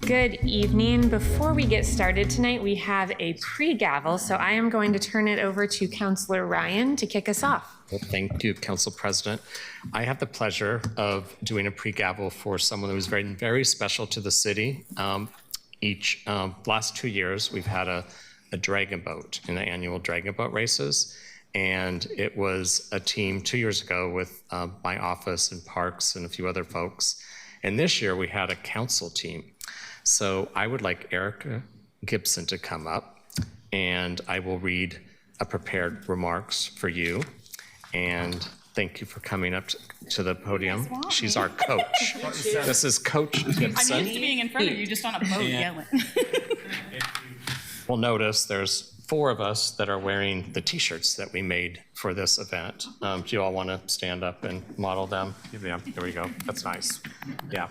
Good evening. Before we get started tonight, we have a pre-gavel, so I am going to turn it over to Councilor Ryan to kick us off. Well, thank you, Council President. I have the pleasure of doing a pre-gavel for someone who was very, very special to the city. Last 2 years, we've had a dragon boat in the annual dragon boat races, and it was a team 2 years ago with my office and Parks and a few other folks. And this year, we had a council team. So I would like Erica Gibson to come up, and I will read a prepared remarks for you. And thank you for coming up to the podium. She's our coach. This is Coach Gibson. I'm used to being in front of you, just on a boat yelling. We'll notice there's 4 of us that are wearing the t-shirts that we made for this event. Do you all want to stand up and model them? Yeah, there we go. That's nice. Yeah.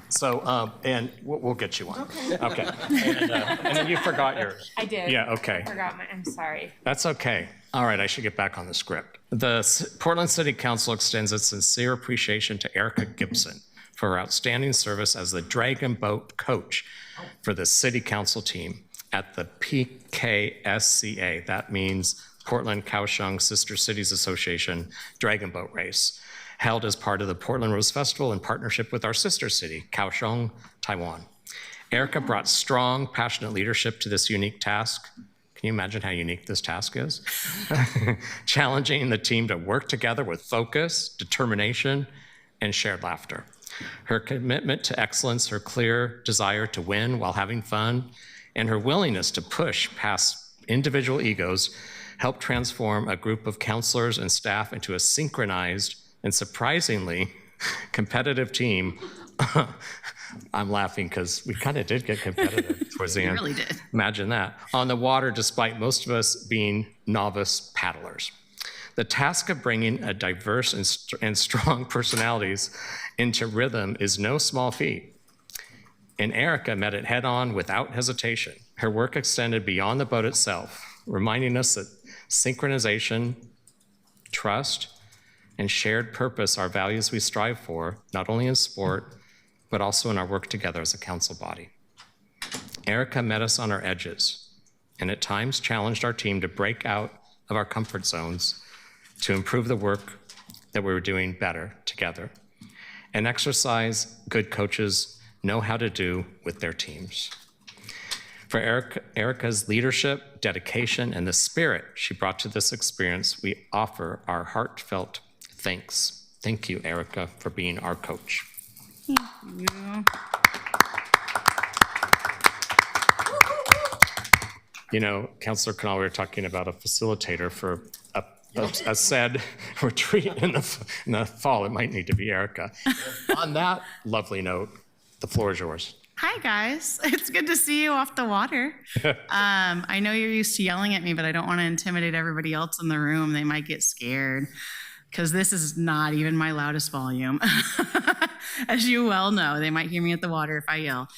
So, and we'll get you one. Okay. And then you forgot yours. I did. Yeah, okay. I forgot I'm sorry. That's okay. All right, I should get back on the script. The Portland City Council extends its sincere appreciation to Erica Gibson for her outstanding service as the Dragon Boat coach for the City Council team at the PKSCA. That means Portland Kaohsiung Sister Cities Association Dragon Boat Race, held as part of the Portland Rose Festival in partnership with our sister city, Kaohsiung, Taiwan. Erica brought strong, passionate leadership to this unique task. Can you imagine how unique this task is? Challenging the team to work together with focus, determination, and shared laughter. Her commitment to excellence, her clear desire to win while having fun, and her willingness to push past individual egos helped transform a group of counselors and staff into a synchronized and surprisingly competitive team. I'm laughing because we kind of did get competitive towards the end. We really did. Imagine that. On the water, despite most of us being novice paddlers. The task of bringing a diverse and strong personalities into rhythm is no small feat. And Erica met it head on without hesitation. Her work extended beyond the boat itself, reminding us that synchronization, trust, and shared purpose are values we strive for, not only in sport, but also in our work together as a council body. Erica met us on our edges, and at times challenged our team to break out of our comfort zones to improve the work that we were doing better together, and exercise good coaches know how to do with their teams. For Erica's leadership, dedication, and the spirit she brought to this experience, we offer our heartfelt thanks. Thank you, Erica, for being our coach. Thank you. You know, Councilor Canal, we were talking about a facilitator for a said retreat in the fall. It might need to be Erica. On that lovely note, the floor is yours. Hi, guys. It's good to see you off the water. I know you're used to yelling at me, but I don't want to intimidate everybody else in the room. They might get scared because this is not even my loudest volume. As you well know, they might hear me at the water if I yell.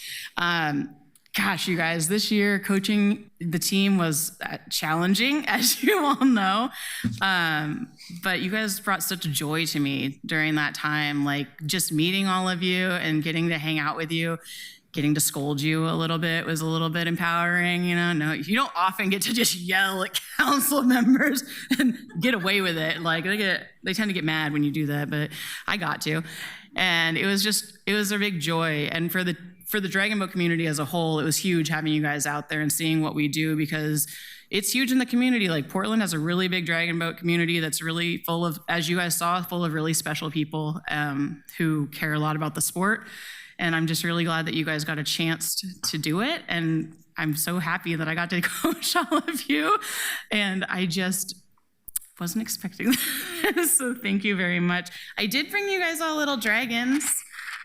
Gosh, you guys, this year coaching the team was challenging, as you all know. But you guys brought such joy to me during that time, like just meeting all of you and getting to hang out with you. Getting to scold you a little bit was a little bit empowering, you know. No, you don't often get to just yell at council members and get away with it. Like they tend to get mad when you do that, but I got to. And it was a big joy. And for the Dragon Boat community as a whole, it was huge having you guys out there and seeing what we do, because it's huge in the community. Like Portland has a really big Dragon Boat community that's really full of, as you guys saw, full of really special people who care a lot about the sport. And I'm just really glad that you guys got a chance to do it. And I'm so happy that I got to coach all of you. And I just wasn't expecting this, so thank you very much. I did bring you guys all little dragons,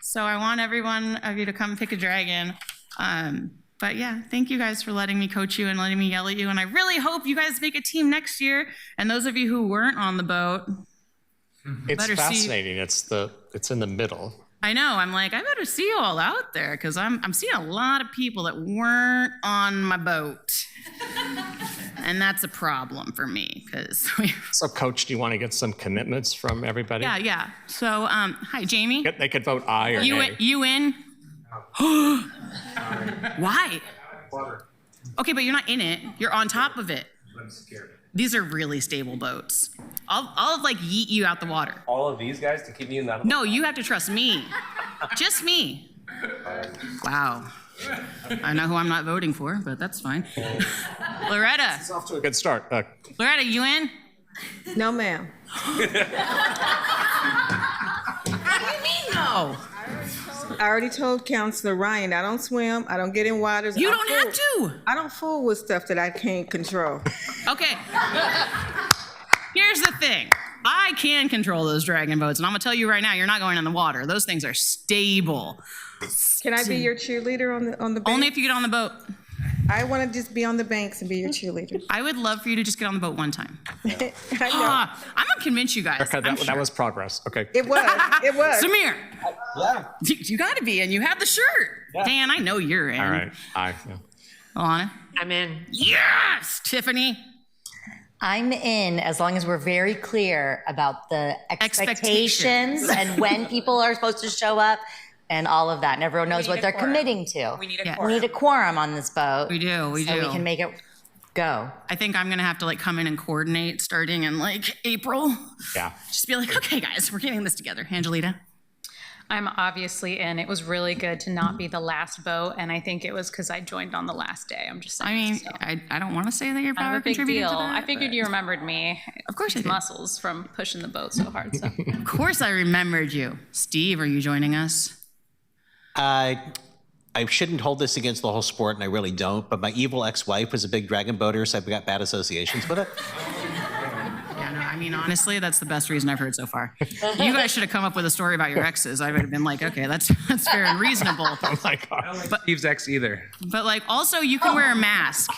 so I want every one of you to come pick a dragon. But yeah, thank you guys for letting me coach you and letting me yell at you. And I really hope you guys make a team next year. And those of you who weren't on the boat, It's Better see- fascinating. It's in the middle. I know. I'm like, I better see you all out there because I'm seeing a lot of people that weren't on my boat. And that's a problem for me because So, Coach, do you want to get some commitments from everybody? yeah. So, hi, Jamie. They could vote aye or nay. You in? Why? Okay, but you're not in it. You're on top of it. I'm scared. These are really stable boats. I'll like yeet you out the water. All of these guys to keep me in that. No, you have to trust me. Just me. Wow. I know who I'm not voting for, but that's fine. Loretta. It's off to a good start. Loretta, you in? No, ma'am. How do you mean no? I already told Counselor Ryan, I don't swim, I don't get in waters. You I don't have fool. to. I don't fool with stuff that I can't control. Okay. Here's the thing. I can control those dragon boats, and I'm gonna tell you right now, you're not going in the water. Those things are stable. Can I be your cheerleader on the bank? Only if you get on the boat. I want to just be on the banks and be your cheerleader. I would love for you to just get on the boat one time. I know. I'm gonna convince you guys. Okay, I'm that sure. was progress. Okay. It was. It was. Samir, Yeah. you gotta be, and you have the shirt. Dan, I know you're in. All right. Aye. Yeah. Alana? I'm in. Yes! Tiffany? I'm in as long as we're very clear about the expectations and when people are supposed to show up and all of that. And everyone knows what they're committing to. We need Yeah. We need a quorum on this boat. We do, we so do. we can make it go. I think I'm gonna have to like come in and coordinate starting in like April. Yeah. Just be like, okay, guys, we're getting this together. Angelita? I'm obviously in. It was really good to not be the last vote, and I think it was because I joined on the last day. I'm just saying. I mean, so. I don't want to say that you're I'm power a big contributing deal. to that. I figured you remembered me. Of course I did. Muscles from pushing the boat so hard. So Of course I remembered you. Steve, are you joining us? I shouldn't hold this against the whole sport, and I really don't, but my evil ex-wife was a big dragon boater, so I've got bad associations with it. Yeah, no, I mean, honestly, that's the best reason I've heard so far. You guys should have come up with a story about your exes. I would have been like, okay, that's fair and reasonable. Oh my God. Steve's ex either. But like, also, you can wear a mask,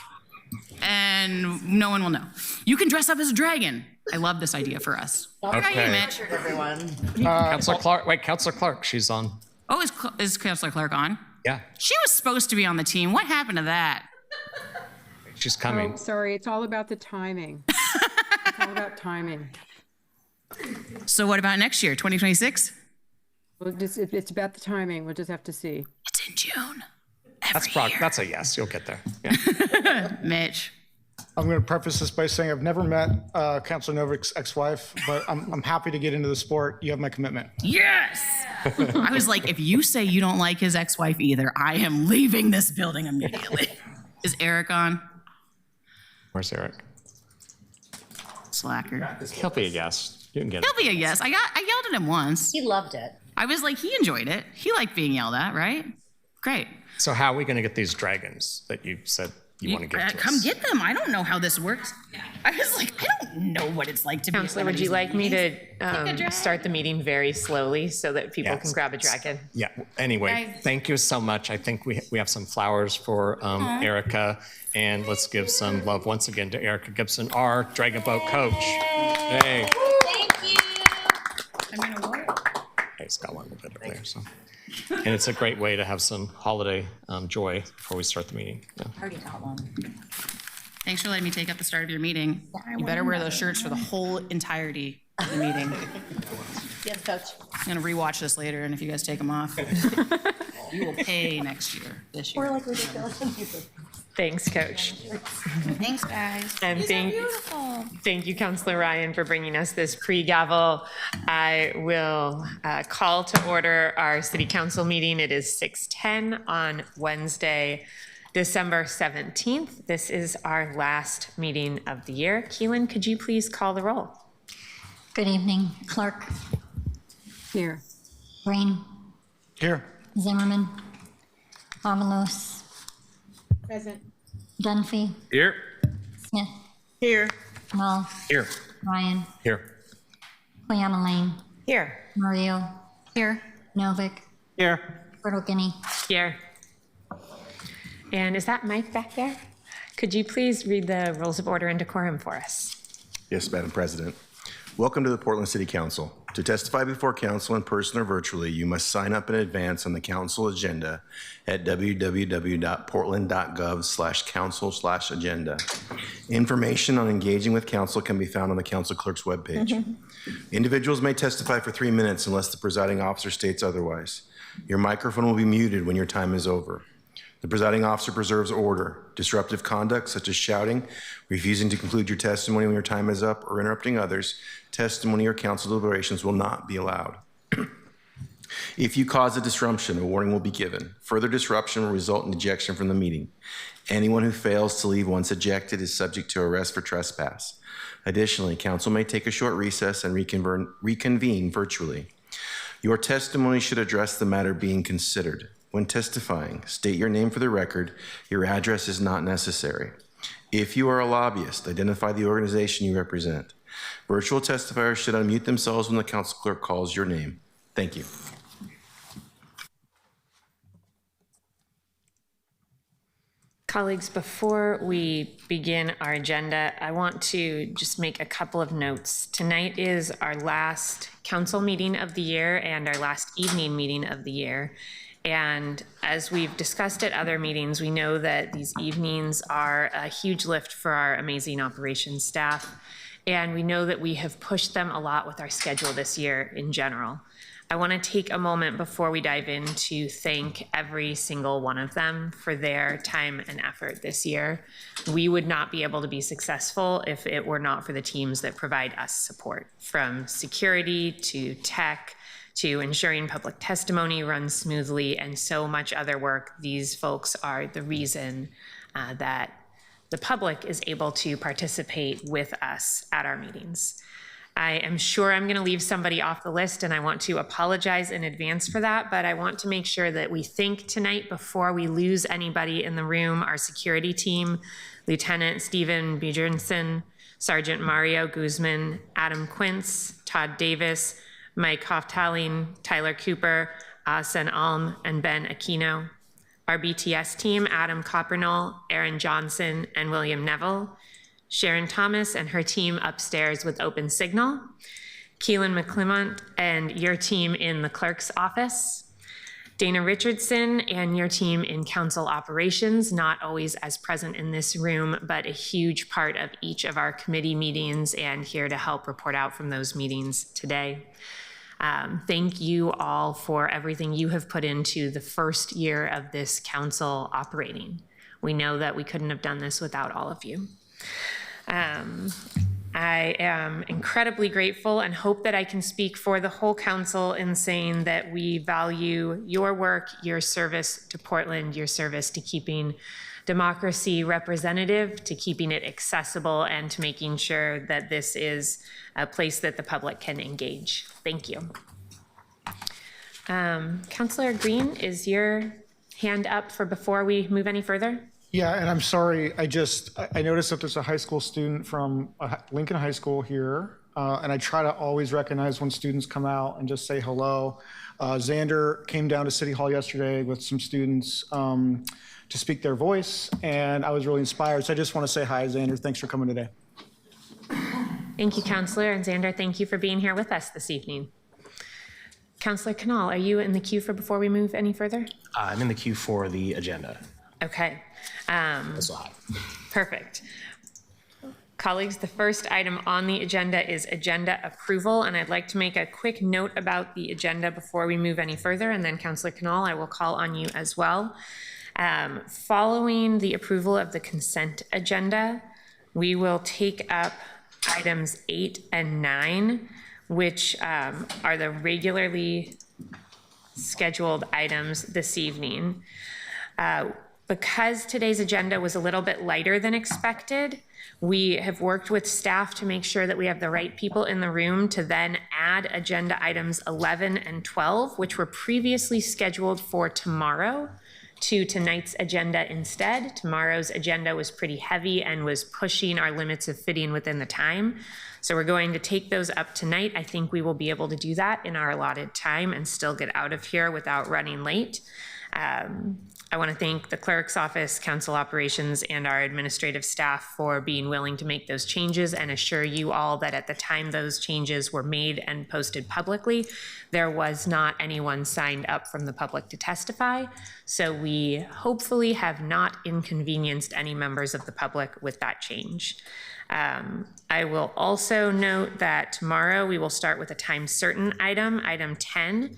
and no one will know. You can dress up as a dragon. I love this idea for us. How about you, Okay. Mitch? Counselor Clark. Wait, Counselor Clark. She's on. Oh, is Councilor Clark on? Yeah. She was supposed to be on the team. What happened to that? She's coming. Oh, sorry, it's all about the timing. It's all about timing. So what about next year, 2026? It's about the timing. We'll just have to see. It's in June. That's a yes. You'll get there. Yeah. Mitch. I'm going to preface this by saying I've never met Councilor Novik's ex-wife, but I'm happy to get into the sport. You have my commitment. Yes! I was like, if you say you don't like his ex-wife either, I am leaving this building immediately. Is Eric on? Where's Eric? Slacker. He'll be a yes. You can get it. He'll be a yes. I yelled at him once. He loved it. I was like, he enjoyed it. He liked being yelled at, right? Great. So how are we going to get these dragons that you said you want to give to Come us? get them. I don't know how this works. I was like, I don't know what it's like to be. Counselor, would you like me to start the meeting very slowly so that people Yes. can grab a dragon? Yeah. Anyway, thank you so much. I think we have some flowers for Erica, and let's give some love once again to Erica Gibson, our Dragon Boat coach. Hey. I mean, what? He's got one a little bit over there. So, and it's a great way to have some holiday joy before we start the meeting. Yeah. Already got one. Thanks for letting me take up the start of your meeting. You better wear those shirts for the whole entirety of the meeting. Yes, Coach. I'm gonna rewatch this later, and if you guys take them off, you will pay next year, this year. We're like ridiculous. Thanks, Coach. Thanks, guys. And thank you, Counselor Ryan, for bringing us this pre-gavel. I will call to order our city council meeting. It is 6:10 on Wednesday, December 17th. This is our last meeting of the year. Keelan, could you please call the roll? Good evening. Clark, Here. Green, Here. Zimmerman, Avalos, Present. Dunphy, Here. Smith, Here. Null, Here. Ryan, Here. Cleana Lane, Here. Mario, here, Novick, Here. Fertile Guinea. Here. And is that Mike back there? Could you please read the rules of order and decorum for us? Yes, Madam President. Welcome to the Portland City Council. To testify before council in person or virtually, you must sign up in advance on the council agenda at www.portland.gov/council/agenda. Information on engaging with council can be found on the council clerk's webpage. Individuals may testify for 3 minutes unless the presiding officer states otherwise. Your microphone will be muted when your time is over. The presiding officer preserves order. Disruptive conduct, such as shouting, refusing to conclude your testimony when your time is up, or interrupting others, testimony or council deliberations will not be allowed. If you cause a disruption, a warning will be given. Further disruption will result in ejection from the meeting. Anyone who fails to leave once ejected is subject to arrest for trespass. Additionally, council may take a short recess and reconvene virtually. Your testimony should address the matter being considered. When testifying, state your name for the record. Your address is not necessary. If you are a lobbyist, identify the organization you represent. Virtual testifiers should unmute themselves when the council clerk calls your name. Thank you. Colleagues, before we begin our agenda, I want to just make a couple of notes. Tonight is our last council meeting of the year and our last evening meeting of the year. And as we've discussed at other meetings, we know that these evenings are a huge lift for our amazing operations staff. And we know that we have pushed them a lot with our schedule this year in general. I want to take a moment before we dive in to thank every single one of them for their time and effort this year. We would not be able to be successful if it were not for the teams that provide us support, from security to tech, to ensuring public testimony runs smoothly, and so much other work. These folks are the reason that the public is able to participate with us at our meetings. I am sure I'm going to leave somebody off the list, and I want to apologize in advance for that, but I want to make sure that we think tonight before we lose anybody in the room. Our security team, Lieutenant Stephen Bjornson, Sergeant Mario Guzman, Adam Quince, Todd Davis, Mike Hoftaling, Tyler Cooper, Asen Alm, and Ben Aquino. Our BTS team, Adam Coppernall, Aaron Johnson, and William Neville. Sharon Thomas and her team upstairs with Open Signal. Keelan McClement and your team in the clerk's office. Dana Richardson and your team in council operations, not always as present in this room, but a huge part of each of our committee meetings and here to help report out from those meetings today. Thank you all for everything you have put into the first year of this council operating. We know that we couldn't have done this without all of you. I am incredibly grateful and hope that I can speak for the whole council in saying that we value your work, your service to Portland, your service to keeping democracy representative, to keeping it accessible, and to making sure that this is a place that the public can engage. Thank you. Councillor Green, is your hand up for before we move any further? Yeah, and I'm sorry, I noticed that there's a high school student from Lincoln High School here, and I try to always recognize when students come out and just say hello. Xander came down to City Hall yesterday with some students to speak their voice, and I was really inspired. So I just want to say hi, Xander. Thanks for coming today. Thank you, Councillor. And Xander, thank you for being here with us this evening. Councillor Canal, are you in the queue for before we move any further? I'm in the queue for the agenda. Okay. That's all. Perfect. Colleagues, the first item on the agenda is agenda approval, and I'd like to make a quick note about the agenda before we move any further, and then Councillor Canal, I will call on you as well. Following the approval of the consent agenda, we will take up items 8 and 9, which are the regularly scheduled items this evening. Because today's agenda was a little bit lighter than expected, we have worked with staff to make sure that we have the right people in the room to then add agenda items 11 and 12, which were previously scheduled for tomorrow, to tonight's agenda instead. Tomorrow's agenda was pretty heavy and was pushing our limits of fitting within the time. So we're going to take those up tonight. I think we will be able to do that in our allotted time and still get out of here without running late. I want to thank the clerk's office, council operations, and our administrative staff for being willing to make those changes, and assure you all that at the time those changes were made and posted publicly, there was not anyone signed up from the public to testify. So we hopefully have not inconvenienced any members of the public with that change. I will also note that tomorrow we will start with a time certain item, item 10,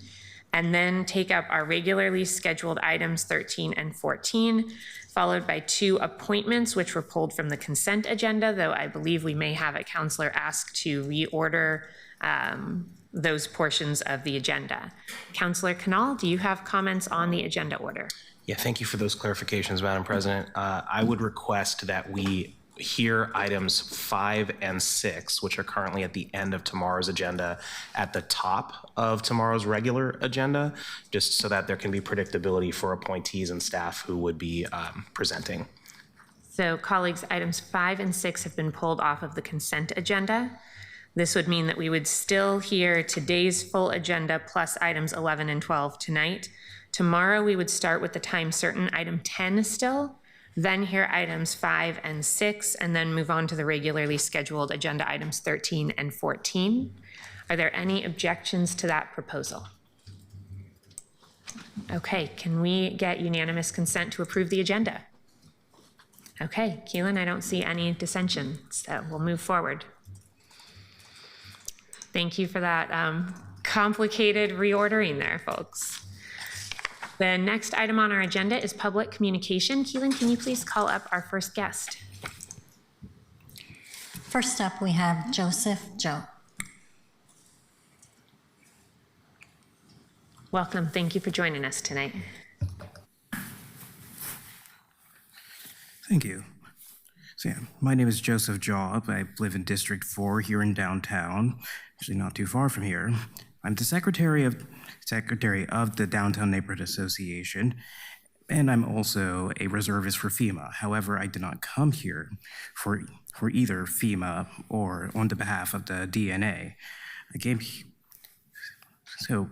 and then take up our regularly scheduled items 13 and 14, followed by 2 appointments, which were pulled from the consent agenda, though I believe we may have a counselor ask to reorder those portions of the agenda. Counselor Canal, do you have comments on the agenda order? Yeah, thank you for those clarifications, Madam President. I would request that we hear items 5 and 6, which are currently at the end of tomorrow's agenda, at the top of tomorrow's regular agenda, just so that there can be predictability for appointees and staff who would be presenting. So colleagues, items 5 and 6 have been pulled off of the consent agenda. This would mean that we would still hear today's full agenda plus items 11 and 12 tonight. Tomorrow, we would start with the time certain item 10 still, then hear items 5 and 6, and then move on to the regularly scheduled agenda items 13 and 14. Are there any objections to that proposal? Okay, can we get unanimous consent to approve the agenda? Okay, Keelan, I don't see any dissension, so we'll move forward. Thank you for that complicated reordering there, folks. The next item on our agenda is public communication. Keelan, can you please call up our first guest? First up, we have Joseph Joe. Welcome. Thank you for joining us tonight. Thank you. So yeah, my name is Joseph Job. I live in District 4 here in downtown, actually not too far from here. I'm the secretary of the Downtown Neighborhood Association, and I'm also a reservist for FEMA. However, I did not come here for either FEMA or on the behalf of the DNA. So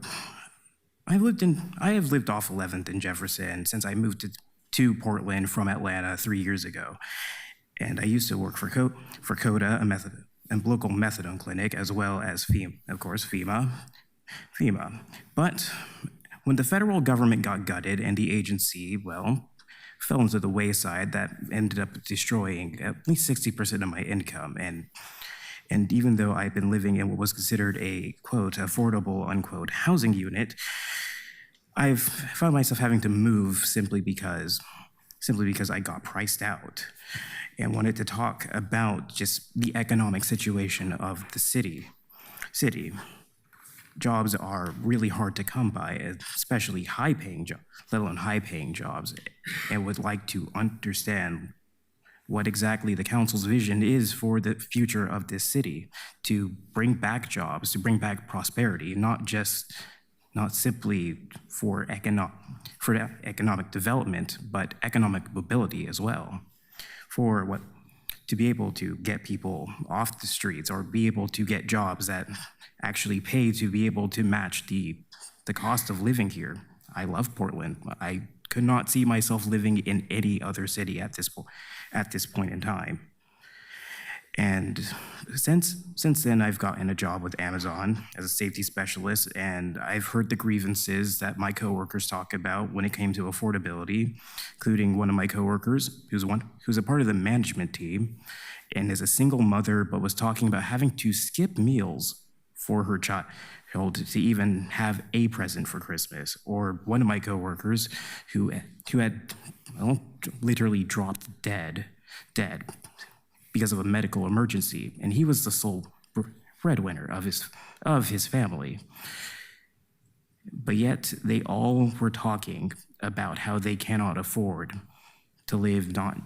I have lived off 11th and Jefferson since I moved to Portland from Atlanta 3 years ago. And I used to work for CODA, a local methadone clinic, as well as FEMA, of course, FEMA. But when the federal government got gutted and the agency, well, fell into the wayside, that ended up destroying at least 60% of my income. And even though I've been living in what was considered a, quote, affordable, unquote, housing unit, I've found myself having to move simply because I got priced out, and wanted to talk about just the economic situation of the city. Jobs are really hard to come by, especially high-paying jobs, let alone high-paying jobs, and would like to understand what exactly the council's vision is for the future of this city, to bring back jobs, to bring back prosperity, not simply for economic development, but economic mobility as well. To be able to get people off the streets, or be able to get jobs that actually pay to be able to match the cost of living here. I love Portland. I could not see myself living in any other city at this point in time. And since then, I've gotten a job with Amazon as a safety specialist, and I've heard the grievances that my coworkers talk about when it came to affordability, including one of my coworkers who's a part of the management team and is a single mother, but was talking about having to skip meals for her child to even have a present for Christmas. Or one of my coworkers who had literally dropped dead because of a medical emergency, and he was the sole breadwinner of his family. But yet they all were talking about how they cannot afford to live not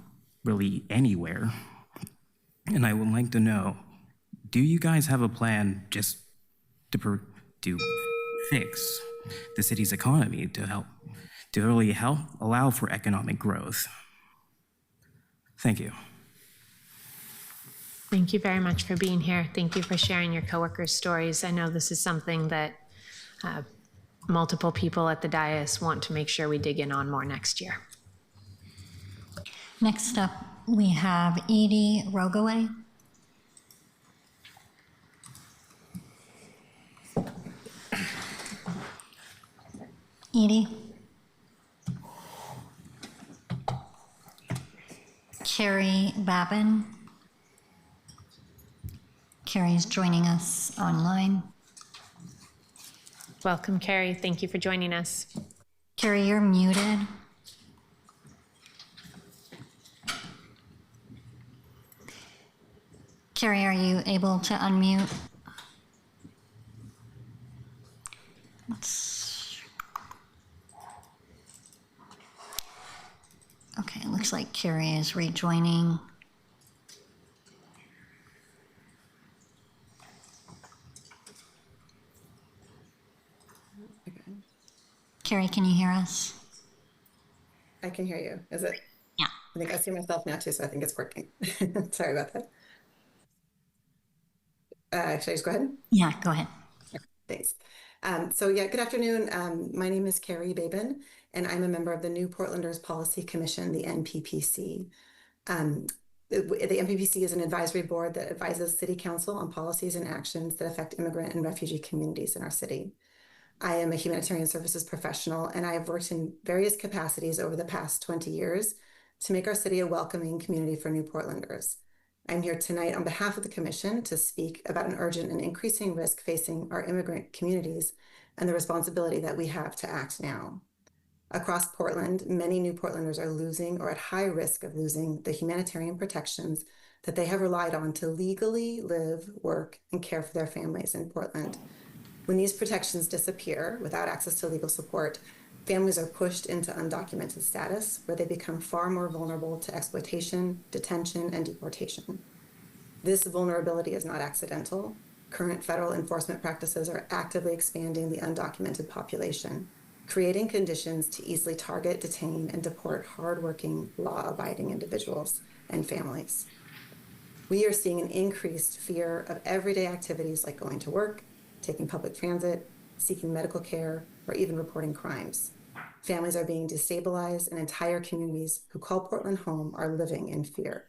really anywhere. And I would like to know, do you guys have a plan just to fix the city's economy to really help allow for economic growth? Thank you. Thank you very much for being here. Thank you for sharing your coworkers' stories. I know this is something that multiple people at the dais want to make sure we dig in on more next year. Next up, we have Edie Rogaway. Edie. Carrie Babin. Carrie's joining us online. Welcome, Carrie. Thank you for joining us. Carrie, you're muted. Carrie, are you able to unmute? Okay, it looks like Carrie is rejoining. Carrie, can you hear us? I can hear you. Is it? Yeah. I think I see myself now too, so I think it's working. Sorry about that. Should I just go ahead? Yeah, go ahead. Thanks. Good afternoon. My name is Carrie Babin, and I'm a member of the New Portlanders Policy Commission, the NPPC. The NPPC is an advisory board that advises City Council on policies and actions that affect immigrant and refugee communities in our city. I am a humanitarian services professional, and I have worked in various capacities over the past 20 years to make our city a welcoming community for New Portlanders. I'm here tonight on behalf of the Commission to speak about an urgent and increasing risk facing our immigrant communities and the responsibility that we have to act now. Across Portland, many New Portlanders are losing or at high risk of losing the humanitarian protections that they have relied on to legally live, work, and care for their families in Portland. When these protections disappear without access to legal support, families are pushed into undocumented status, where they become far more vulnerable to exploitation, detention, and deportation. This vulnerability is not accidental. Current federal enforcement practices are actively expanding the undocumented population, creating conditions to easily target, detain, and deport hardworking, law-abiding individuals and families. We are seeing an increased fear of everyday activities like going to work, taking public transit, seeking medical care, or even reporting crimes. Families are being destabilized, and entire communities who call Portland home are living in fear.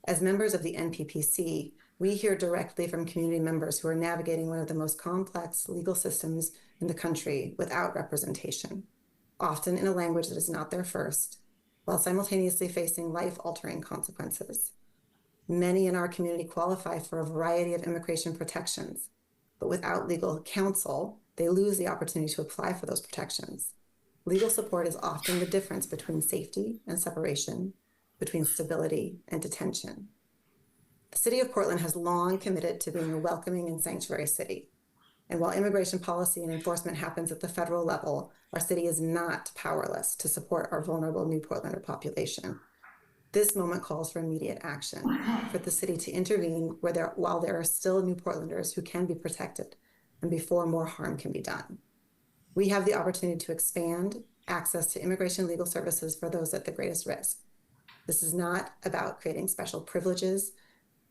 As members of the NPPC, we hear directly from community members who are navigating one of the most complex legal systems in the country without representation, often in a language that is not their first, while simultaneously facing life-altering consequences. Many in our community qualify for a variety of immigration protections, but without legal counsel, they lose the opportunity to apply for those protections. Legal support is often the difference between safety and separation, between stability and detention. The City of Portland has long committed to being a welcoming and sanctuary city. And while immigration policy and enforcement happens at the federal level, our city is not powerless to support our vulnerable New Portlander population. This moment calls for immediate action, for the city to intervene while there are still New Portlanders who can be protected and before more harm can be done. We have the opportunity to expand access to immigration legal services for those at the greatest risk. This is not about creating special privileges.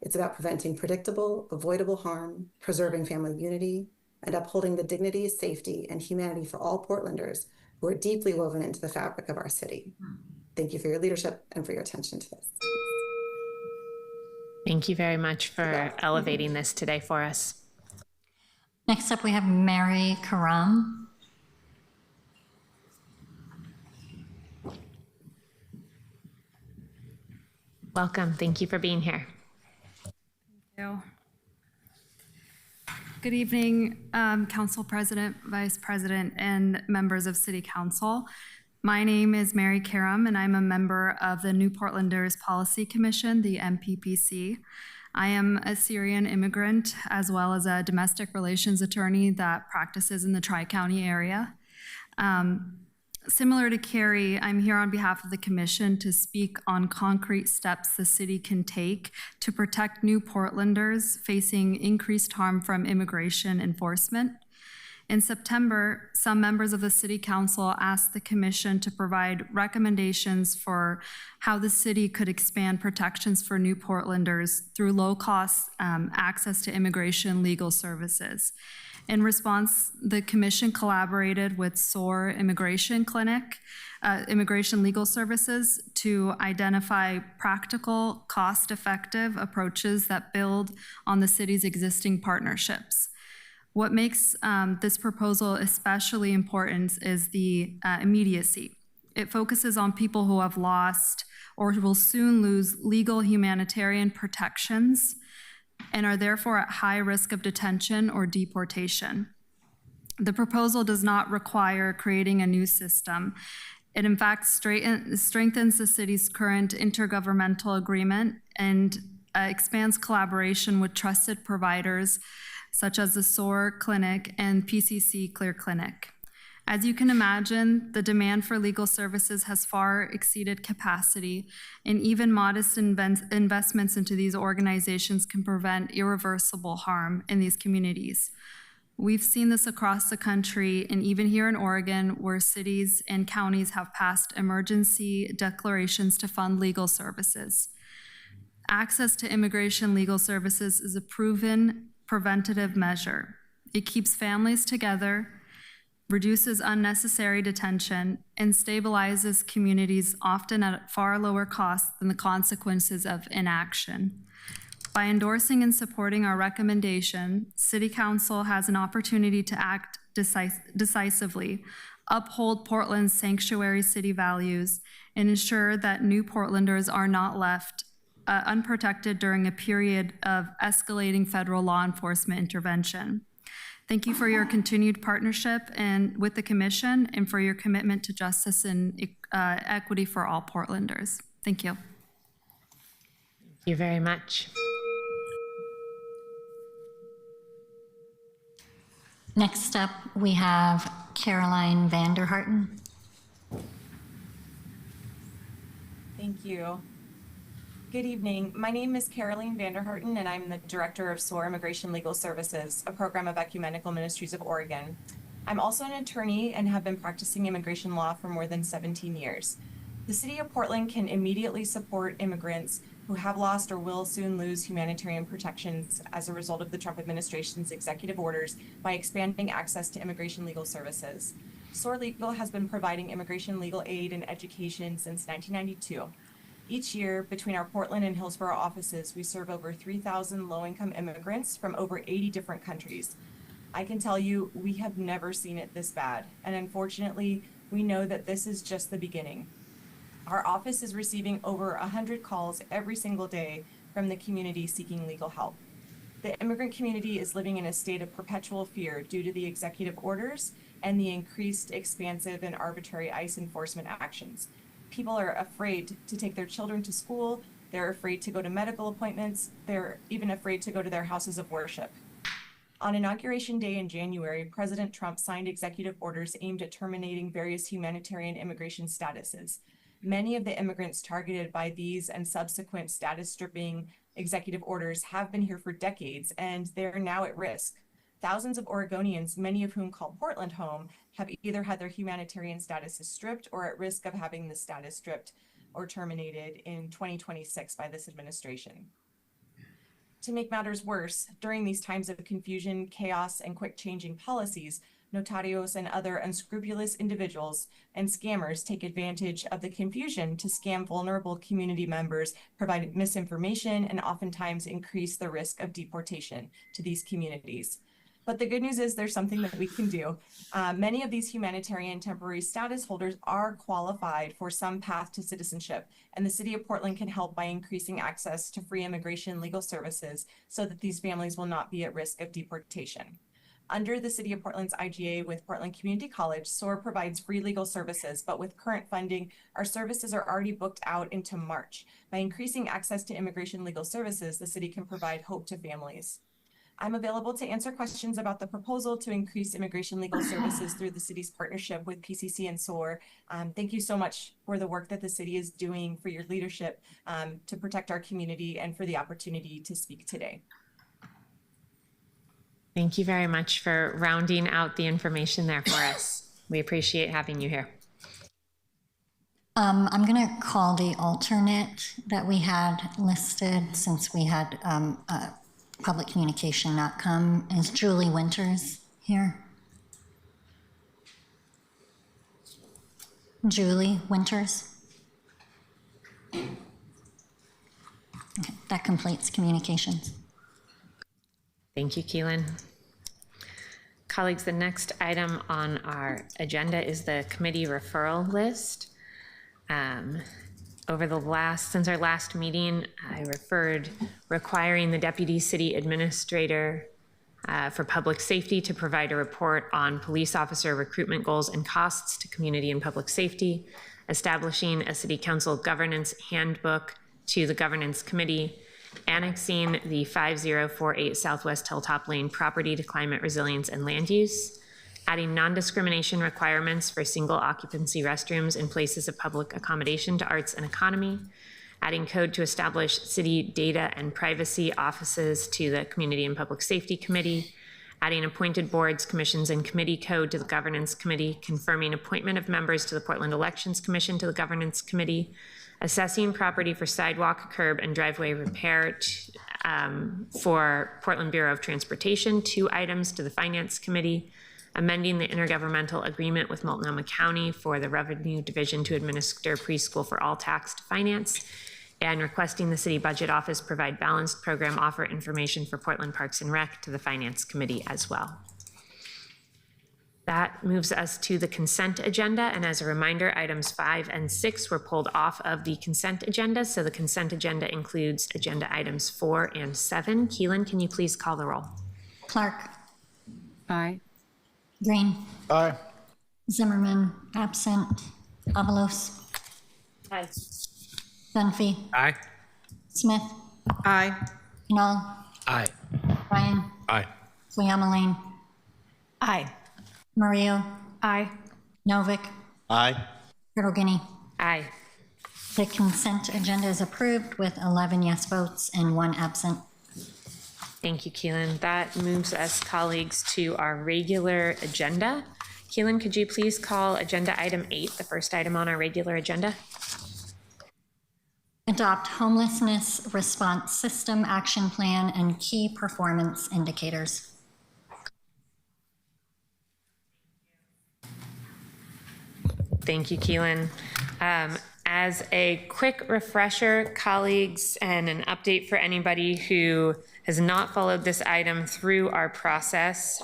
It's about preventing predictable, avoidable harm, preserving family unity, and upholding the dignity, safety, and humanity for all Portlanders who are deeply woven into the fabric of our city. Thank you for your leadership and for your attention to this. Thank you very much for elevating this today for us. Next up, we have Mary Karam. Welcome. Thank you for being here. Thank you. Good evening, Council President, Vice President, and members of City Council. My name is Mary Karam, and I'm a member of the New Portlanders Policy Commission, the NPPC. I am a Syrian immigrant, as well as a domestic relations attorney that practices in the Tri-County area. Similar to Carrie, I'm here on behalf of the Commission to speak on concrete steps the city can take to protect New Portlanders facing increased harm from immigration enforcement. In September, some members of the City Council asked the Commission to provide recommendations for how the city could expand protections for New Portlanders through low-cost access to immigration legal services. In response, the Commission collaborated with SOAR Immigration Legal Services to identify practical, cost-effective approaches that build on the city's existing partnerships. What makes this proposal especially important is the immediacy. It focuses on people who have lost or will soon lose legal humanitarian protections and are therefore at high risk of detention or deportation. The proposal does not require creating a new system. It in fact strengthens the city's current intergovernmental agreement and expands collaboration with trusted providers such as the SOAR Clinic and PCC Clear Clinic. As you can imagine, the demand for legal services has far exceeded capacity, and even modest investments into these organizations can prevent irreversible harm in these communities. We've seen this across the country, and even here in Oregon, where cities and counties have passed emergency declarations to fund legal services. Access to immigration legal services is a proven preventative measure. It keeps families together, reduces unnecessary detention, and stabilizes communities often at far lower costs than the consequences of inaction. By endorsing and supporting our recommendation, City Council has an opportunity to act decisively, uphold Portland's sanctuary city values, and ensure that New Portlanders are not left unprotected during a period of escalating federal law enforcement intervention. Thank you for your continued partnership and with the Commission and for your commitment to justice and equity for all Portlanders. Thank you. Thank you very much. Next up, we have Caroline Vanderharten. Thank you. Good evening. My name is Caroline Vanderharten, and I'm the Director of SOAR Immigration Legal Services, a program of Ecumenical Ministries of Oregon. I'm also an attorney and have been practicing immigration law for more than 17 years. The City of Portland can immediately support immigrants who have lost or will soon lose humanitarian protections as a result of the Trump administration's executive orders by expanding access to immigration legal services. SOAR Legal has been providing immigration legal aid and education since 1992. Each year, between our Portland and Hillsborough offices, we serve over 3,000 low-income immigrants from over 80 different countries. I can tell you, we have never seen it this bad, and unfortunately, we know that this is just the beginning. Our office is receiving over 100 calls every single day from the community seeking legal help. The immigrant community is living in a state of perpetual fear due to the executive orders and the increased, expansive, and arbitrary ICE enforcement actions. People are afraid to take their children to school, they're afraid to go to medical appointments, they're even afraid to go to their houses of worship. On Inauguration Day in January, President Trump signed executive orders aimed at terminating various humanitarian immigration statuses. Many of the immigrants targeted by these and subsequent status-stripping executive orders have been here for decades, and they're now at risk. Thousands of Oregonians, many of whom call Portland home, have either had their humanitarian statuses stripped or at risk of having the status stripped or terminated in 2026 by this administration. To make matters worse, during these times of confusion, chaos, and quick changing policies, notarios and other unscrupulous individuals and scammers take advantage of the confusion to scam vulnerable community members, provide misinformation, and oftentimes increase the risk of deportation to these communities. But the good news is there's something that we can do. Many of these humanitarian temporary status holders are qualified for some path to citizenship, and the City of Portland can help by increasing access to free immigration legal services so that these families will not be at risk of deportation. Under the City of Portland's IGA with Portland Community College, SOAR provides free legal services, but with current funding, our services are already booked out into March. By increasing access to immigration legal services, the city can provide hope to families. I'm available to answer questions about the proposal to increase immigration legal services through the city's partnership with PCC and SOAR. Thank you so much for the work that the city is doing, for your leadership to protect our community, and for the opportunity to speak today. Thank you very much for rounding out the information there for us. We appreciate having you here. I'm going to call the alternate that we had listed since we had public communication not come. Is Julie Winters here? Julie Winters? Okay, that completes communications. Thank you, Keelan. Colleagues, the next item on our agenda is the committee referral list. Since our last meeting, I referred requiring the Deputy City Administrator for Public Safety to provide a report on police officer recruitment goals and costs to Community and Public Safety, establishing a City Council governance handbook to the Governance Committee, annexing the 5048 Southwest Hilltop Lane property to climate resilience and land use, adding non-discrimination requirements for single occupancy restrooms in places of public accommodation to arts and economy, adding code to establish city data and privacy offices to the Community and Public Safety Committee, adding appointed boards, commissions, and committee code to the Governance Committee, confirming appointment of members to the Portland Elections Commission to the Governance Committee, assessing property for sidewalk, curb, and driveway repair for Portland Bureau of Transportation, 2 items to the Finance Committee, amending the intergovernmental agreement with Multnomah County for the Revenue Division to administer preschool for all taxed finance, and requesting the City Budget Office provide balanced program offer information for Portland Parks and Rec to the Finance Committee as well. That moves us to the consent agenda, and as a reminder, items 5 and 6 were pulled off of the consent agenda, so the consent agenda includes agenda items 4 and 7. Keelan, can you please call the roll? Clark. Aye. Green. Aye. Zimmerman, absent. Avalos. Aye. Dunphy. Aye. Smith. Aye. Knoll. Aye. Ryan. Aye. Fleameline. Aye. Murillo. Aye. Novick. Aye. Turtle Guinea. Aye. The consent agenda is approved with 11 yes votes and 1 absent. Thank you, Keelan. That moves us, colleagues, to our regular agenda. Keelan, could you please call agenda item 8, the first item on our regular agenda? Adopt homelessness response system action plan and key performance indicators. Thank you, Keelan. As a quick refresher, colleagues, and an update for anybody who has not followed this item through our process,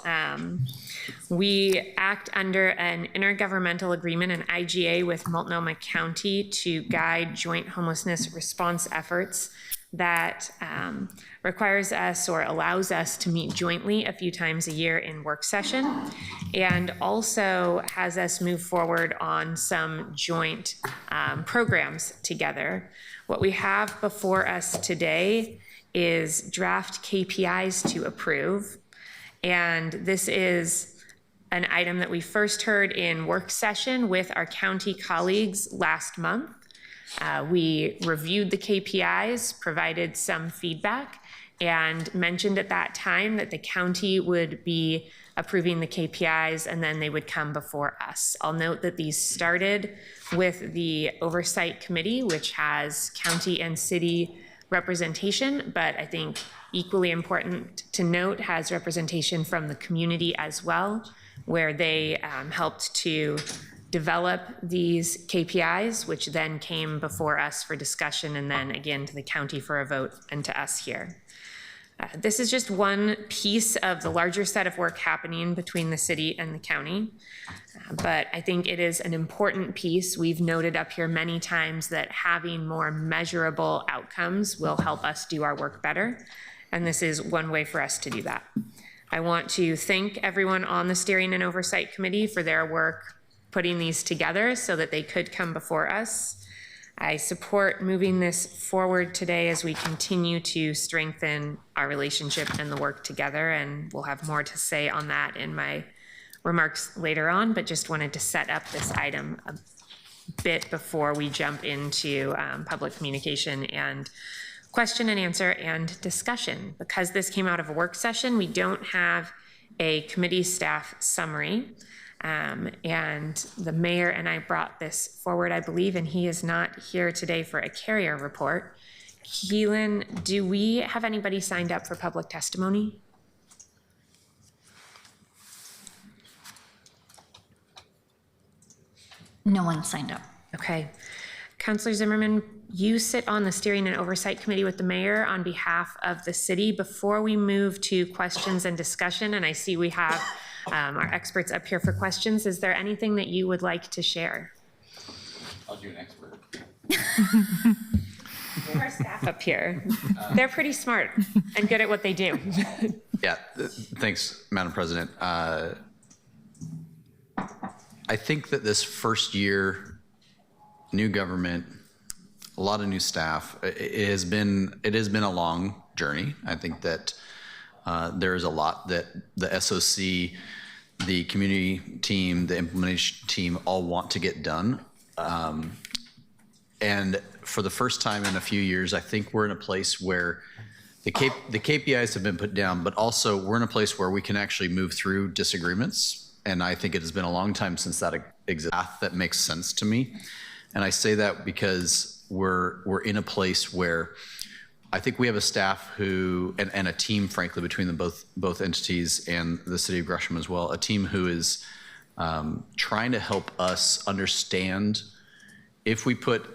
we act under an intergovernmental agreement, an IGA, with Multnomah County to guide joint homelessness response efforts that requires us or allows us to meet jointly a few times a year in work session, and also has us move forward on some joint programs together. What we have before us today is draft KPIs to approve, and this is an item that we first heard in work session with our county colleagues last month. We reviewed the KPIs, provided some feedback, and mentioned at that time that the county would be approving the KPIs and then they would come before us. I'll note that these started with the Oversight Committee, which has county and city representation, but I think equally important to note has representation from the community as well, where they helped to develop these KPIs, which then came before us for discussion and then again to the county for a vote and to us here. This is just one piece of the larger set of work happening between the city and the county, but I think it is an important piece. We've noted up here many times that having more measurable outcomes will help us do our work better, and this is one way for us to do that. I want to thank everyone on the Steering and Oversight Committee for their work putting these together so that they could come before us. I support moving this forward today as we continue to strengthen our relationship and the work together, and we'll have more to say on that in my remarks later on, but just wanted to set up this item a bit before we jump into public communication and question and answer and discussion. Because this came out of a work session, we don't have a committee staff summary. And the mayor and I brought this forward, I believe, and he is not here today for a carrier report. Keelan, do we have anybody signed up for public testimony? No one signed up. Okay. Councilor Zimmerman, you sit on the steering and oversight committee with the mayor on behalf of the city. Before we move to questions and discussion, and I see we have our experts up here for questions, is there anything that you would like to share? I'll do an expert. Our staff up here. They're pretty smart and good at what they do. Yeah, thanks, Madam President. I think that this first year, new government, a lot of new staff, it has been a long journey. I think that there is a lot that the SOC, the community team, the implementation team all want to get done. And for the first time in a few years, I think we're in a place where the KPIs have been put down, but also we're in a place where we can actually move through disagreements. And I think it has been a long time since that exists. That makes sense to me. And I say that because we're in a place where I think we have a staff who, and a team, frankly, between the both entities and the city of Gresham as well, a team who is trying to help us understand if we put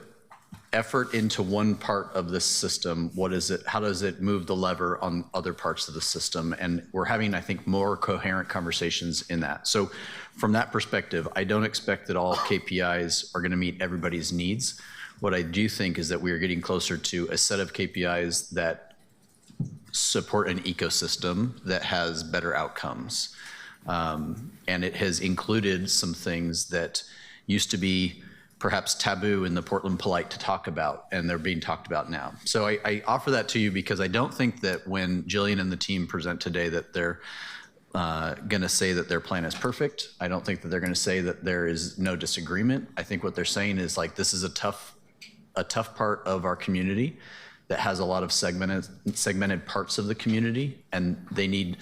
effort into one part of this system, what is it, how does it move the lever on other parts of the system? And we're having, I think, more coherent conversations in that. So from that perspective, I don't expect that all KPIs are going to meet everybody's needs. What I do think is that we are getting closer to a set of KPIs that support an ecosystem that has better outcomes. And it has included some things that used to be perhaps taboo in the Portland Polite to talk about, and they're being talked about now. So I offer that to you because I don't think that when Jillian and the team present today that they're going to say that their plan is perfect. I don't think that they're going to say that there is no disagreement. I think what they're saying is like, this is a tough part of our community that has a lot of segmented parts of the community, and they need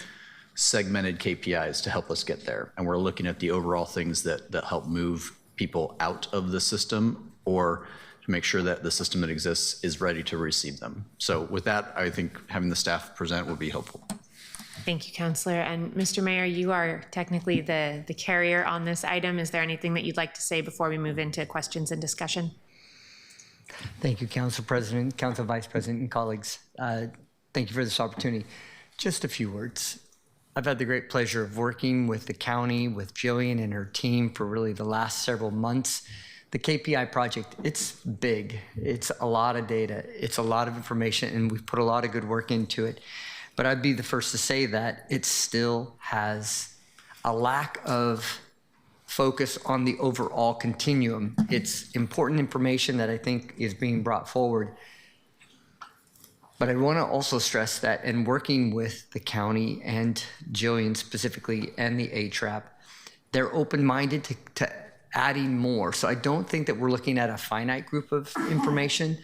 segmented KPIs to help us get there. And we're looking at the overall things that help move people out of the system or to make sure that the system that exists is ready to receive them. So with that, I think having the staff present would be helpful. Thank you, Councilor. And Mr. Mayor, you are technically the carrier on this item. Is there anything that you'd like to say before we move into questions and discussion? Thank you, Council President, Council Vice President, and colleagues. Thank you for this opportunity. Just a few words. I've had the great pleasure of working with the county, with Jillian and her team for really the last several months. The KPI project, it's big. It's a lot of data. It's a lot of information, and we've put a lot of good work into it. But I'd be the first to say that it still has a lack of focus on the overall continuum. It's important information that I think is being brought forward. But I want to also stress that in working with the county and Jillian specifically and the HRAP, they're open-minded to adding more. So I don't think that we're looking at a finite group of information.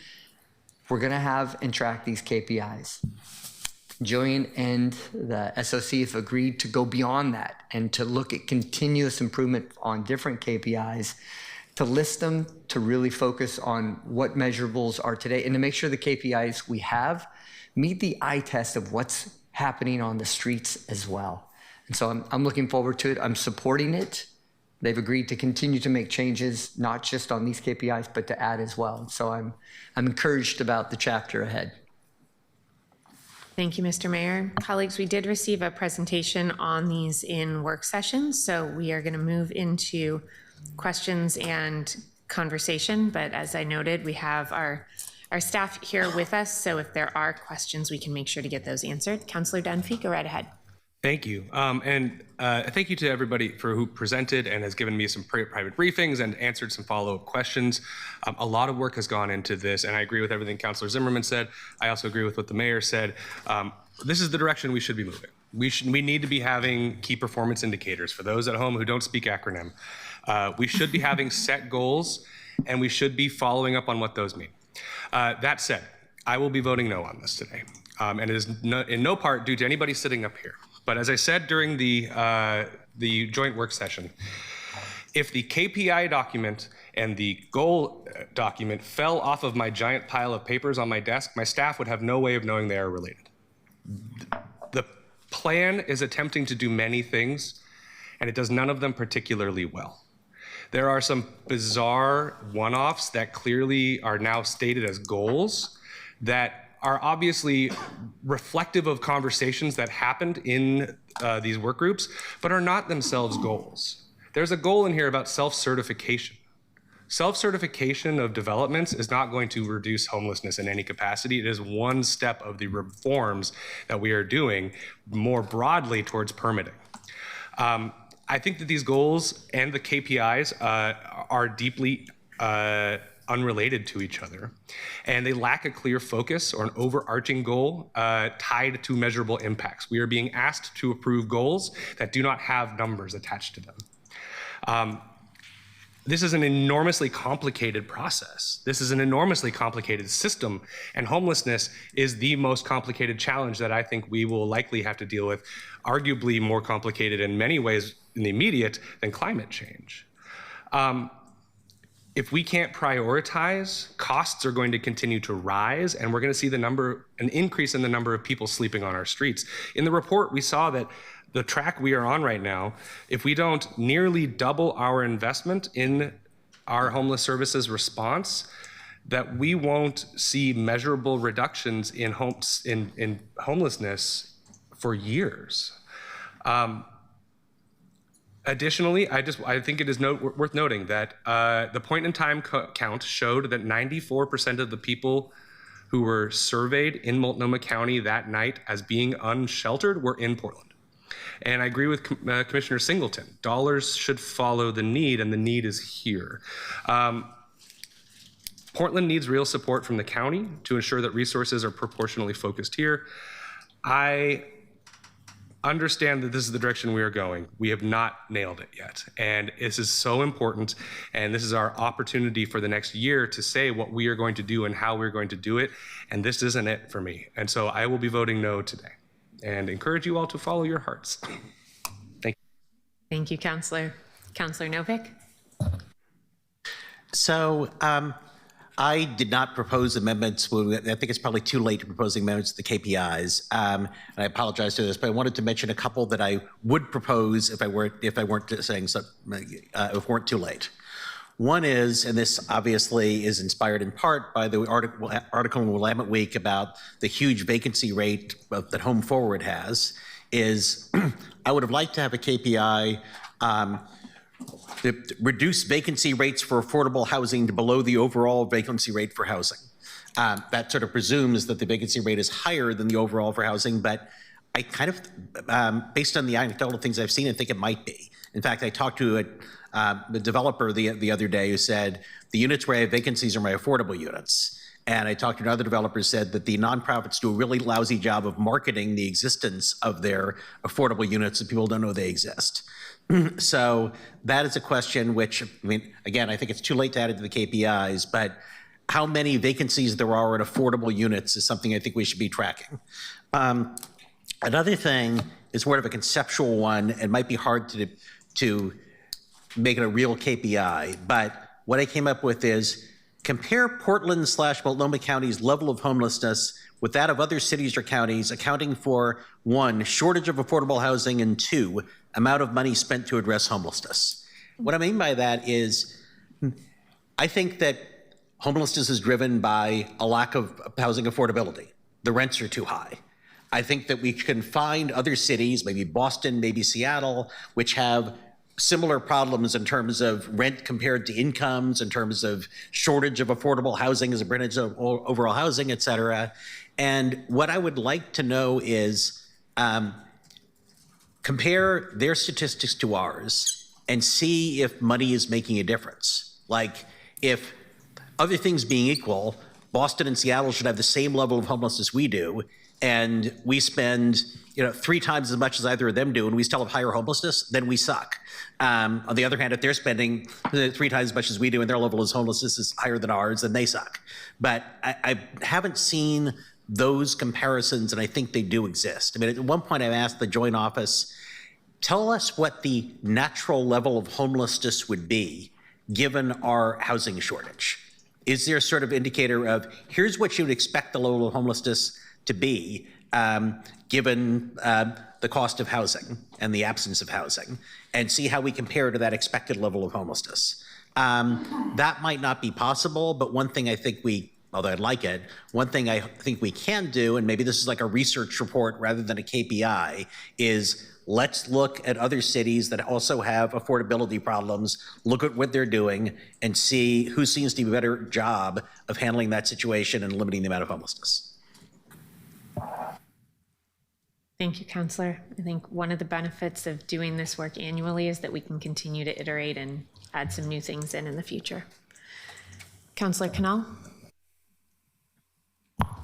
We're going to have and track these KPIs. Jillian and the SOC have agreed to go beyond that and to look at continuous improvement on different KPIs, to list them, to really focus on what measurables are today, and to make sure the KPIs we have meet the eye test of what's happening on the streets as well. And so I'm looking forward to it. I'm supporting it. They've agreed to continue to make changes, not just on these KPIs, but to add as well. So I'm encouraged about the chapter ahead. Thank you, Mr. Mayor. Colleagues, we did receive a presentation on these in work sessions, so we are going to move into questions and conversation. But as I noted, we have our staff here with us, so if there are questions, we can make sure to get those answered. Councilor Dunphy, go right ahead. Thank you. And thank you to everybody who presented and has given me some private briefings and answered some follow-up questions. A lot of work has gone into this, and I agree with everything Councilor Zimmerman said. I also agree with what the mayor said. This is the direction we should be moving. We need to be having key performance indicators. For those at home who don't speak acronym, we should be having set goals, and we should be following up on what those mean. That said, I will be voting no on this today. And it is in no part due to anybody sitting up here. But as I said during the joint work session, if the KPI document and the goal document fell off of my giant pile of papers on my desk, my staff would have no way of knowing they are related. The plan is attempting to do many things, and it does none of them particularly well. There are some bizarre one-offs that clearly are now stated as goals that are obviously reflective of conversations that happened in these work groups, but are not themselves goals. There's a goal in here about self-certification. Self-certification of developments is not going to reduce homelessness in any capacity. It is one step of the reforms that we are doing more broadly towards permitting. I think that these goals and the KPIs are deeply unrelated to each other, and they lack a clear focus or an overarching goal tied to measurable impacts. We are being asked to approve goals that do not have numbers attached to them. This is an enormously complicated process. This is an enormously complicated system, and homelessness is the most complicated challenge that I think we will likely have to deal with, arguably more complicated in many ways in the immediate than climate change. If we can't prioritize, costs are going to continue to rise, and we're going to see an increase in the number of people sleeping on our streets. In the report, we saw that the track we are on right now, if we don't nearly double our investment in our homeless services response, that we won't see measurable reductions in homelessness for years. Additionally, I think it is worth noting that the point-in-time count showed that 94% of the people who were surveyed in Multnomah County that night as being unsheltered were in Portland. And I agree with Commissioner Singleton. Dollars should follow the need, and the need is here. Portland needs real support from the county to ensure that resources are proportionally focused here. I understand that this is the direction we are going. We have not nailed it yet. And this is so important. And this is our opportunity for the next year to say what we are going to do and how we're going to do it. And this isn't it for me. And so I will be voting no today and encourage you all to follow your hearts. Thank you. Thank you, Councillor. Councillor Novick? So I did not propose amendments. I think it's probably too late to propose amendments to the KPIs. And I apologize for this, but I wanted to mention a couple that I would propose if I weren't saying so, if it weren't too late. One is, and this obviously is inspired in part by the article in Willamette Week about the huge vacancy rate that Home Forward has, is I would have liked to have a KPI reduce vacancy rates for affordable housing to below the overall vacancy rate for housing. That sort of presumes that the vacancy rate is higher than the overall for housing, but I kind of, based on the anecdotal things I've seen, I think it might be. In fact, I talked to the developer the other day who said, the units where I have vacancies are my affordable units. And I talked to another developer who said that the nonprofits do a really lousy job of marketing the existence of their affordable units and people don't know they exist. So that is a question which, I mean, again, I think it's too late to add it to the KPIs, but how many vacancies there are in affordable units is something I think we should be tracking. Another thing is sort of a conceptual one and might be hard to make it a real KPI, but what I came up with is compare Portland/Multnomah County's level of homelessness with that of other cities or counties, accounting for 1, shortage of affordable housing, and 2, amount of money spent to address homelessness. What I mean by that is, I think that homelessness is driven by a lack of housing affordability. The rents are too high. I think that we can find other cities, maybe Boston, maybe Seattle, which have similar problems in terms of rent compared to incomes, in terms of shortage of affordable housing as a percentage of overall housing, et cetera. And what I would like to know is compare their statistics to ours and see if money is making a difference. Like, if other things being equal, Boston and Seattle should have the same level of homelessness we do, and we spend 3 times as much as either of them do, and we still have higher homelessness, then we suck. On the other hand, if they're spending 3 times as much as we do and their level of homelessness is higher than ours, then they suck. But I haven't seen those comparisons, and I think they do exist. I mean, at one point I asked the Joint Office, tell us what the natural level of homelessness would be given our housing shortage. Is there a sort of indicator of here's what you would expect the level of homelessness to be given the cost of housing and the absence of housing, and see how we compare to that expected level of homelessness? That might not be possible, but one thing I think although I'd like it, one thing I think we can do, and maybe this is like a research report rather than a KPI, is let's look at other cities that also have affordability problems, look at what they're doing, and see who seems to do a better job of handling that situation and limiting the amount of homelessness. Thank you, Councillor. I think one of the benefits of doing this work annually is that we can continue to iterate and add some new things in the future. Councillor Canal.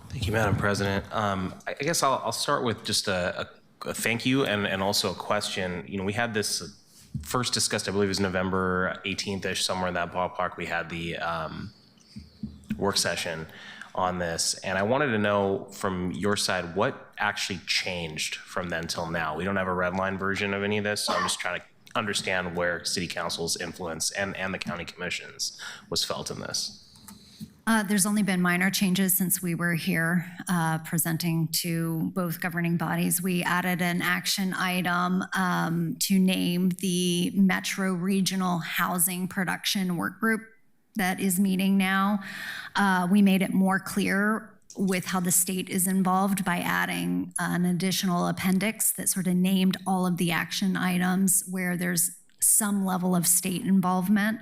Thank you, Madam President. I guess I'll start with just a thank you and also a question. You know, we had this first discussed, I believe it was November 18th-ish, somewhere in that ballpark. We had the work session on this, and I wanted to know from your side what actually changed from then till now. We don't have a red line version of any of this, so I'm just trying to understand where City Council's influence and the County Commission's was felt in this. There's only been minor changes since we were here presenting to both governing bodies. We added an action item to name the Metro Regional Housing Production Work Group that is meeting now. We made it more clear with how the state is involved by adding an additional appendix that sort of named all of the action items where there's some level of state involvement.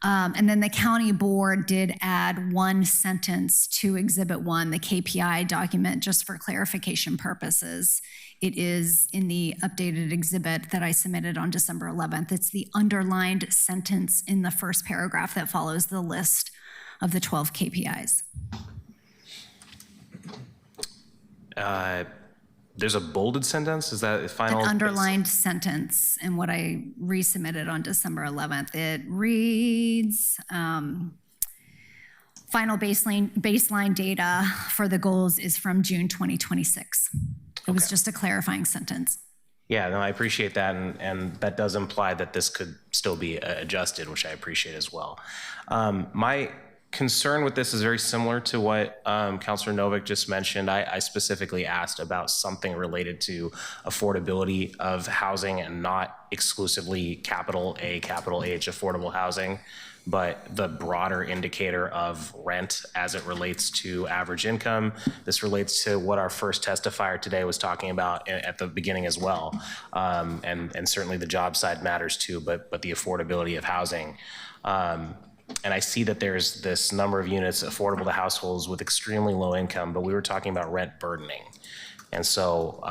And then the county board did add one sentence to Exhibit 1, the KPI document, just for clarification purposes. It is in the updated exhibit that I submitted on December 11th. It's the underlined sentence in the first paragraph that follows the list of the 12 KPIs. There's a bolded sentence? Is that the final? An underlined sentence in what I resubmitted on December 11th. It reads, final baseline data for the goals is from June 2026. It was just a clarifying sentence. Yeah, no, I appreciate that, and that does imply that this could still be adjusted, which I appreciate as well. My concern with this is very similar to what Councilor Novick just mentioned. I specifically asked about something related to affordability of housing and not exclusively capital A, capital H affordable housing, but the broader indicator of rent as it relates to average income. This relates to what our first testifier today was talking about at the beginning as well. And certainly the job side matters too, but the affordability of housing. And I see that there's this number of units affordable to households with extremely low income, but we were talking about rent burdening. And so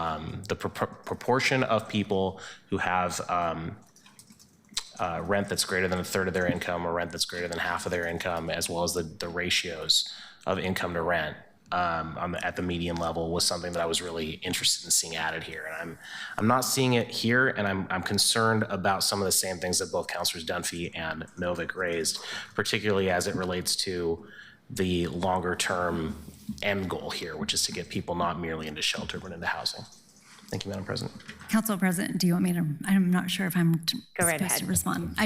the proportion of people who have rent that's greater than a third of their income or rent that's greater than half of their income, as well as the ratios of income to rent at the median level was something that I was really interested in seeing added here. And I'm not seeing it here, and I'm concerned about some of the same things that both Councilors Dunphy and Novick raised, particularly as it relates to the longer term end goal here, which is to get people not merely into shelter, but into housing. Thank you, Madam President. Council President, do you want me to, I'm not sure if I'm Go right supposed ahead. to respond.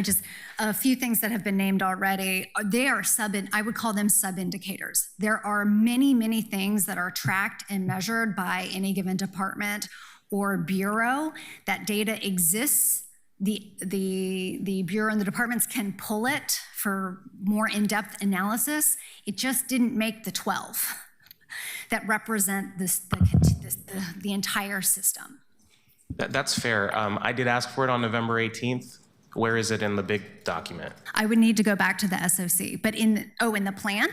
A few things that have been named already, they are I would call them sub-indicators. There are many, many things that are tracked and measured by any given department or bureau. That data exists. The bureau and the departments can pull it for more in-depth analysis. It just didn't make the 12 that represent the entire system. That's fair. I did ask for it on November 18th. Where is it in the big document? I would need to go back to the SOC, but in the plan?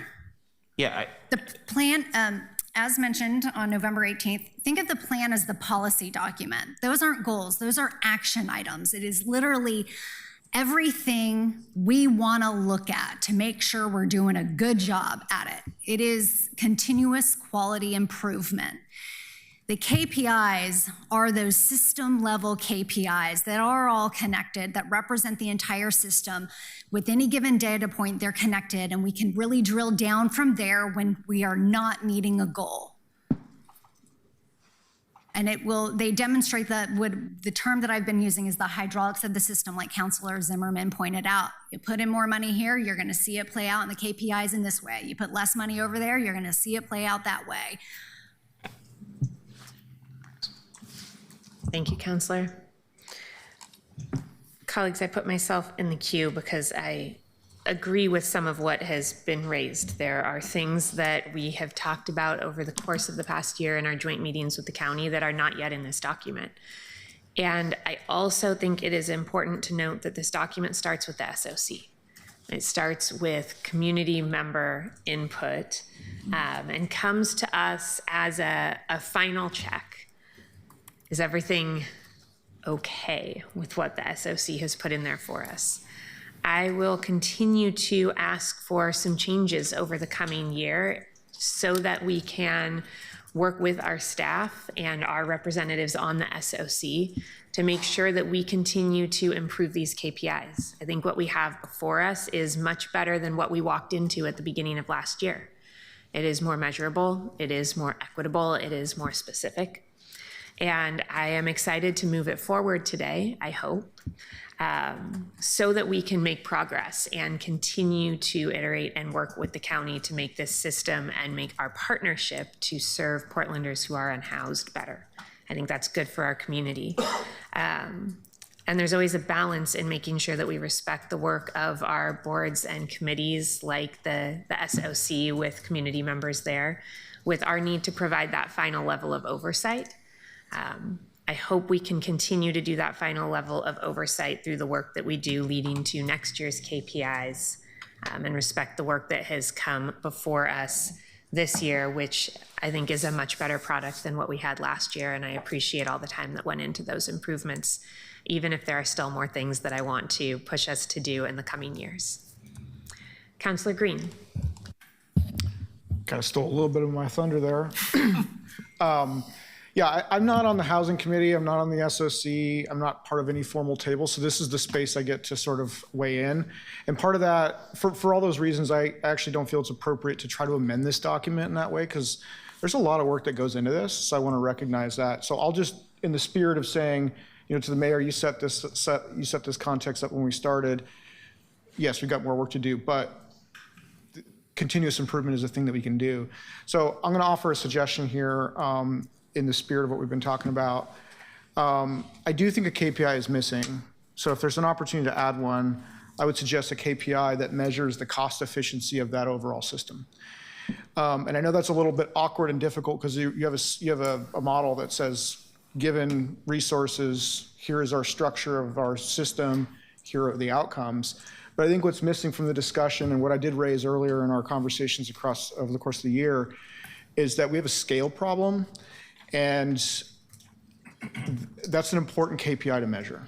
Yeah. The plan, as mentioned on November 18th, think of the plan as the policy document. Those aren't goals, those are action items. It is literally everything we want to look at to make sure we're doing a good job at it. It is continuous quality improvement. The KPIs are those system level KPIs that are all connected, that represent the entire system. With any given data point, they're connected, and we can really drill down from there when we are not meeting a goal. And they demonstrate that the term that I've been using is the hydraulics of the system, like Councilor Zimmerman pointed out. You put in more money here, you're gonna see it play out in the KPIs in this way. You put less money over there, you're gonna see it play out that way. Thank you, Counselor. Colleagues, I put myself in the queue because I agree with some of what has been raised. There are things that we have talked about over the course of the past year in our joint meetings with the county that are not yet in this document. And I also think it is important to note that this document starts with the SOC. It starts with community member input and comes to us as a final check. Is everything okay with what the SOC has put in there for us? I will continue to ask for some changes over the coming year so that we can work with our staff and our representatives on the SOC to make sure that we continue to improve these KPIs. I think what we have before us is much better than what we walked into at the beginning of last year. It is more measurable, it is more equitable, it is more specific. And I am excited to move it forward today, I hope, so that we can make progress and continue to iterate and work with the county to make this system and make our partnership to serve Portlanders who are unhoused better. I think that's good for our community. And there's always a balance in making sure that we respect the work of our boards and committees like the SOC with community members there, with our need to provide that final level of oversight. I hope we can continue to do that final level of oversight through the work that we do leading to next year's KPIs and respect the work that has come before us this year, which I think is a much better product than what we had last year. And I appreciate all the time that went into those improvements, even if there are still more things that I want to push us to do in the coming years. Councillor Green. Kind of stole a little bit of my thunder there. Yeah, I'm not on the housing committee. I'm not on the SOC. I'm not part of any formal table. So this is the space I get to sort of weigh in. And part of that, for all those reasons, I actually don't feel it's appropriate to try to amend this document in that way because there's a lot of work that goes into this. So I want to recognize that. So I'll just, in the spirit of saying, to the mayor, you set this context up when we started. Yes, we've got more work to do, but continuous improvement is a thing that we can do. So I'm going to offer a suggestion here. In the spirit of what we've been talking about. I do think a KPI is missing. So if there's an opportunity to add one, I would suggest a KPI that measures the cost efficiency of that overall system. And I know that's a little bit awkward and difficult because you have a model that says, given resources, here is our structure of our system, here are the outcomes. But I think what's missing from the discussion and what I did raise earlier in our conversations over the course of the year is that we have a scale problem. And that's an important KPI to measure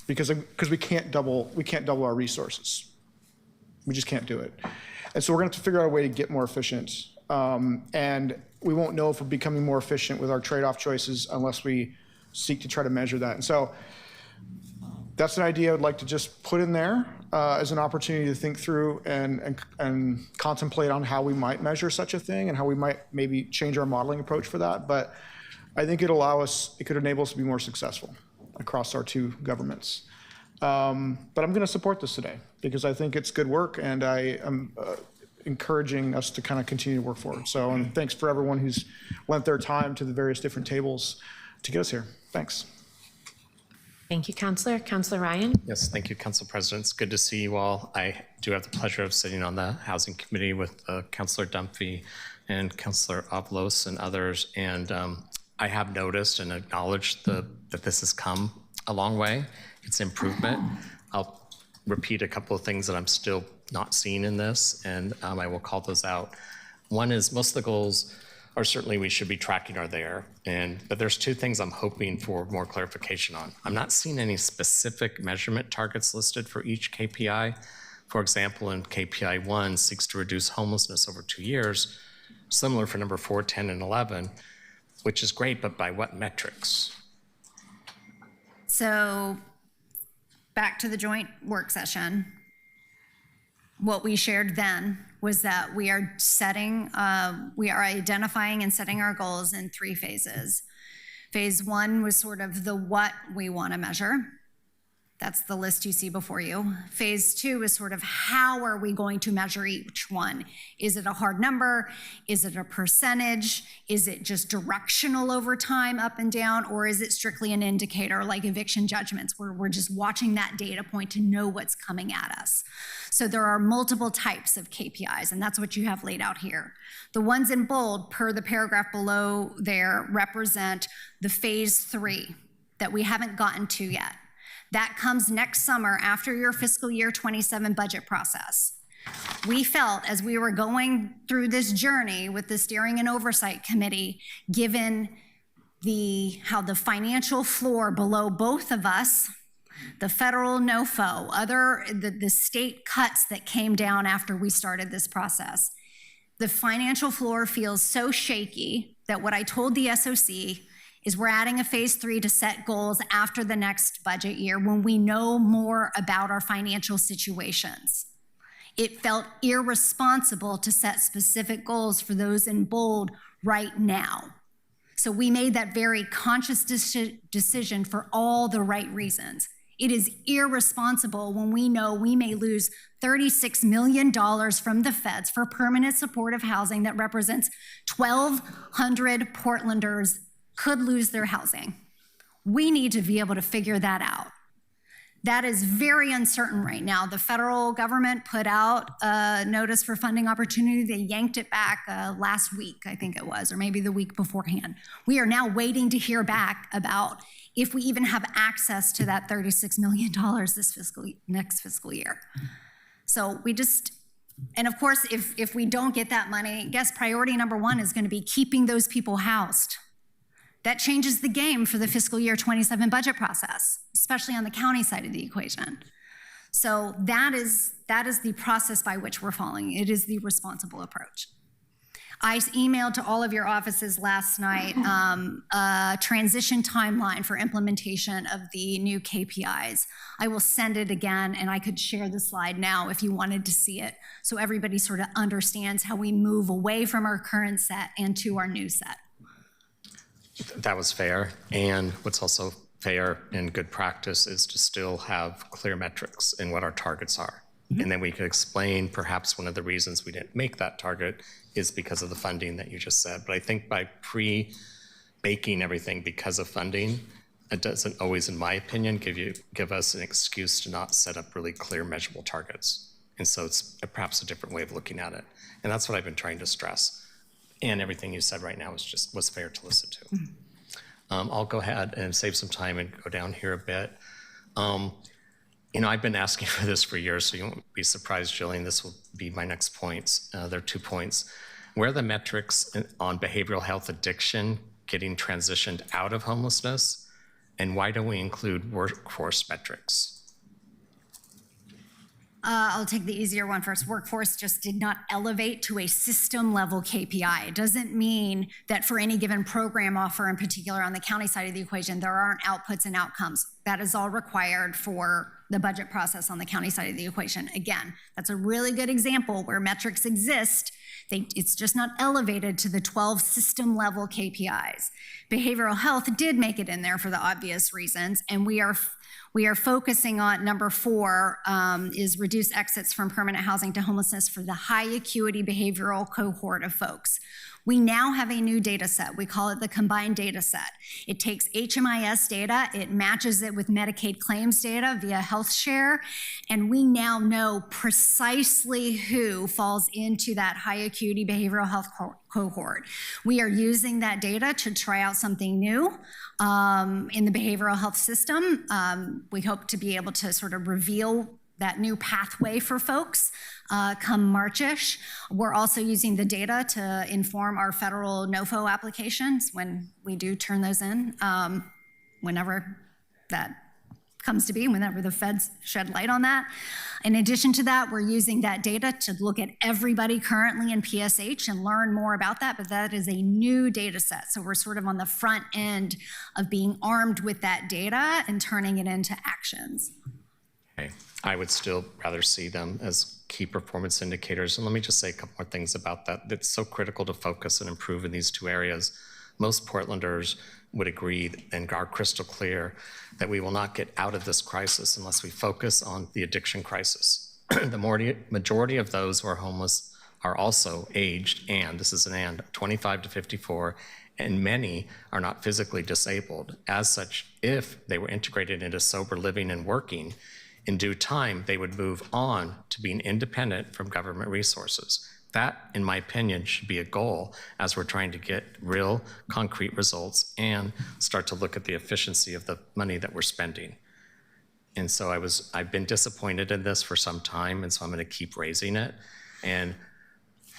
because we can't double our resources. We just can't do it. And so we're going to have to figure out a way to get more efficient. And we won't know if we're becoming more efficient with our trade-off choices unless we seek to try to measure that. And so that's an idea I'd like to just put in there as an opportunity to think through and contemplate on how we might measure such a thing and how we might maybe change our modeling approach for that. But I think it could enable us to be more successful across our two governments. But I'm going to support this today because I think it's good work and I am encouraging us to kind of continue to work forward. So, and thanks for everyone who's lent their time to the various different tables to get us here. Thanks. Thank you, Councillor. Councillor Ryan? Yes, thank you, Council President. It's good to see you all. I do have the pleasure of sitting on the Housing Committee with Councillor Dunphy and Councillor Avalos and others. And I have noticed and acknowledged that this has come a long way. It's improvement. I'll repeat a couple of things that I'm still not seeing in this, and I will call those out. One is most of the goals are certainly we should be tracking are there, but there's two things I'm hoping for more clarification on. I'm not seeing any specific measurement targets listed for each KPI. For example, in KPI 1 seeks to reduce homelessness over 2 years, similar for number 4, 10, and 11, which is great, but by what metrics? So back to the joint work session. What we shared then was that we are identifying and setting our goals in 3 phases. Phase 1 was sort of the what we want to measure. That's the list you see before you. Phase 2 is sort of how are we going to measure each one? Is it a hard number? Is it a percentage? Is it just directional over time, up and down? Or is it strictly an indicator like eviction judgments where we're just watching that data point to know what's coming at us? So there are multiple types of KPIs, and that's what you have laid out here. The ones in bold, per the paragraph below there, represent the phase 3 that we haven't gotten to yet. That comes next summer after your fiscal year 27 budget process. We felt as we were going through this journey with the Steering and Oversight Committee, given how the financial floor below both of us, the federal NOFO, the state cuts that came down after we started this process, the financial floor feels so shaky that what I told the SOC is we're adding a phase 3 to set goals after the next budget year when we know more about our financial situations. It felt irresponsible to set specific goals for those in bold right now. So we made that very conscious decision for all the right reasons. It is irresponsible when we know we may lose $36 million from the feds for permanent supportive housing that represents 1,200 Portlanders could lose their housing. We need to be able to figure that out. That is very uncertain right now. The federal government put out a notice for funding opportunity. They yanked it back last week, I think it was, or maybe the week beforehand. We are now waiting to hear back about if we even have access to that $36 million next fiscal year. So and of course, if we don't get that money, guess priority number 1 is going to be keeping those people housed. That changes the game for the fiscal year 27 budget process, especially on the county side of the equation. So that is the process by which we're following. It is the responsible approach. I emailed to all of your offices last night a transition timeline for implementation of the new KPIs. I will send it again, and I could share the slide now if you wanted to see it, so everybody sort of understands how we move away from our current set and to our new set. That was fair. And what's also fair and good practice is to still have clear metrics in what our targets are. Mm-hmm. And then we could explain perhaps one of the reasons we didn't make that target is because of the funding that you just said. But I think by pre-baking everything because of funding, it doesn't always, in my opinion, give us an excuse to not set up really clear measurable targets. And so it's perhaps a different way of looking at it. And that's what I've been trying to stress. And everything you said right now was fair to listen to. Mm-hmm. I'll go ahead and save some time and go down here a bit. I've been asking for this for years, so you won't be surprised, Jillian. This will be my next points. There are 2 points. Where are the metrics on behavioral health addiction getting transitioned out of homelessness? And why don't we include workforce metrics? I'll take the easier one first. Workforce just did not elevate to a system level KPI. It doesn't mean that for any given program offer, in particular on the county side of the equation, there aren't outputs and outcomes. That is all required for the budget process on the county side of the equation. Again, that's a really good example where metrics exist. It's just not elevated to the 12 system level KPIs. Behavioral health did make it in there for the obvious reasons, and we are focusing on number 4 is reduce exits from permanent housing to homelessness for the high acuity behavioral cohort of folks. We now have a new data set. We call it the combined data set. It takes HMIS data, it matches it with Medicaid claims data via HealthShare, and we now know precisely who falls into that high acuity behavioral health cohort. We are using that data to try out something new in the behavioral health system. We hope to be able to sort of reveal that new pathway for folks come March-ish. We're also using the data to inform our federal NOFO applications when we do turn those in, whenever that comes to be, whenever the feds shed light on that. In addition to that, we're using that data to look at everybody currently in PSH and learn more about that, but that is a new data set. So we're sort of on the front end of being armed with that data and turning it into actions. Okay. I would still rather see them as key performance indicators. And let me just say a couple more things about that. It's so critical to focus and improve in these 2 areas. most Portlanders would agree and are crystal clear that we will not get out of this crisis unless we focus on the addiction crisis. The majority of those who are homeless are also aged, and this is an and, 25 to 54, and many are not physically disabled. As such, if they were integrated into sober living and working, in due time, they would move on to being independent from government resources. That, in my opinion, should be a goal as we're trying to get real concrete results and start to look at the efficiency of the money that we're spending. And so I've been disappointed in this for some time, and so I'm going to keep raising it. And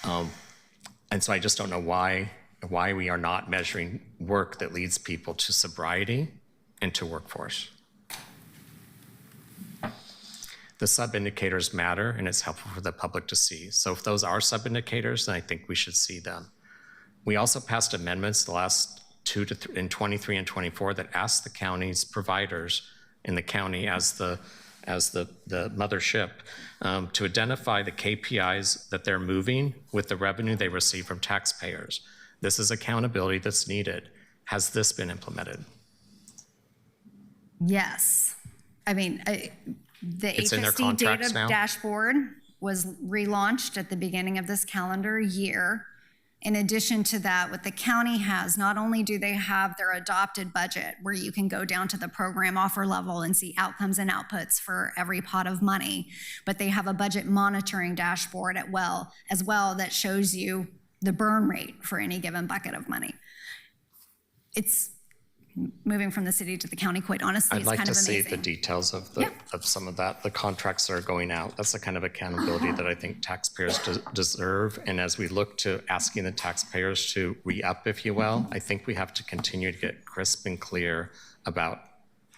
so I just don't know why we are not measuring work that leads people to sobriety and to workforce. The sub-indicators matter, and it's helpful for the public to see. So if those are sub-indicators, then I think we should see them. We also passed amendments the last in 23 and 24 that asked the county's providers in the county as the mothership to identify the KPIs that they're moving with the revenue they receive from taxpayers. This is accountability that's needed. Has this been implemented? Yes. I mean, the It's in their HSD contracts data now? dashboard was relaunched at the beginning of this calendar year. In addition to that, what the county has, not only do they have their adopted budget where you can go down to the program offer level and see outcomes and outputs for every pot of money, but they have a budget monitoring dashboard as well that shows you the burn rate for any given bucket of money. It's moving from the city to the county, quite honestly, I'd is like kind to of see amazing. the details of some of that, the contracts that are going out. That's the kind of accountability that I think taxpayers deserve. And as we look to asking the taxpayers to re-up, if you will, I think we have to continue to get crisp and clear about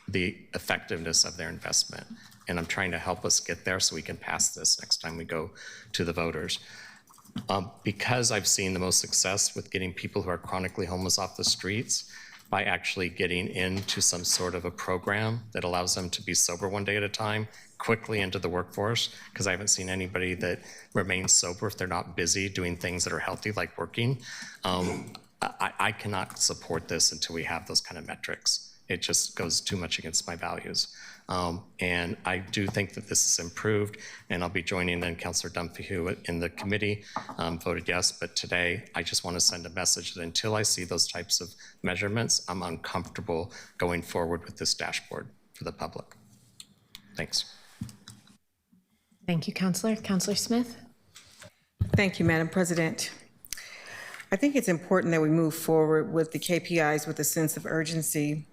the effectiveness of their investment. And I'm trying to help us get there so we can pass this next time we go to the voters. Because I've seen the most success with getting people who are chronically homeless off the streets by actually getting into some sort of a program that allows them to be sober one day at a time, quickly into the workforce, because I haven't seen anybody that remains sober if they're not busy doing things that are healthy, like working. I cannot support this until we have those kind of metrics. It just goes too much against my values. And I do think that this is improved, and I'll be joining then Councillor Dunphy, who in the committee voted yes, but today I just want to send a message that until I see those types of measurements, I'm uncomfortable going forward with this dashboard for the public. Thanks. Thank you, Councillor. Councillor Smith? Thank you, Madam President. I think it's important that we move forward with the KPIs with a sense of urgency.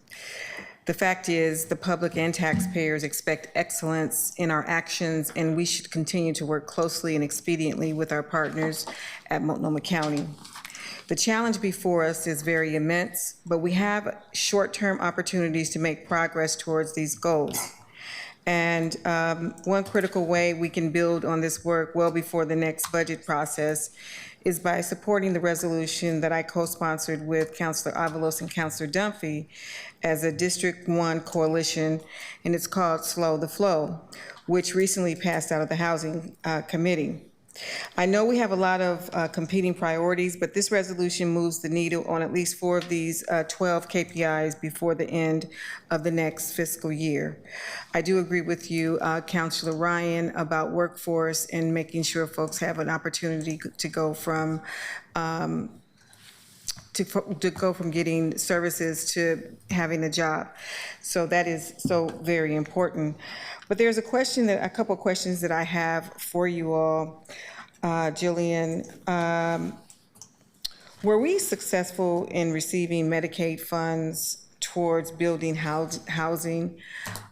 The fact is, the public and taxpayers expect excellence in our actions, and we should continue to work closely and expediently with our partners at Multnomah County. The challenge before us is very immense, but we have short-term opportunities to make progress towards these goals. And one critical way we can build on this work well before the next budget process is by supporting the resolution that I co-sponsored with Councillor Avalos and Councillor Dunphy as a District 1 coalition, and it's called Slow the Flow, which recently passed out of the Housing Committee. I know we have a lot of competing priorities, but this resolution moves the needle on at least 4 of these 12 KPIs before the end of the next fiscal year. I do agree with you, Councillor Ryan, about workforce and making sure folks have an opportunity to go from getting services to having a job. So that is so very important. But there's a couple of questions that I have for you all. Jillian, were we successful in receiving Medicaid funds towards building housing?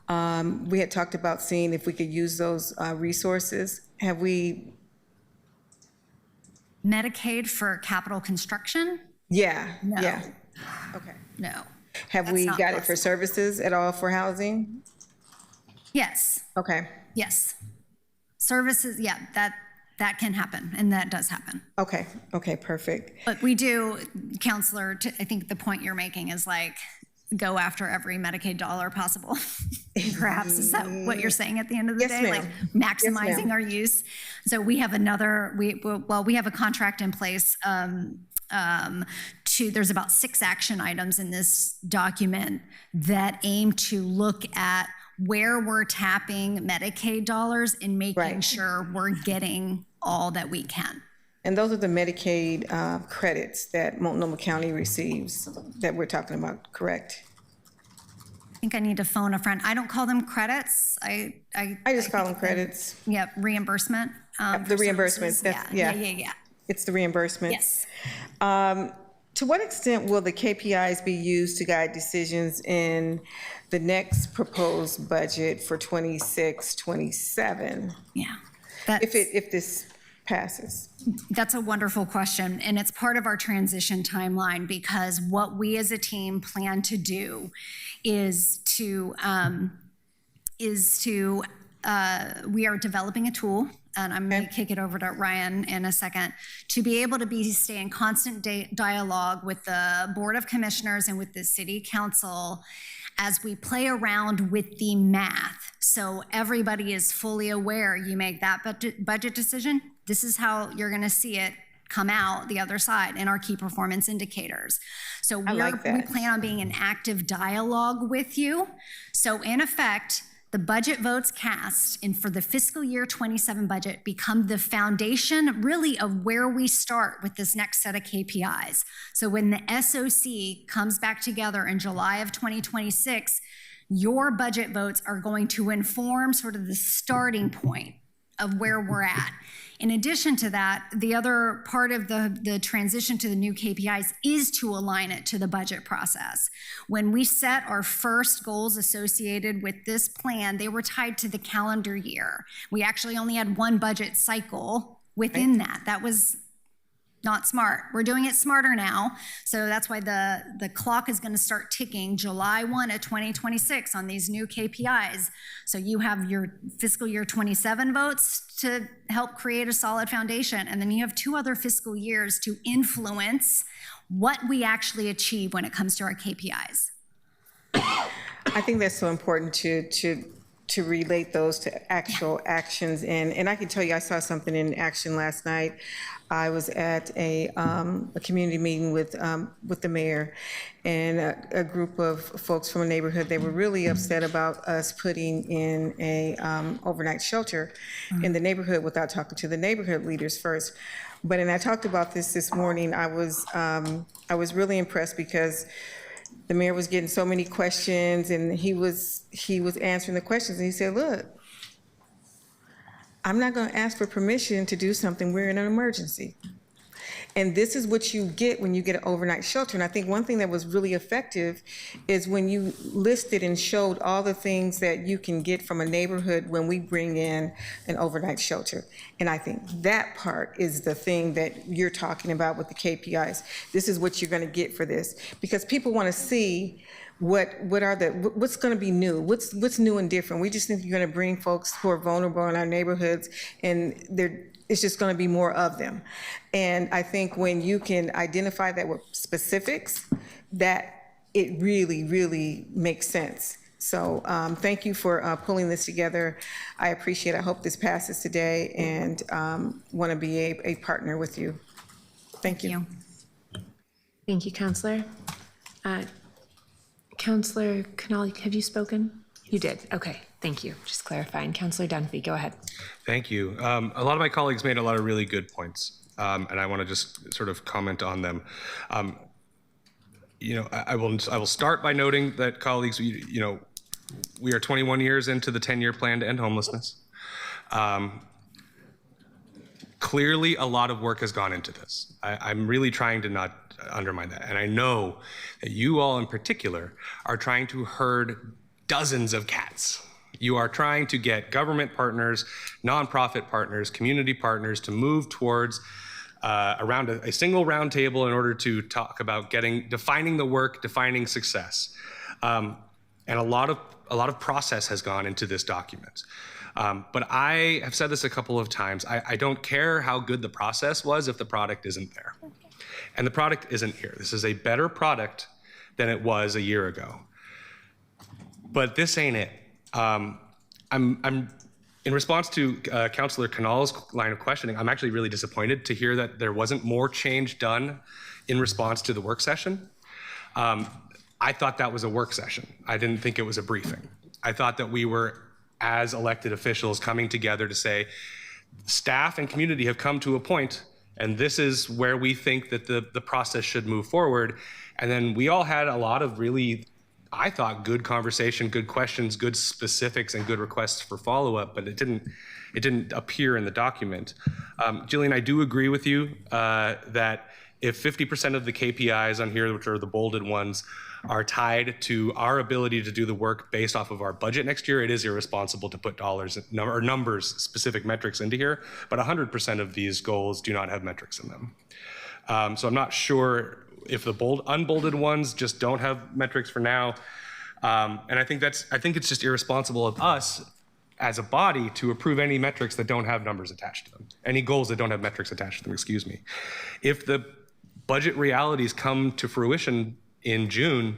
We had talked about seeing if we could use those resources. Have we? Medicaid for capital construction? Yeah, No. yeah. Okay. No. Have That's we not got it for possible. services at all for housing? Yes. Okay. Yes. Services, yeah, that can happen, and that does happen. Okay, okay, perfect. But we do, Counselor, I think the point you're making is like, go after every Medicaid dollar possible. Perhaps, is that what you're saying at the end of the Yes, day? ma'am. Like Yes, maximizing ma'am. our use. So we have we have a contract in place there's about 6 action items in this document that aim to look at where we're tapping Medicaid dollars and making sure we're getting all that we can. And those are the Medicaid credits that Multnomah County receives that we're talking about, correct? I think I need to phone a friend. I don't call them credits. I just call them credits. Yep, reimbursement. The reimbursements. Yeah. It's the reimbursement. Yes. To what extent will the KPIs be used to guide decisions in the next proposed budget for 26-27? Yeah. If this passes? That's a wonderful question, and it's part of our transition timeline, because what we as a team plan to do is we are developing a tool, and I'm going to kick it over to Ryan in a second, to be able to stay in constant dialogue with the Board of Commissioners and with the City Council as we play around with the math. So everybody is fully aware. You make that budget decision, this is how you're going to see it come out the other side in our key performance indicators. So we plan on being in active dialogue with you. So in effect, the budget votes cast and for the fiscal year 27 budget become the foundation really of where we start with this next set of KPIs. So when the SOC comes back together in July of 2026, your budget votes are going to inform sort of the starting point of where we're at. In addition to that, the other part of the transition to the new KPIs is to align it to the budget process. When we set our first goals associated with this plan, they were tied to the calendar year. We actually only had one budget cycle within that. That was not smart. We're doing it smarter now. So that's why the clock is going to start ticking July 1 of 2026 on these new KPIs. So you have your fiscal year 27 votes to help create a solid foundation. And then you have 2 other fiscal years to influence what we actually achieve when it comes to our KPIs. I think that's so important to relate those to actual actions. And I can tell you, I saw something in action last night. I was at a community meeting with the mayor and a group of folks from a neighborhood. They were really upset about us putting in a overnight shelter in the neighborhood without talking to the neighborhood leaders first. But, and I talked about this morning, I was really impressed because the mayor was getting so many questions, and he was answering the questions, and he said, look, I'm not going to ask for permission to do something. We're in an emergency. And this is what you get when you get an overnight shelter. And I think one thing that was really effective is when you listed and showed all the things that you can get from a neighborhood when we bring in an overnight shelter. And I think that part is the thing that you're talking about with the KPIs. This is what you're going to get for this, because people want to see what's going to be new, what's new and different. We just think you're going to bring folks who are vulnerable in our neighborhoods, and it's just going to be more of them. And I think when you can identify that with specifics, that it really, really makes sense. So thank you for pulling this together. I appreciate it. I hope this passes today, and want to be a partner with you. Thank you. Thank you, Counselor. Counselor Canali, have you spoken? You did. Okay, thank you. Just clarifying. Counselor Dunphy, go ahead. Thank you. A lot of my colleagues made a lot of really good points, and I want to just sort of comment on them. I will start by noting that, colleagues, we are 21 years into the 10-year plan to end homelessness. Clearly, a lot of work has gone into this. I'm really trying to not undermine that. And I know that you all in particular are trying to herd dozens of cats. You are trying to get government partners, nonprofit partners, community partners to move towards around a single round table in order to talk about defining the work, defining success. And a lot of process has gone into this document. But I have said this a couple of times. I don't care how good the process was if the product isn't there. And the product isn't here. This is a better product than it was a year ago. But this ain't it. I'm In response to Councillor Canal's line of questioning, I'm actually really disappointed to hear that there wasn't more change done in response to the work session. I thought that was a work session. I didn't think it was a briefing. I thought that we were, as elected officials, coming together to say, staff and community have come to a point, and this is where we think that the process should move forward. And then we all had a lot of really, I thought, good conversation, good questions, good specifics, and good requests for follow-up, but it didn't appear in the document. Jillian, I do agree with you that if 50% of the KPIs on here, which are the bolded ones, are tied to our ability to do the work based off of our budget next year, it is irresponsible to put dollars or numbers, specific metrics into here, but 100% of these goals do not have metrics in them. So I'm not sure if the unbolded ones just don't have metrics for now. And I think it's just irresponsible of us as a body to approve any metrics that don't have numbers attached to them, any goals that don't have metrics attached to them, excuse me. If the budget realities come to fruition in June,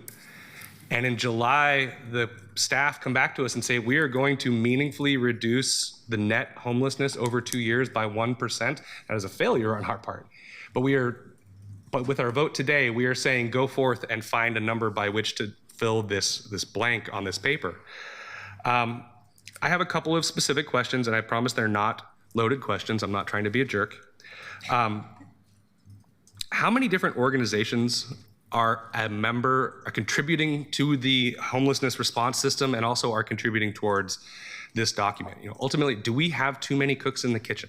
and in July, the staff come back to us and say, we are going to meaningfully reduce the net homelessness over 2 years by 1%. That is a failure on our part. But with our vote today, we are saying go forth and find a number by which to fill this blank on this paper. I have a couple of specific questions, and I promise they're not loaded questions. I'm not trying to be a jerk. How many different organizations are contributing to the homelessness response system and also are contributing towards this document? Ultimately, do we have too many cooks in the kitchen?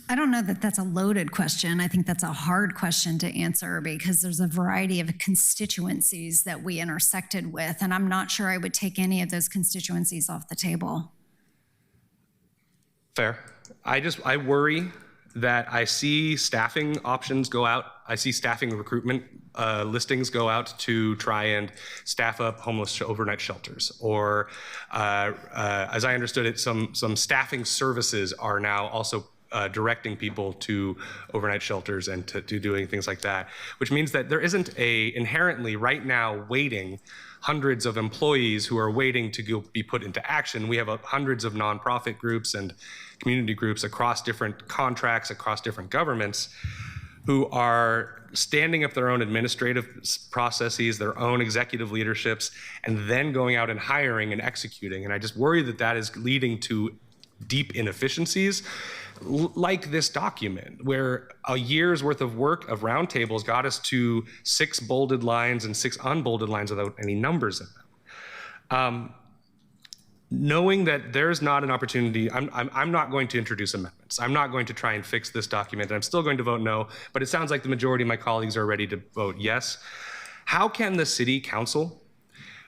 I don't know that that's a loaded question. I think that's a hard question to answer because there's a variety of constituencies that we intersected with, and I'm not sure I would take any of those constituencies off the table. Fair. I worry that I see staffing options go out. I see staffing recruitment listings go out to try and staff up homeless overnight shelters. Or as I understood it, some staffing services are now also directing people to overnight shelters and to doing things like that, which means that there isn't inherently right now waiting hundreds of employees who are waiting to be put into action. We have hundreds of nonprofit groups and community groups across different contracts, across different governments, who are standing up their own administrative processes, their own executive leaderships, and then going out and hiring and executing. And I just worry that that is leading to deep inefficiencies like this document, where a year's worth of work of roundtables got us to 6 bolded lines and 6 unbolded lines without any numbers in them. Knowing that there's not an opportunity, I'm not going to introduce amendments. I'm not going to try and fix this document. I'm still going to vote no, but it sounds like the majority of my colleagues are ready to vote yes. How can the city council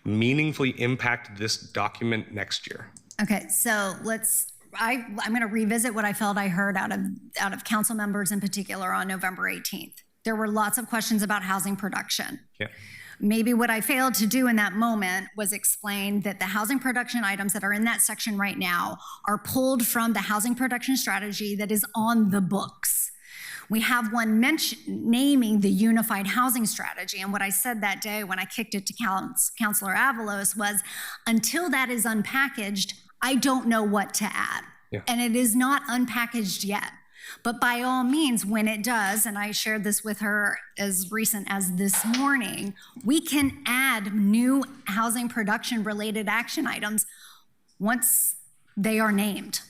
meaningfully impact this document next year? Okay, so I'm going to revisit what I felt I heard out of council members in particular on November 18th. There were lots of questions about housing production. Yeah. Maybe what I failed to do in that moment was explain that the housing production items that are in that section right now are pulled from the housing production strategy that is on the books. We have one naming the unified housing strategy. And what I said that day when I kicked it to Councilor Avalos was, until that is unpackaged, I don't know what to add. Yeah. And it is not unpackaged yet. But by all means, when it does, and I shared this with her as recent as this morning, we can add new housing production related action items once they are named.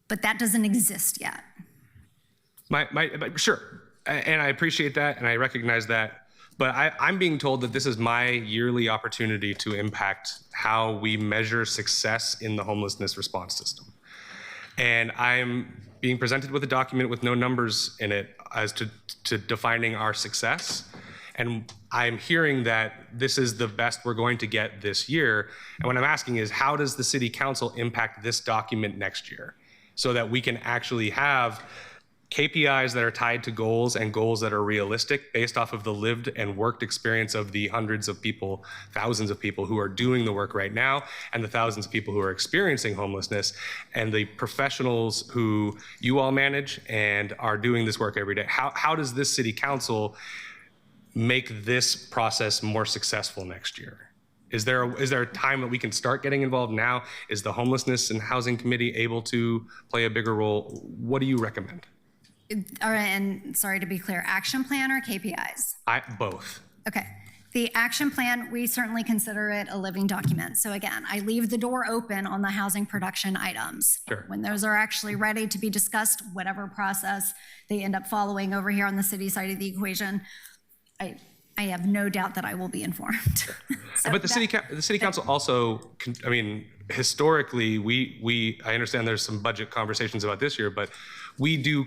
But that doesn't exist yet. Sure, and I appreciate that, and I recognize that. But I'm being told that this is my yearly opportunity to impact how we measure success in the homelessness response system. And I'm being presented with a document with no numbers in it as to defining our success. And I'm hearing that this is the best we're going to get this year. And what I'm asking is, how does the city council impact this document next year so that we can actually have KPIs that are tied to goals and goals that are realistic based off of the lived and worked experience of the hundreds of people, thousands of people who are doing the work right now, and the thousands of people who are experiencing homelessness, and the professionals who you all manage and are doing this work every day. How does this city council make this process more successful next year? Is there a time that we can start getting involved now? Is the Homelessness and Housing Committee able to play a bigger role? What do you recommend? All right, and sorry to be clear, action plan or KPIs? Both. Okay. The action plan, we certainly consider it a living document. So again, I leave the door open on the housing production items. Sure. When those are actually ready to be discussed, whatever process they end up following over here on the city side of the equation, I have no doubt that I will be informed. But the city council also, I mean, historically, I understand there's some budget conversations about this year, but we do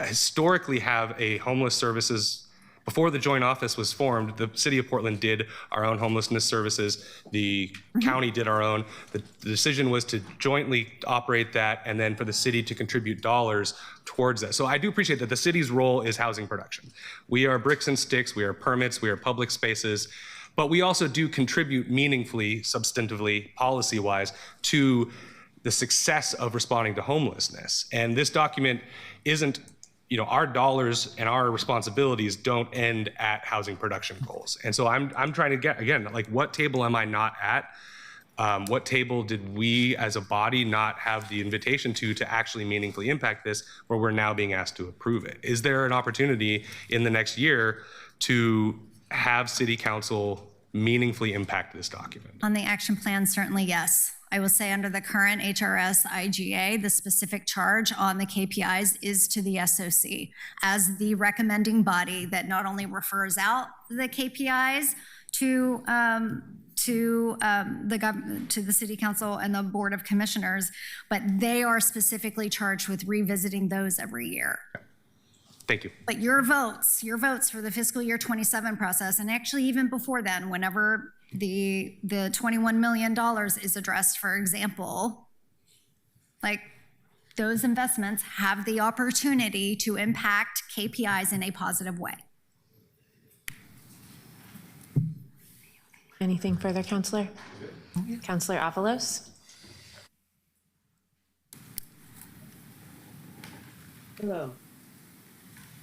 historically have a homeless services. Before the joint office was formed, the city of Portland did our own homelessness services. The county did our own. The decision was to jointly operate that and then for the city to contribute dollars towards that. So I do appreciate that the city's role is housing production. We are bricks and sticks, we are permits, we are public spaces, but we also do contribute meaningfully, substantively, policy-wise to the success of responding to homelessness. And this document isn't, our dollars and our responsibilities don't end at housing production goals. And so I'm trying to get, again, like, what table am I not at? What table did we as a body not have the invitation to actually meaningfully impact this, where we're now being asked to approve it? Is there an opportunity in the next year to have city council meaningfully impact this document? On the action plan, certainly yes. I will say under the current HRS IGA, the specific charge on the KPIs is to the SOC as the recommending body that not only refers out the KPIs to the city council and the board of commissioners, but they are specifically charged with revisiting those every year. Thank you. But your votes for the fiscal year 27 process, and actually even before then, whenever the $21 million is addressed, for example, like, those investments have the opportunity to impact KPIs in a positive way. Anything further, Councillor? Councillor Avalos? Hello.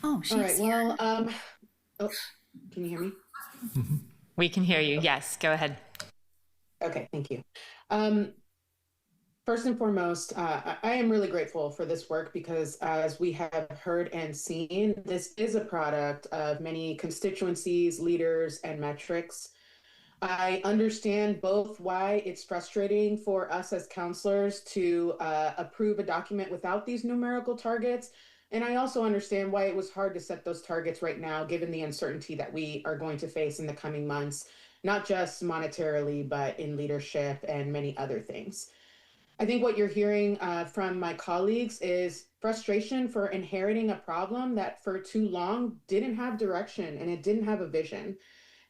Oh, she's All right, here. well, can you hear me? We can hear you. Yes, go ahead. Okay, thank you. First and foremost, I am really grateful for this work because as we have heard and seen, this is a product of many constituencies, leaders, and metrics. I understand both why it's frustrating for us as counselors to approve a document without these numerical targets. And I also understand why it was hard to set those targets right now, given the uncertainty that we are going to face in the coming months, not just monetarily, but in leadership and many other things. I think what you're hearing from my colleagues is frustration for inheriting a problem that for too long didn't have direction and it didn't have a vision.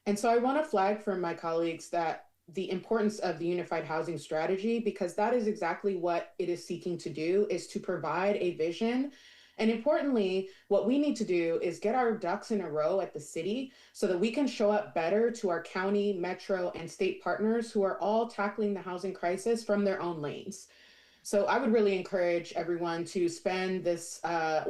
And so I want to flag for my colleagues that the importance of the unified housing strategy, because that is exactly what it is seeking to do, is to provide a vision. And importantly, what we need to do is get our ducks in a row at the city so that we can show up better to our county, metro, and state partners who are all tackling the housing crisis from their own lanes. So I would really encourage everyone to spend this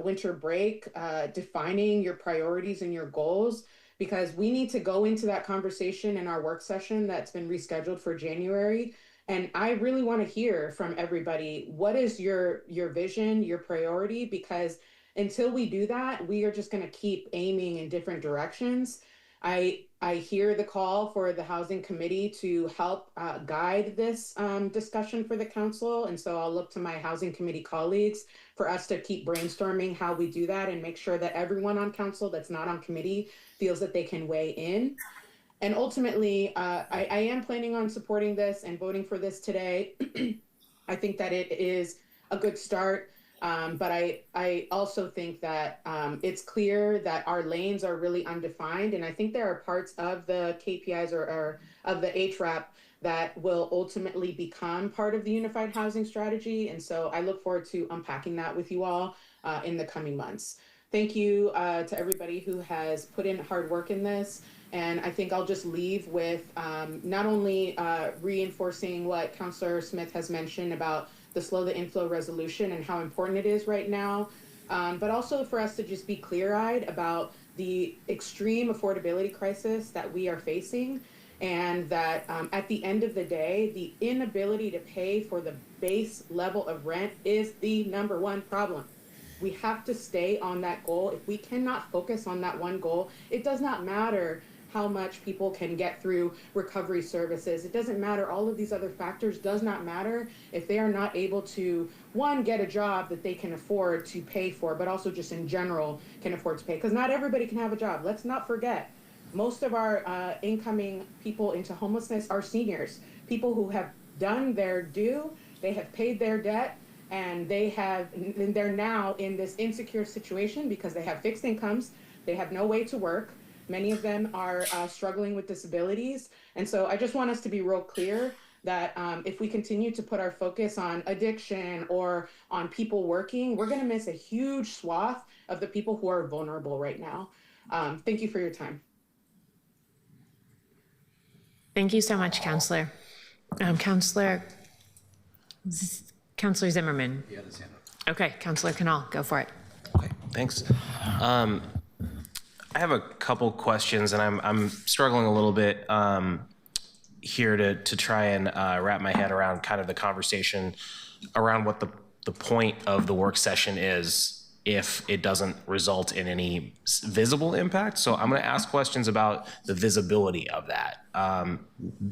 winter break defining your priorities and your goals, because we need to go into that conversation in our work session that's been rescheduled for January. And I really want to hear from everybody, what is your vision, your priority? Because until we do that, we are just going to keep aiming in different directions. I hear the call for the Housing Committee to help guide this discussion for the council. And so I'll look to my Housing Committee colleagues for us to keep brainstorming how we do that and make sure that everyone on council that's not on committee feels that they can weigh in. And ultimately, I am planning on supporting this and voting for this today. I think that it is a good start, but I also think that it's clear that our lanes are really undefined, and I think there are parts of the KPIs or of the HRAP that will ultimately become part of the unified housing strategy, and so I look forward to unpacking that with you all in the coming months. Thank you to everybody who has put in hard work in this. And I think I'll just leave with not only reinforcing what Councillor Smith has mentioned about the slow the inflow resolution and how important it is right now, but also for us to just be clear-eyed about the extreme affordability crisis that we are facing and that at the end of the day, the inability to pay for the base level of rent is the number one problem. We have to stay on that goal. If we cannot focus on that one goal, it does not matter how much people can get through recovery services. It doesn't matter. All of these other factors does not matter if they are not able to, one, get a job that they can afford to pay for, but also just in general can afford to pay. Because not everybody can have a job. Let's not forget, most of our incoming people into homelessness are seniors, people who have done their due, they have paid their debt, and they're now in this insecure situation because they have fixed incomes, they have no way to work. Many of them are struggling with disabilities. And so I just want us to be real clear that if we continue to put our focus on addiction or on people working, we're gonna miss a huge swath of the people who are vulnerable right now. Thank you for your time. Thank you so much, Counselor. Counselor Zimmerman. Okay, Counselor Canal, go for it. Thanks. I have a couple questions, and I'm struggling a little bit here to try and wrap my head around kind of the conversation around what the point of the work session is if it doesn't result in any visible impact. So I'm going to ask questions about the visibility of that.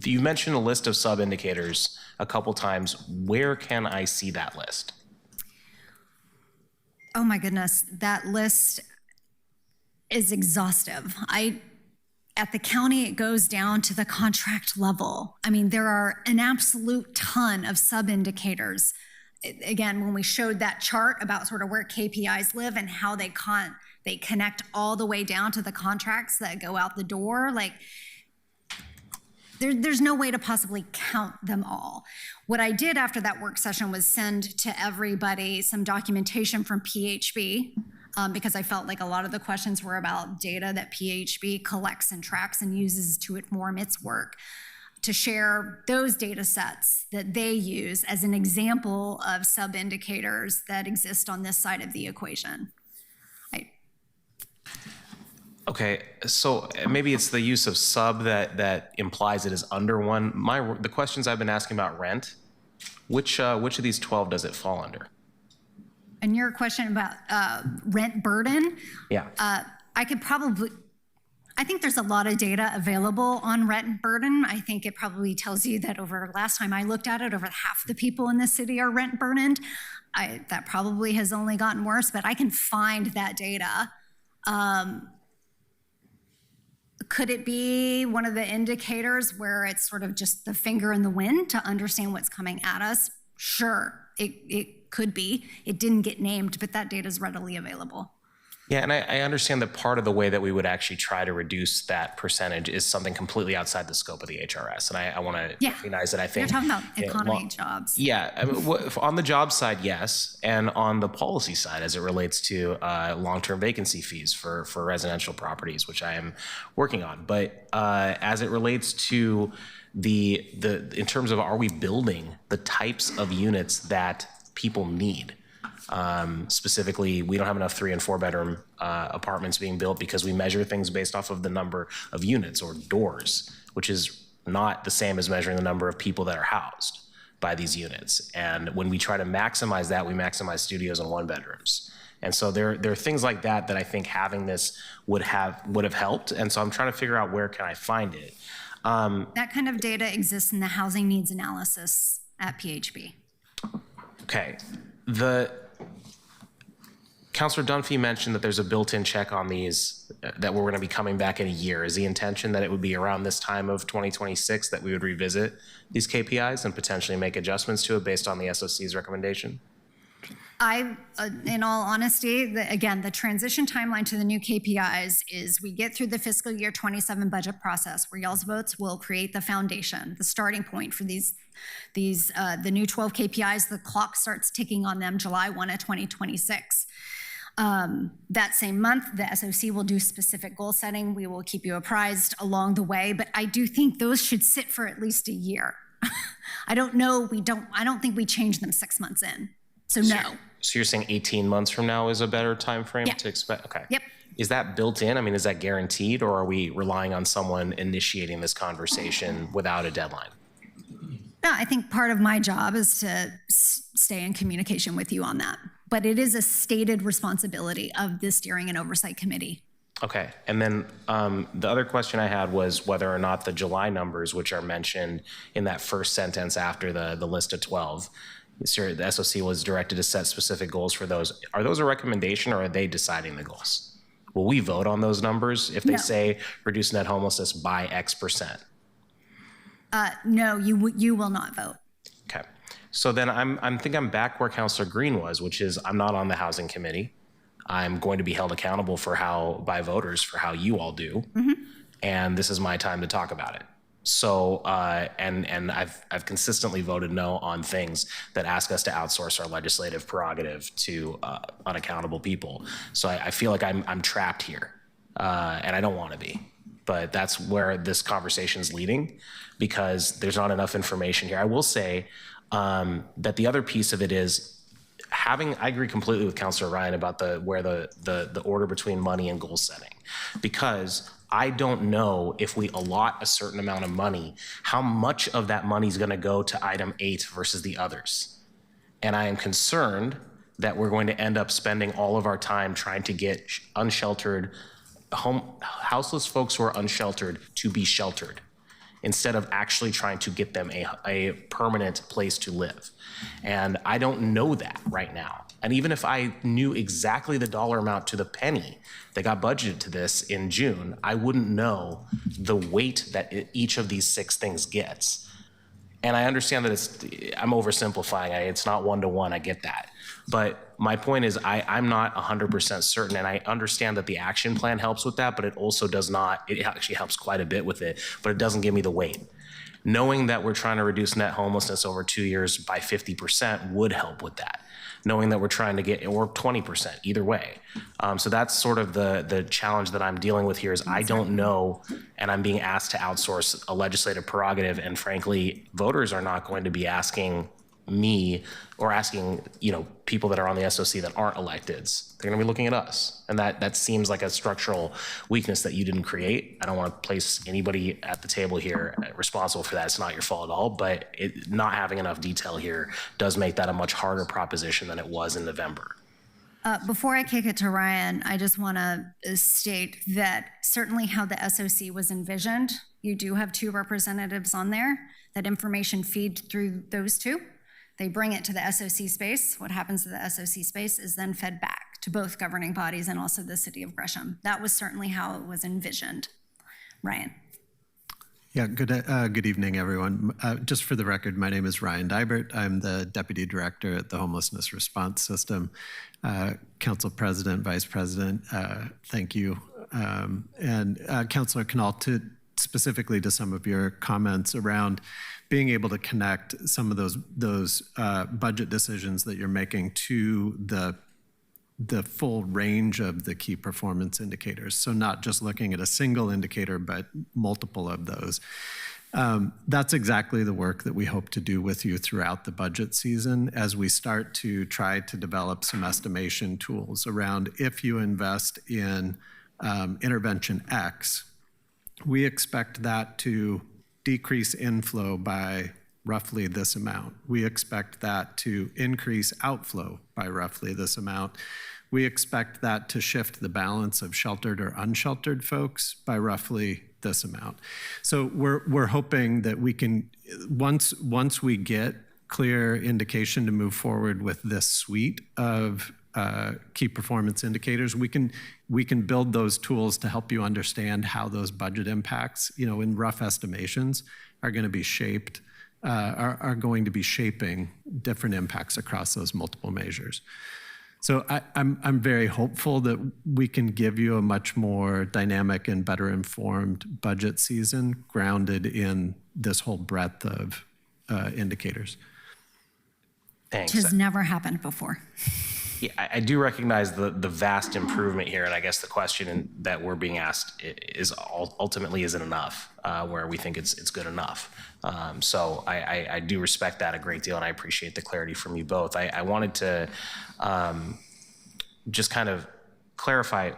You mentioned a list of sub-indicators a couple times. Where can I see that list? Oh my goodness, that list is exhaustive. At the county, it goes down to the contract level. I mean, there are an absolute ton of sub-indicators. Again, when we showed that chart about sort of where KPIs live and how they connect all the way down to the contracts that go out the door, like there's no way to possibly count them all. What I did after that work session was send to everybody some documentation from PHB, because I felt like a lot of the questions were about data that PHB collects and tracks and uses to inform its work, to share those data sets that they use as an example of sub-indicators that exist on this side of the equation. Okay, so maybe it's the use of sub that implies it is under one. The questions I've been asking about rent, which of these 12 does it fall under? And your question about rent burden? Yeah. I think there's a lot of data available on rent burden. I think it probably tells you that over last time I looked at it, over half the people in the city are rent burdened. That probably has only gotten worse, but I can find that data. Could it be one of the indicators where it's sort of just the finger in the wind to understand what's coming at us? Sure, it could be. It didn't get named, but that data is readily available. Yeah, and I understand that part of the way that we would actually try to reduce that percentage is something completely outside the scope of the HRS. And I want to recognize that I think— You're talking about economy jobs. Yeah, I mean, on the job side, yes. And on the policy side, as it relates to long-term vacancy fees for residential properties, which I am working on. But as it relates to in terms of, are we building the types of units that people need? Specifically, we don't have enough 3 and 4 bedroom apartments being built because we measure things based off of the number of units or doors, which is not the same as measuring the number of people that are housed by these units. And when we try to maximize that, we maximize studios and 1 bedrooms. And so there are things like that I think having this would have helped. And so I'm trying to figure out, where can I find it? That kind of data exists in the housing needs analysis at PHB. Okay. Councilor Dunphy mentioned that there's a built-in check on these, that we're going to be coming back in a year. Is the intention that it would be around this time of 2026 that we would revisit these KPIs and potentially make adjustments to it based on the SOC's recommendation? In all honesty, again, the transition timeline to the new KPIs is we get through the fiscal year 27 budget process, where y'all's votes will create the foundation, the starting point for the new 12 KPIs. The clock starts ticking on them July 1 of 2026. That same month, the SOC will do specific goal setting. We will keep you apprised along the way, but I do think those should sit for at least a year. I don't think we change them 6 months in. So no. So you're saying 18 months from now is a better time frame to expect? Okay. Yep. is that built in? I mean, is that guaranteed, or are we relying on someone initiating this conversation without a deadline? No, I think part of my job is to stay in communication with you on that. But it is a stated responsibility of the Steering and Oversight Committee. Okay, and then the other question I had was whether or not the July numbers, which are mentioned in that first sentence after the list of 12, the SOC was directed to set specific goals for those. Are those a recommendation, or are they deciding the goals? Will we vote on those numbers if they say reduce net homelessness by X percent? No, you will not vote. Okay, so then I think I'm back where Councilor Green was, which is I'm not on the Housing Committee. I'm going to be held accountable by voters for how you all do, and this is my time to talk about it. So, and I've consistently voted no on things that ask us to outsource our legislative prerogative to unaccountable people. So I feel like I'm trapped here, and I don't want to be. But that's where this conversation is leading, because there's not enough information here. I will say that the other piece of it is I agree completely with Councilor Ryan about where the order between money and goal setting, because I don't know if we allot a certain amount of money, how much of that money is going to go to item 8 versus the others. And I am concerned that we're going to end up spending all of our time trying to get unsheltered, houseless folks who are unsheltered to be sheltered, instead of actually trying to get them a permanent place to live. And I don't know that right now. And even if I knew exactly the dollar amount to the penny that got budgeted to this in June, I wouldn't know the weight that each of these 6 things gets. And I understand that I'm oversimplifying. It's not one-to-one, I get that. But my point is I'm not 100% certain, and I understand that the action plan helps with that, but it also does not, it actually helps quite a bit with it, but it doesn't give me the weight. Knowing that we're trying to reduce net homelessness over 2 years by 50% would help with that. Knowing that we're trying to get, or 20%, either way. So that's sort of the challenge that I'm dealing with here is I don't know, and I'm being asked to outsource a legislative prerogative, and frankly, voters are not going to be asking me or asking, people that are on the SOC that aren't electeds. They're gonna be looking at us. And that seems like a structural weakness that you didn't create. I don't wanna place anybody at the table here responsible for that. It's not your fault at all, but not having enough detail here does make that a much harder proposition than it was in November. Before I kick it to Ryan, I just want to state that certainly how the SOC was envisioned, you do have 2 representatives on there. That information feeds through those 2. They bring it to the SOC space. What happens to the SOC space is then fed back to both governing bodies and also the city of Gresham. That was certainly how it was envisioned. Ryan. Yeah, good evening, everyone. Just for the record, my name is Ryan Dibert. I'm the Deputy Director at the Homelessness Response System. Council President, Vice President, thank you. And Councilor Knoll, specifically to some of your comments around being able to connect some of those budget decisions that you're making to the full range of the key performance indicators. So not just looking at a single indicator, but multiple of those. That's exactly the work that we hope to do with you throughout the budget season as we start to try to develop some estimation tools around if you invest in intervention X, we expect that to decrease inflow by roughly this amount. We expect that to increase outflow by roughly this amount. We expect that to shift the balance of sheltered or unsheltered folks by roughly this amount. So we're hoping that we can, once we get clear indication to move forward with this suite of key performance indicators, we can build those tools to help you understand how those budget impacts, in rough estimations, are going to be shaped, are going to be shaping different impacts across those multiple measures. So I'm very hopeful that we can give you a much more dynamic and better informed budget season grounded in this whole breadth of indicators. Thanks. Which has never happened before. Yeah, I do recognize the vast improvement here, and I guess the question that we're being asked is ultimately is it enough, where we think it's good enough. So I do respect that a great deal, and I appreciate the clarity from you both. I wanted to just kind of clarify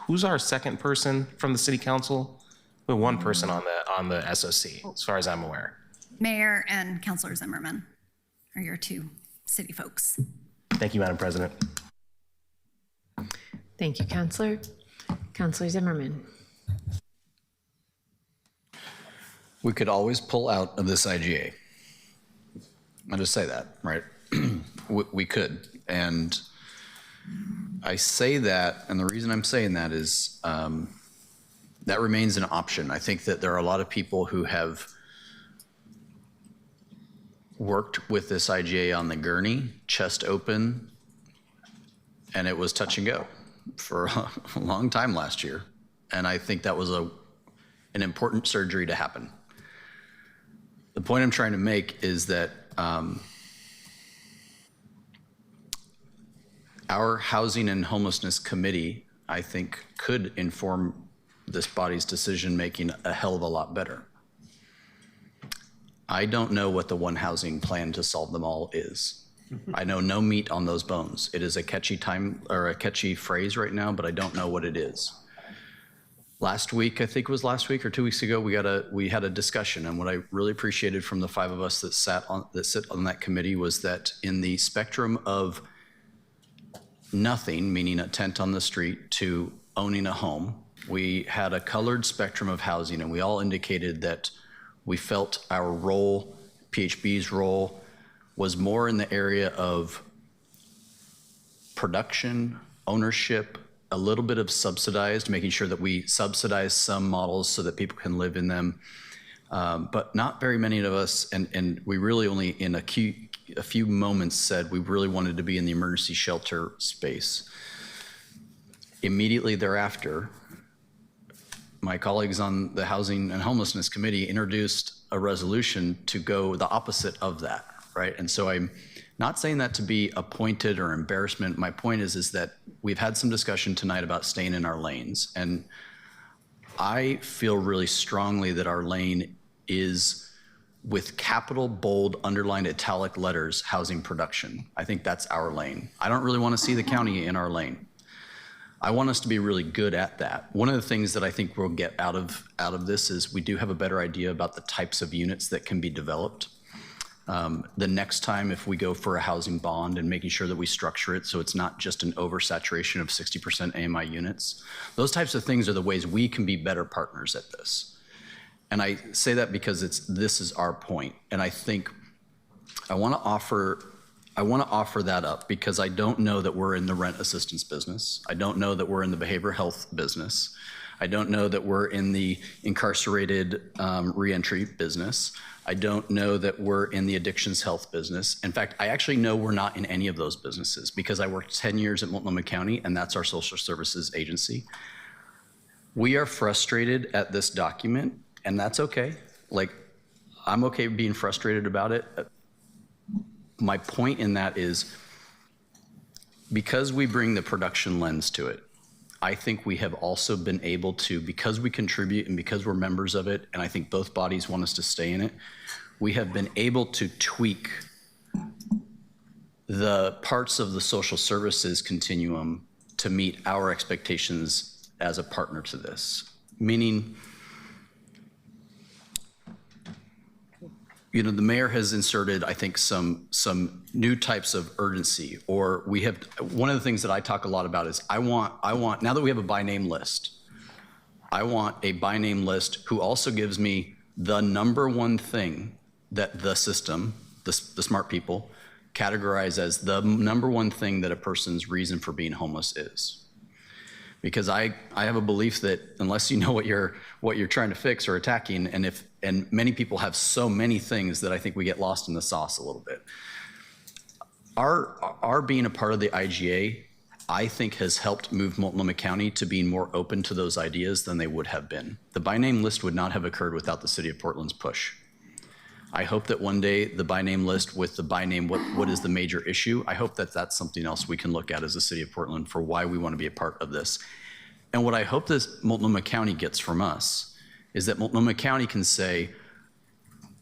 who's our second person from the city council? We have one person on the SOC, as far as I'm aware. Mayor and Councilor Zimmerman are your two city folks. Thank you, Madam President. Thank you, Councilor. Councilor Zimmerman. We could always pull out of this IGA. I'll just say that, right? We could. And I say that, and the reason I'm saying that is that remains an option. I think that there are a lot of people who have worked with this IGA on the gurney, chest open, and it was touch and go for a long time last year. And I think that was an important surgery to happen. The point I'm trying to make is that our Housing and Homelessness Committee, I think, could inform this body's decision-making a hell of a lot better. I don't know what the one housing plan to solve them all is. I know no meat on those bones. It is a catchy phrase right now, but I don't know what it is. Last week, I think it was last week or 2 weeks ago, we had a discussion, and what I really appreciated from the five of us that sit on that committee was that in the spectrum of nothing, meaning a tent on the street, to owning a home, we had a colored spectrum of housing, and we all indicated that we felt our role, PHB's role, was more in the area of production, ownership, a little bit of subsidized, making sure that we subsidize some models so that people can live in them. But not very many of us, and we really only in a few moments said we really wanted to be in the emergency shelter space. Immediately thereafter, my colleagues on the Housing and Homelessness Committee introduced a resolution to go the opposite of that, right? And so I'm not saying that to be a pointed or embarrassment. My point is that we've had some discussion tonight about staying in our lanes. And I feel really strongly that our lane is, with capital, bold, underlined, italic letters, housing production. I think that's our lane. I don't really want to see the county in our lane. I want us to be really good at that. One of the things that I think we'll get out of this is we do have a better idea about the types of units that can be developed. The next time, if we go for a housing bond and making sure that we structure it so it's not just an oversaturation of 60% AMI units, those types of things are the ways we can be better partners at this. And I say that because this is our point. And I think I want to offer that up because I don't know that we're in the rent assistance business. I don't know that we're in the behavioral health business. I don't know that we're in the incarcerated reentry business. I don't know that we're in the addictions health business. In fact, I actually know we're not in any of those businesses because I worked 10 years at Multnomah County, and that's our social services agency. We are frustrated at this document, and that's okay. Like, I'm okay being frustrated about it. My point in that is because we bring the production lens to it, I think we have also been able to, because we contribute and because we're members of it, and I think both bodies want us to stay in it, we have been able to tweak the parts of the social services continuum to meet our expectations as a partner to this. Meaning, you know, the mayor has inserted, I think, some new types of urgency, or we have, one of the things that I talk a lot about is I want, now that we have a by name list, I want a by name list who also gives me the number one thing that the system, the smart people, categorize as the number one thing that a person's reason for being homeless is. Because I have a belief that unless you know what you're trying to fix or attacking, and many people have so many things that I think we get lost in the sauce a little bit. Our being a part of the IGA, I think, has helped move Multnomah County to being more open to those ideas than they would have been. The by name list would not have occurred without the city of Portland's push. I hope that one day the by name list with the by name, what is the major issue, I hope that that's something else we can look at as the city of Portland for why we want to be a part of this. And what I hope this Multnomah County gets from us is that Multnomah County can say,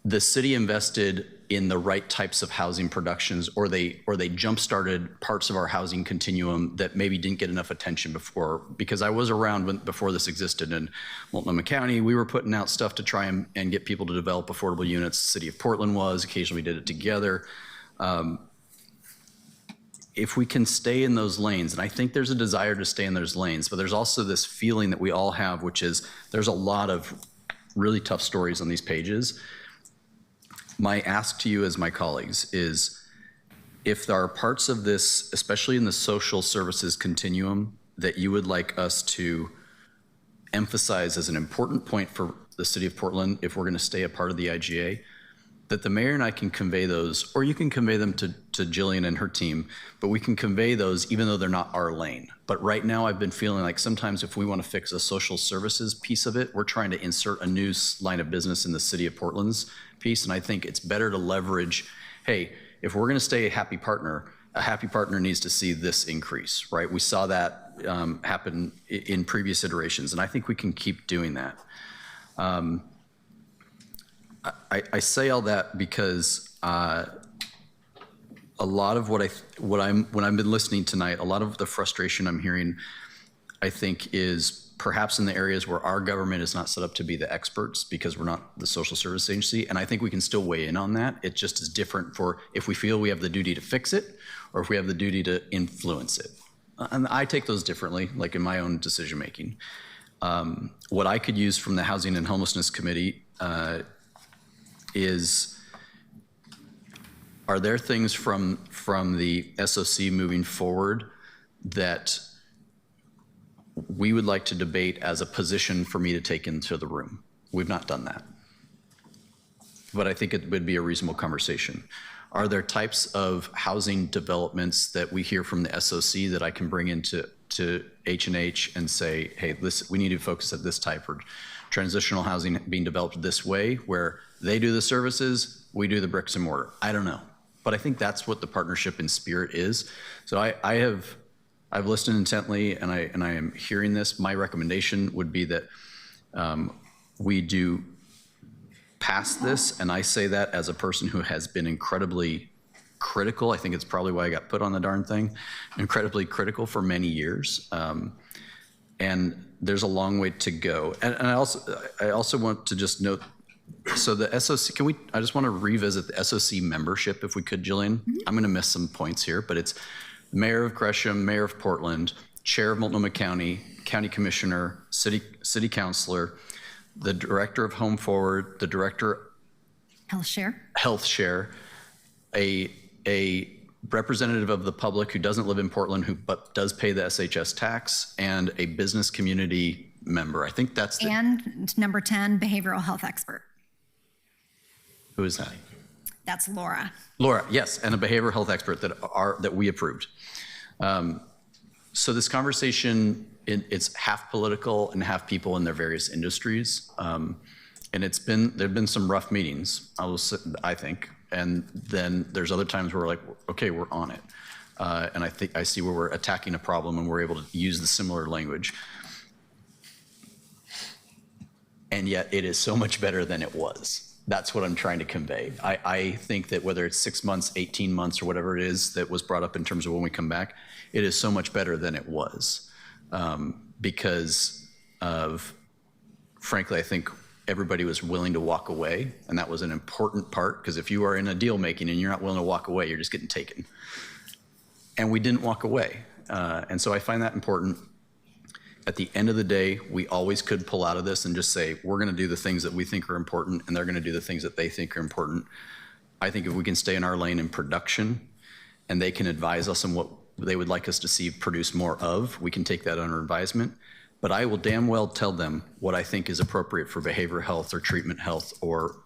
the city invested in the right types of housing productions, or they jump-started parts of our housing continuum that maybe didn't get enough attention before. Because I was around before this existed in Multnomah County. We were putting out stuff to try and get people to develop affordable units. The city of Portland was. Occasionally we did it together. If we can stay in those lanes, and I think there's a desire to stay in those lanes, but there's also this feeling that we all have, which is there's a lot of really tough stories on these pages. My ask to you as my colleagues is, if there are parts of this, especially in the social services continuum, that you would like us to emphasize as an important point for the city of Portland, if we're going to stay a part of the IGA, that the mayor and I can convey those, or you can convey them to Jillian and her team, but we can convey those even though they're not our lane. But right now I've been feeling like sometimes if we want to fix a social services piece of it, we're trying to insert a new line of business in the city of Portland's piece. And I think it's better to leverage, hey, if we're going to stay a happy partner needs to see this increase, right? We saw that happen in previous iterations, and I think we can keep doing that. I say all that because a lot of when I've been listening tonight, a lot of the frustration I'm hearing, I think, is perhaps in the areas where our government is not set up to be the experts because we're not the social service agency, and I think we can still weigh in on that. It just is different for if we feel we have the duty to fix it or if we have the duty to influence it. And I take those differently, like in my own decision making. What I could use from the Housing and Homelessness Committee is, are there things from the SOC moving forward that we would like to debate as a position for me to take into the room? We've not done that, but I think it would be a reasonable conversation. Are there types of housing developments that we hear from the SOC that I can bring into H&H and say, hey, we need to focus at this type, or transitional housing being developed this way, where they do the services, we do the bricks and mortar? I don't know, but I think that's what the partnership in spirit is. So I've listened intently, and I am hearing this. My recommendation would be that we do pass this, and I say that as a person who has been incredibly critical. I think it's probably why I got put on the darn thing, incredibly critical for many years. And there's a long way to go. And I also want to just note, so the SOC, I just want to revisit the SOC membership if we could, Jillian. I'm going to miss some points here, but it's Mayor of Gresham, Mayor of Portland, Chair of Multnomah County, County Commissioner, City Councilor, the Director of Home Forward, the Director Health Share, a representative of the public who doesn't live in Portland but does pay the SHS tax, and a business community member. I think that's and number 10, behavioral health expert. Who is that? That's Laura. Laura, yes, and a behavioral health expert that we approved. So this conversation, it's half political and half people in their various industries, and there've been some rough meetings, I think, and then there's other times where we're like, okay, we're on it, and I see where we're attacking a problem and we're able to use the similar language, and yet it is so much better than it was. That's what I'm trying to convey. I think that whether it's 6 months, 18 months, or whatever it is that was brought up in terms of when we come back, it is so much better than it was, because of, frankly, I think everybody was willing to walk away, and that was an important part, because if you are in a deal making and you're not willing to walk away, you're just getting taken. And we didn't walk away, and so I find that important. At the end of the day, we always could pull out of this and just say, we're going to do the things that we think are important, and they're going to do the things that they think are important. I think if we can stay in our lane in production, and they can advise us on what they would like us to see produce more of, we can take that under advisement. But I will damn well tell them what I think is appropriate for behavioral health or treatment health or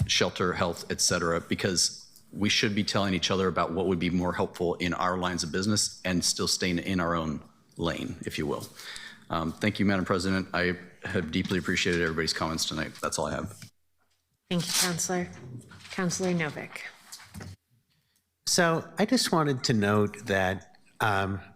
shelter health, et cetera, because we should be telling each other about what would be more helpful in our lines of business and still staying in our own lane, if you will. Thank you, Madam President. I have deeply appreciated everybody's comments tonight. That's all I have. Thank you, Councilor. Councilor Novick. So I just wanted to note that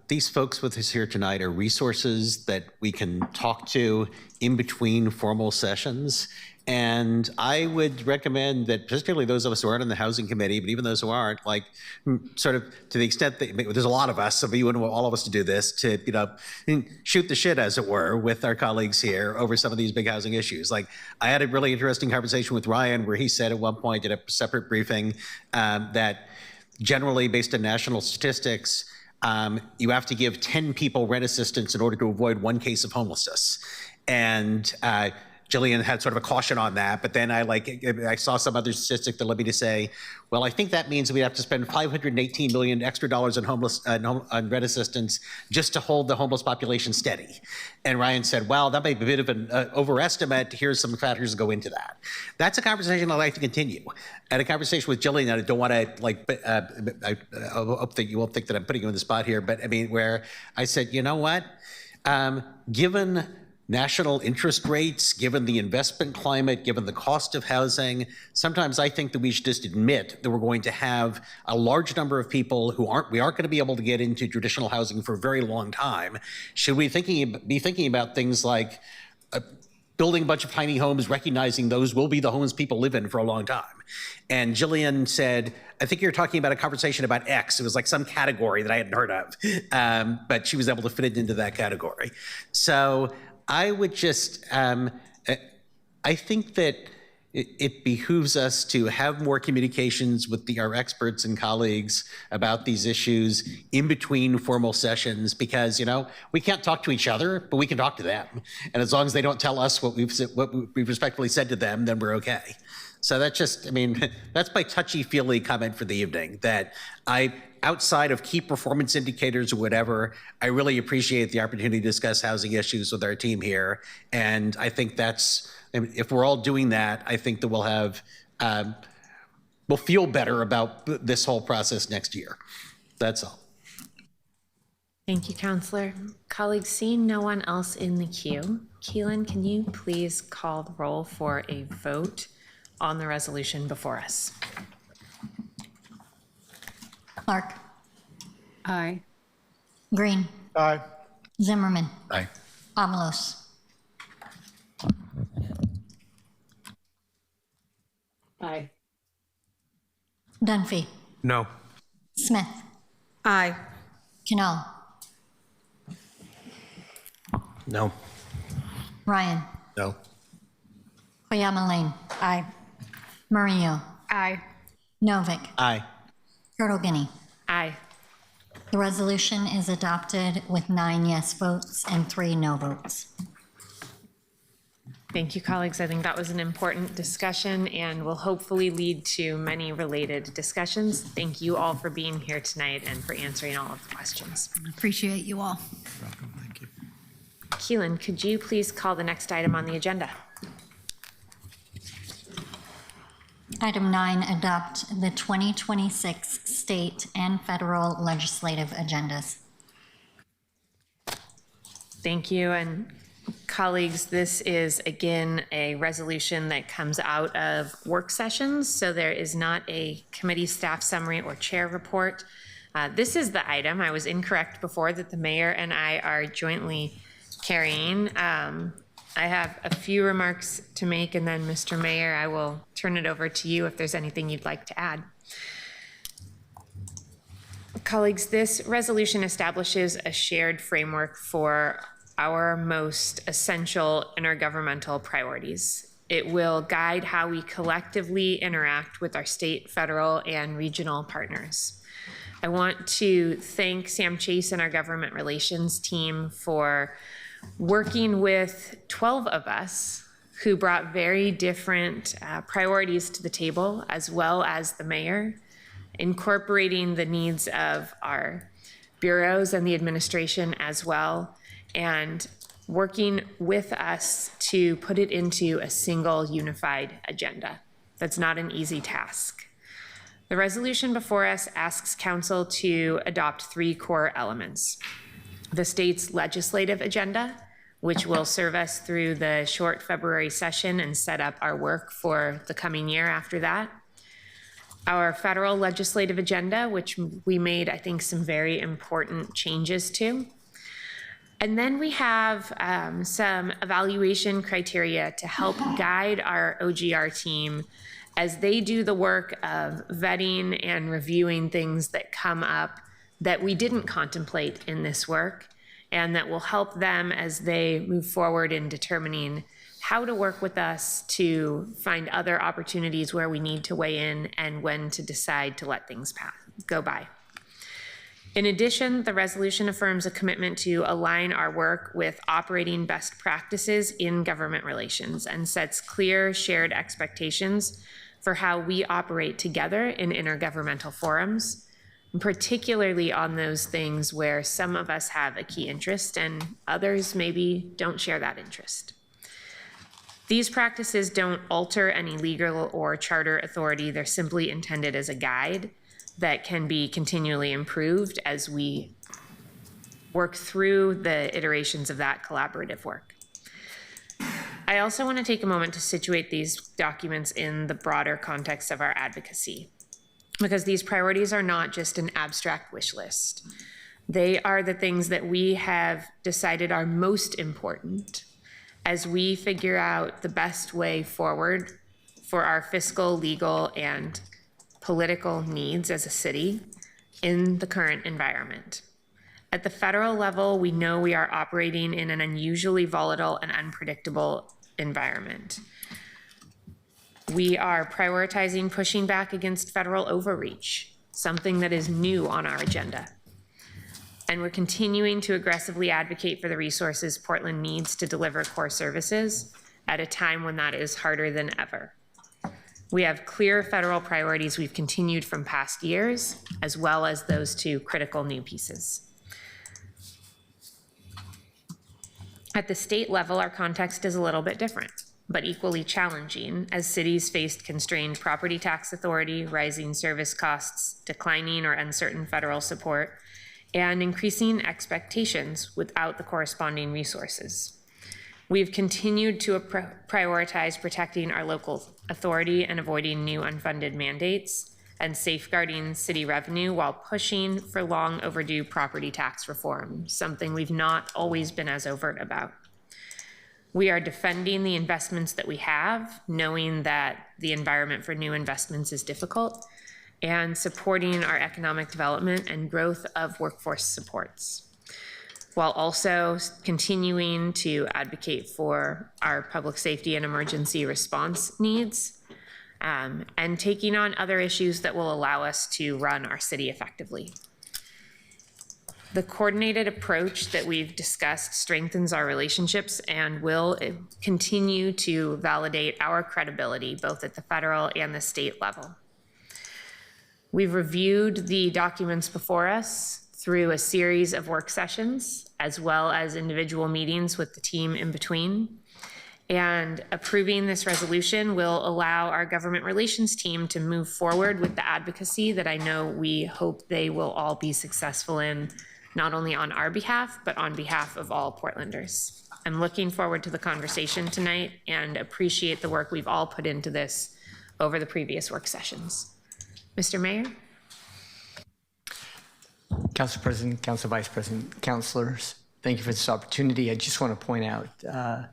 these folks with us here tonight are resources that we can talk to in between formal sessions. And I would recommend that, particularly those of us who aren't in the housing committee, but even those who aren't, like, sort of to the extent that there's a lot of us, so you wouldn't want all of us to do this, to, shoot the shit, as it were, with our colleagues here over some of these big housing issues. Like, I had a really interesting conversation with Ryan where he said at one point in a separate briefing that generally, based on national statistics, you have to give 10 people rent assistance in order to avoid one case of homelessness. And Jillian had sort of a caution on that, but then I saw some other statistic that led me to say, well, I think that means we have to spend $518 million extra dollars on rent assistance just to hold the homeless population steady. And Ryan said, well, that may be a bit of an overestimate. Here's some factors that go into that. That's a conversation I'd like to continue. I had a conversation with Jillian, and I don't want to I hope that you won't think that I'm putting you on the spot here, but I mean, where I said, you know what, given national interest rates, given the investment climate, given the cost of housing, sometimes I think that we should just admit that we're going to have a large number of people who we aren't going to be able to get into traditional housing for a very long time. Should we be thinking about things like building a bunch of tiny homes, recognizing those will be the homes people live in for a long time? And Jillian said, I think you're talking about a conversation about X. It was like some category that I hadn't heard of, but she was able to fit it into that category. So I would just, I think that it behooves us to have more communications with our experts and colleagues about these issues in between formal sessions, because, we can't talk to each other, but we can talk to them. And as long as they don't tell us what we've respectfully said to them, then we're okay. So that's just, that's my touchy-feely comment for the evening, that outside of key performance indicators or whatever, I really appreciate the opportunity to discuss housing issues with our team here. And I think if we're all doing that, I think that we'll feel better about this whole process next year. That's all. Thank you, Counselor. Colleagues, seeing no one else in the queue, Keelan, can you please call the roll for a vote on the resolution before us? Clark. Aye. Green. Aye. Zimmerman. Aye. Avalos. Aye. Dunphy. No. Smith. Aye. Canal. No. Ryan. No. Oyama Lane. Aye. Murillo. Aye. Novick. Aye. Turtle Guinea. Aye. The resolution is adopted with 9 yes votes and 3 no votes. Thank you, colleagues. I think that was an important discussion and will hopefully lead to many related discussions. Thank you all for being here tonight and for answering all of the questions. Appreciate you all. Welcome, thank you. Keelan, could you please call the next item on the agenda? Item 9, adopt the 2026 state and federal legislative agendas. Thank you. And colleagues, this is again a resolution that comes out of work sessions, so there is not a committee staff summary or chair report. This is the item. I was incorrect before that the mayor and I are jointly carrying. I have a few remarks to make, and then Mr. Mayor, I will turn it over to you if there's anything you'd like to add. Colleagues, this resolution establishes a shared framework for our most essential intergovernmental priorities. It will guide how we collectively interact with our state, federal, and regional partners. I want to thank Sam Chase and our government relations team for working with 12 of us who brought very different priorities to the table, as well as the mayor, incorporating the needs of our bureaus and the administration as well, and working with us to put it into a single unified agenda. That's not an easy task. The resolution before us asks Council to adopt 3 core elements: the state's legislative agenda, which will serve us through the short February session and set up our work for the coming year after that; our federal legislative agenda, which we made, I think, some very important changes to; And then we have some evaluation criteria to help guide our OGR team as they do the work of vetting and reviewing things that come up that we didn't contemplate in this work, and that will help them as they move forward in determining how to work with us to find other opportunities where we need to weigh in and when to decide to let things go by. In addition, the resolution affirms a commitment to align our work with operating best practices in government relations and sets clear shared expectations for how we operate together in intergovernmental forums, particularly on those things where some of us have a key interest and others maybe don't share that interest. These practices don't alter any legal or charter authority. They're simply intended as a guide that can be continually improved as we work through the iterations of that collaborative work. I also want to take a moment to situate these documents in the broader context of our advocacy, because these priorities are not just an abstract wish list. They are the things that we have decided are most important as we figure out the best way forward for our fiscal, legal, and political needs as a city in the current environment. At the federal level, we know we are operating in an unusually volatile and unpredictable environment. We are prioritizing pushing back against federal overreach, something that is new on our agenda. And we're continuing to aggressively advocate for the resources Portland needs to deliver core services at a time when that is harder than ever. We have clear federal priorities we've continued from past years, as well as those two critical new pieces. At the state level, our context is a little bit different, but equally challenging as cities faced constrained property tax authority, rising service costs, declining or uncertain federal support, and increasing expectations without the corresponding resources. We've continued to prioritize protecting our local authority and avoiding new unfunded mandates and safeguarding city revenue while pushing for long overdue property tax reform, something we've not always been as overt about. We are defending the investments that we have, knowing that the environment for new investments is difficult, and supporting our economic development and growth of workforce supports, while also continuing to advocate for our public safety and emergency response needs, and taking on other issues that will allow us to run our city effectively. The coordinated approach that we've discussed strengthens our relationships and will continue to validate our credibility both at the federal and the state level. We've reviewed the documents before us through a series of work sessions, as well as individual meetings with the team in between. And approving this resolution will allow our government relations team to move forward with the advocacy that I know we hope they will all be successful in, not only on our behalf, but on behalf of all Portlanders. I'm looking forward to the conversation tonight and appreciate the work we've all put into this over the previous work sessions. Mr. Mayor? Council President, Council Vice President, councilors, thank you for this opportunity. I just want to point out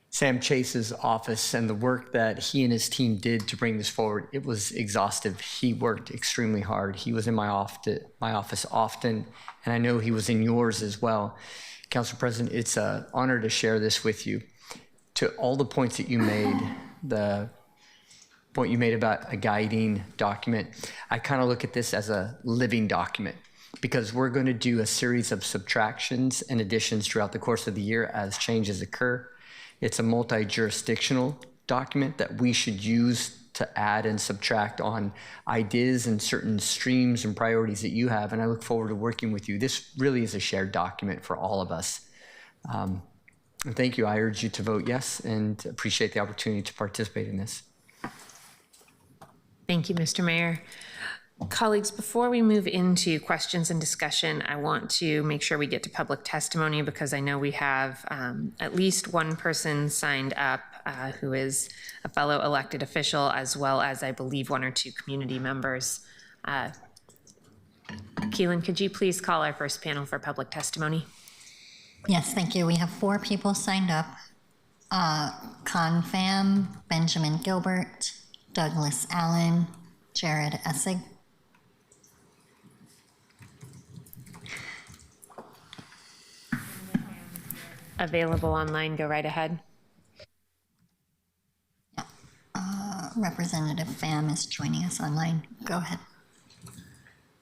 Sam Chase's office and the work that he and his team did to bring this forward. It was exhaustive. He worked extremely hard. He was in my office often, and I know he was in yours as well. Council President, it's an honor to share this with you. To all the points that you made, the point you made about a guiding document, I kind of look at this as a living document, because we're going to do a series of subtractions and additions throughout the course of the year as changes occur. It's a multi-jurisdictional document that we should use to add and subtract on ideas and certain streams and priorities that you have, and I look forward to working with you. This really is a shared document for all of us. And thank you. I urge you to vote yes and appreciate the opportunity to participate in this. Thank you, Mr. Mayor. Colleagues, before we move into questions and discussion, I want to make sure we get to public testimony, because I know we have at least one person signed up who is a fellow elected official, as well as, I believe, one or two community members. Keelan, could you please call our first panel for public testimony? Yes, thank you. We have 4 people signed up. Confam, Benjamin Gilbert, Douglas Allen, Jared Essig. Available online, go right ahead. Representative Pham is joining us online. Go ahead.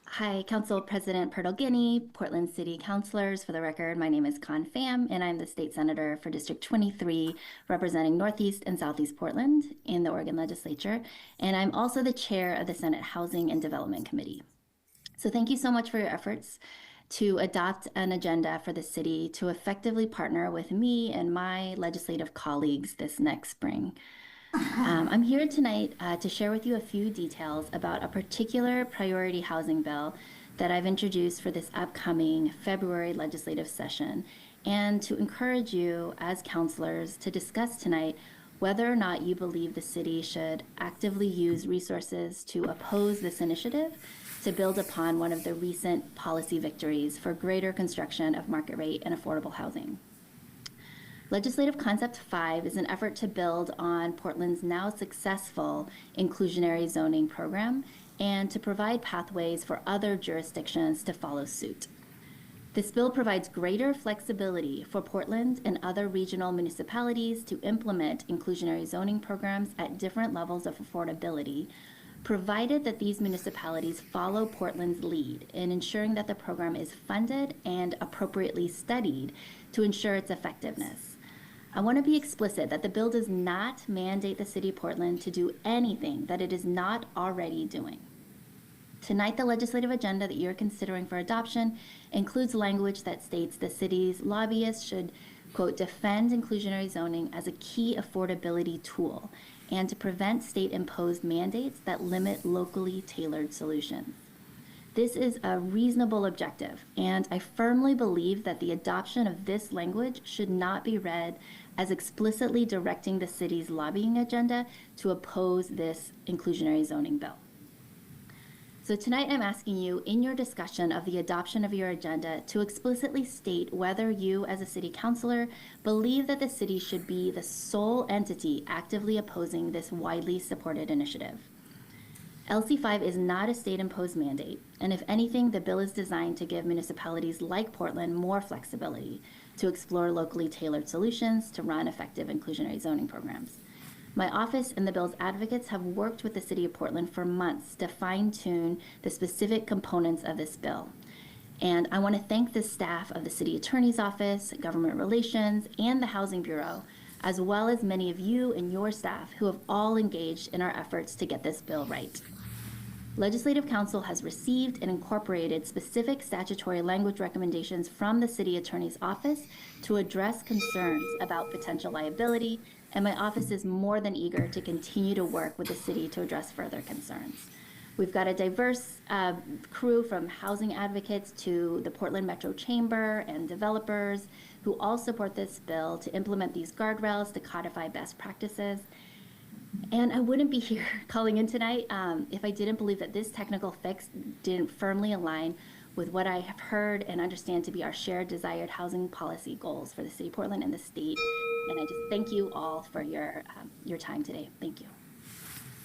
Hi, Council President Pertle-Guiney, Portland City Councilors. For the record, my name is Con Pham, and I'm the State Senator for District 23, representing Northeast and Southeast Portland in the Oregon Legislature. And I'm also the chair of the Senate Housing and Development Committee. So thank you so much for your efforts to adopt an agenda for the city to effectively partner with me and my legislative colleagues this next spring. I'm here tonight to share with you a few details about a particular priority housing bill that I've introduced for this upcoming February legislative session, and to encourage you as councilors to discuss tonight whether or not you believe the city should actively use resources to oppose this initiative to build upon one of the recent policy victories for greater construction of market rate and affordable housing. Legislative Concept 5 is an effort to build on Portland's now successful inclusionary zoning program and to provide pathways for other jurisdictions to follow suit. This bill provides greater flexibility for Portland and other regional municipalities to implement inclusionary zoning programs at different levels of affordability, provided that these municipalities follow Portland's lead in ensuring that the program is funded and appropriately studied to ensure its effectiveness. I want to be explicit that the bill does not mandate the City of Portland to do anything that it is not already doing. Tonight, the legislative agenda that you're considering for adoption includes language that states the city's lobbyists should, quote, defend inclusionary zoning as a key affordability tool and to prevent state-imposed mandates that limit locally tailored solutions. This is a reasonable objective, and I firmly believe that the adoption of this language should not be read as explicitly directing the city's lobbying agenda to oppose this inclusionary zoning bill. So tonight I'm asking you, in your discussion of the adoption of your agenda, to explicitly state whether you, as a city councilor, believe that the city should be the sole entity actively opposing this widely supported initiative. LC5 is not a state-imposed mandate, and if anything, the bill is designed to give municipalities like Portland more flexibility to explore locally tailored solutions to run effective inclusionary zoning programs. My office and the bill's advocates have worked with the City of Portland for months to fine-tune the specific components of this bill. And I want to thank the staff of the City Attorney's Office, Government Relations, and the Housing Bureau, as well as many of you and your staff who have all engaged in our efforts to get this bill right. Legislative Council has received and incorporated specific statutory language recommendations from the City Attorney's Office to address concerns about potential liability, and my office is more than eager to continue to work with the city to address further concerns. We've got a diverse crew from housing advocates to the Portland Metro Chamber and developers who all support this bill to implement these guardrails to codify best practices. And I wouldn't be here calling in tonight if I didn't believe that this technical fix didn't firmly align with what I have heard and understand to be our shared desired housing policy goals for the City of Portland and the state. And I just thank you all for your time today. Thank you.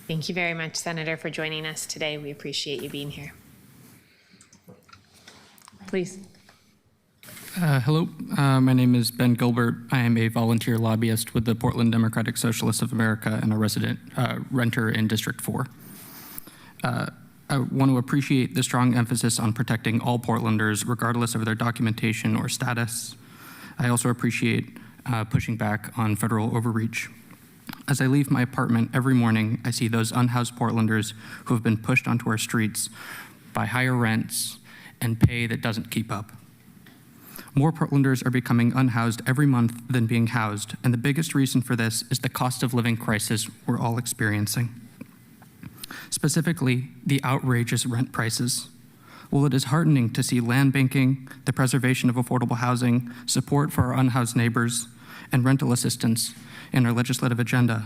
Thank you very much, Senator, for joining us today. We appreciate you being here. Please. Hello, my name is Ben Gilbert. I am a volunteer lobbyist with the Portland Democratic Socialists of America and a resident renter in District 4. I want to appreciate the strong emphasis on protecting all Portlanders, regardless of their documentation or status. I also appreciate pushing back on federal overreach. As I leave my apartment every morning, I see those unhoused Portlanders who have been pushed onto our streets by higher rents and pay that doesn't keep up. More Portlanders are becoming unhoused every month than being housed, and the biggest reason for this is the cost of living crisis we're all experiencing. Specifically, the outrageous rent prices. While it is heartening to see land banking, the preservation of affordable housing, support for our unhoused neighbors, and rental assistance in our legislative agenda,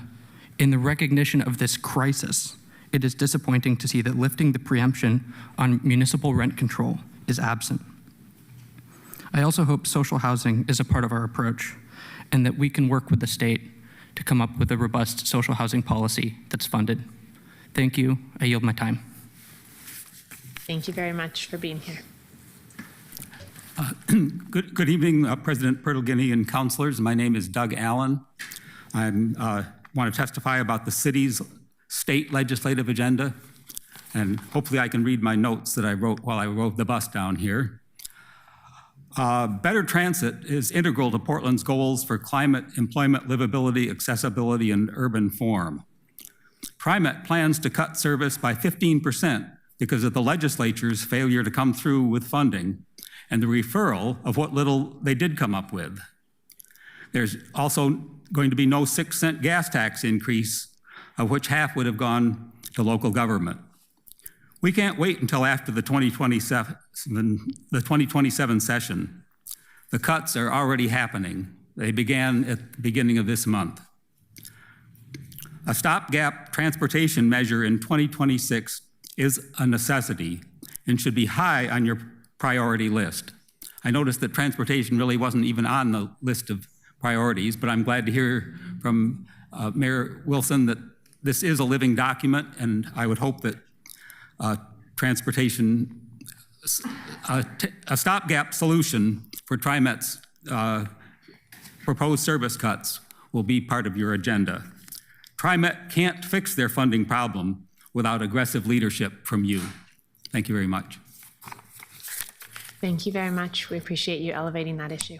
in the recognition of this crisis, it is disappointing to see that lifting the preemption on municipal rent control is absent. I also hope social housing is a part of our approach and that we can work with the state to come up with a robust social housing policy that's funded. Thank you. I yield my time. Thank you very much for being here. Good evening, President Pertolgini and councilors. My name is Doug Allen. I want to testify about the city's state legislative agenda, and hopefully I can read my notes that I wrote while I rode the bus down here. Better transit is integral to Portland's goals for climate, employment, livability, accessibility, and urban form. TriMet plans to cut service by 15% because of the legislature's failure to come through with funding and the referral of what little they did come up with. There's also going to be no 6-cent gas tax increase, of which half would have gone to local government. We can't wait until after the 2027 session. The cuts are already happening. They began at the beginning of this month. A stopgap transportation measure in 2026 is a necessity and should be high on your priority list. I noticed that transportation really wasn't even on the list of priorities, but I'm glad to hear from Mayor Wilson that this is a living document, and I would hope that transportation, a stopgap solution for TriMet's proposed service cuts will be part of your agenda. TriMet can't fix their funding problem without aggressive leadership from you. Thank you very much. Thank you very much. We appreciate you elevating that issue.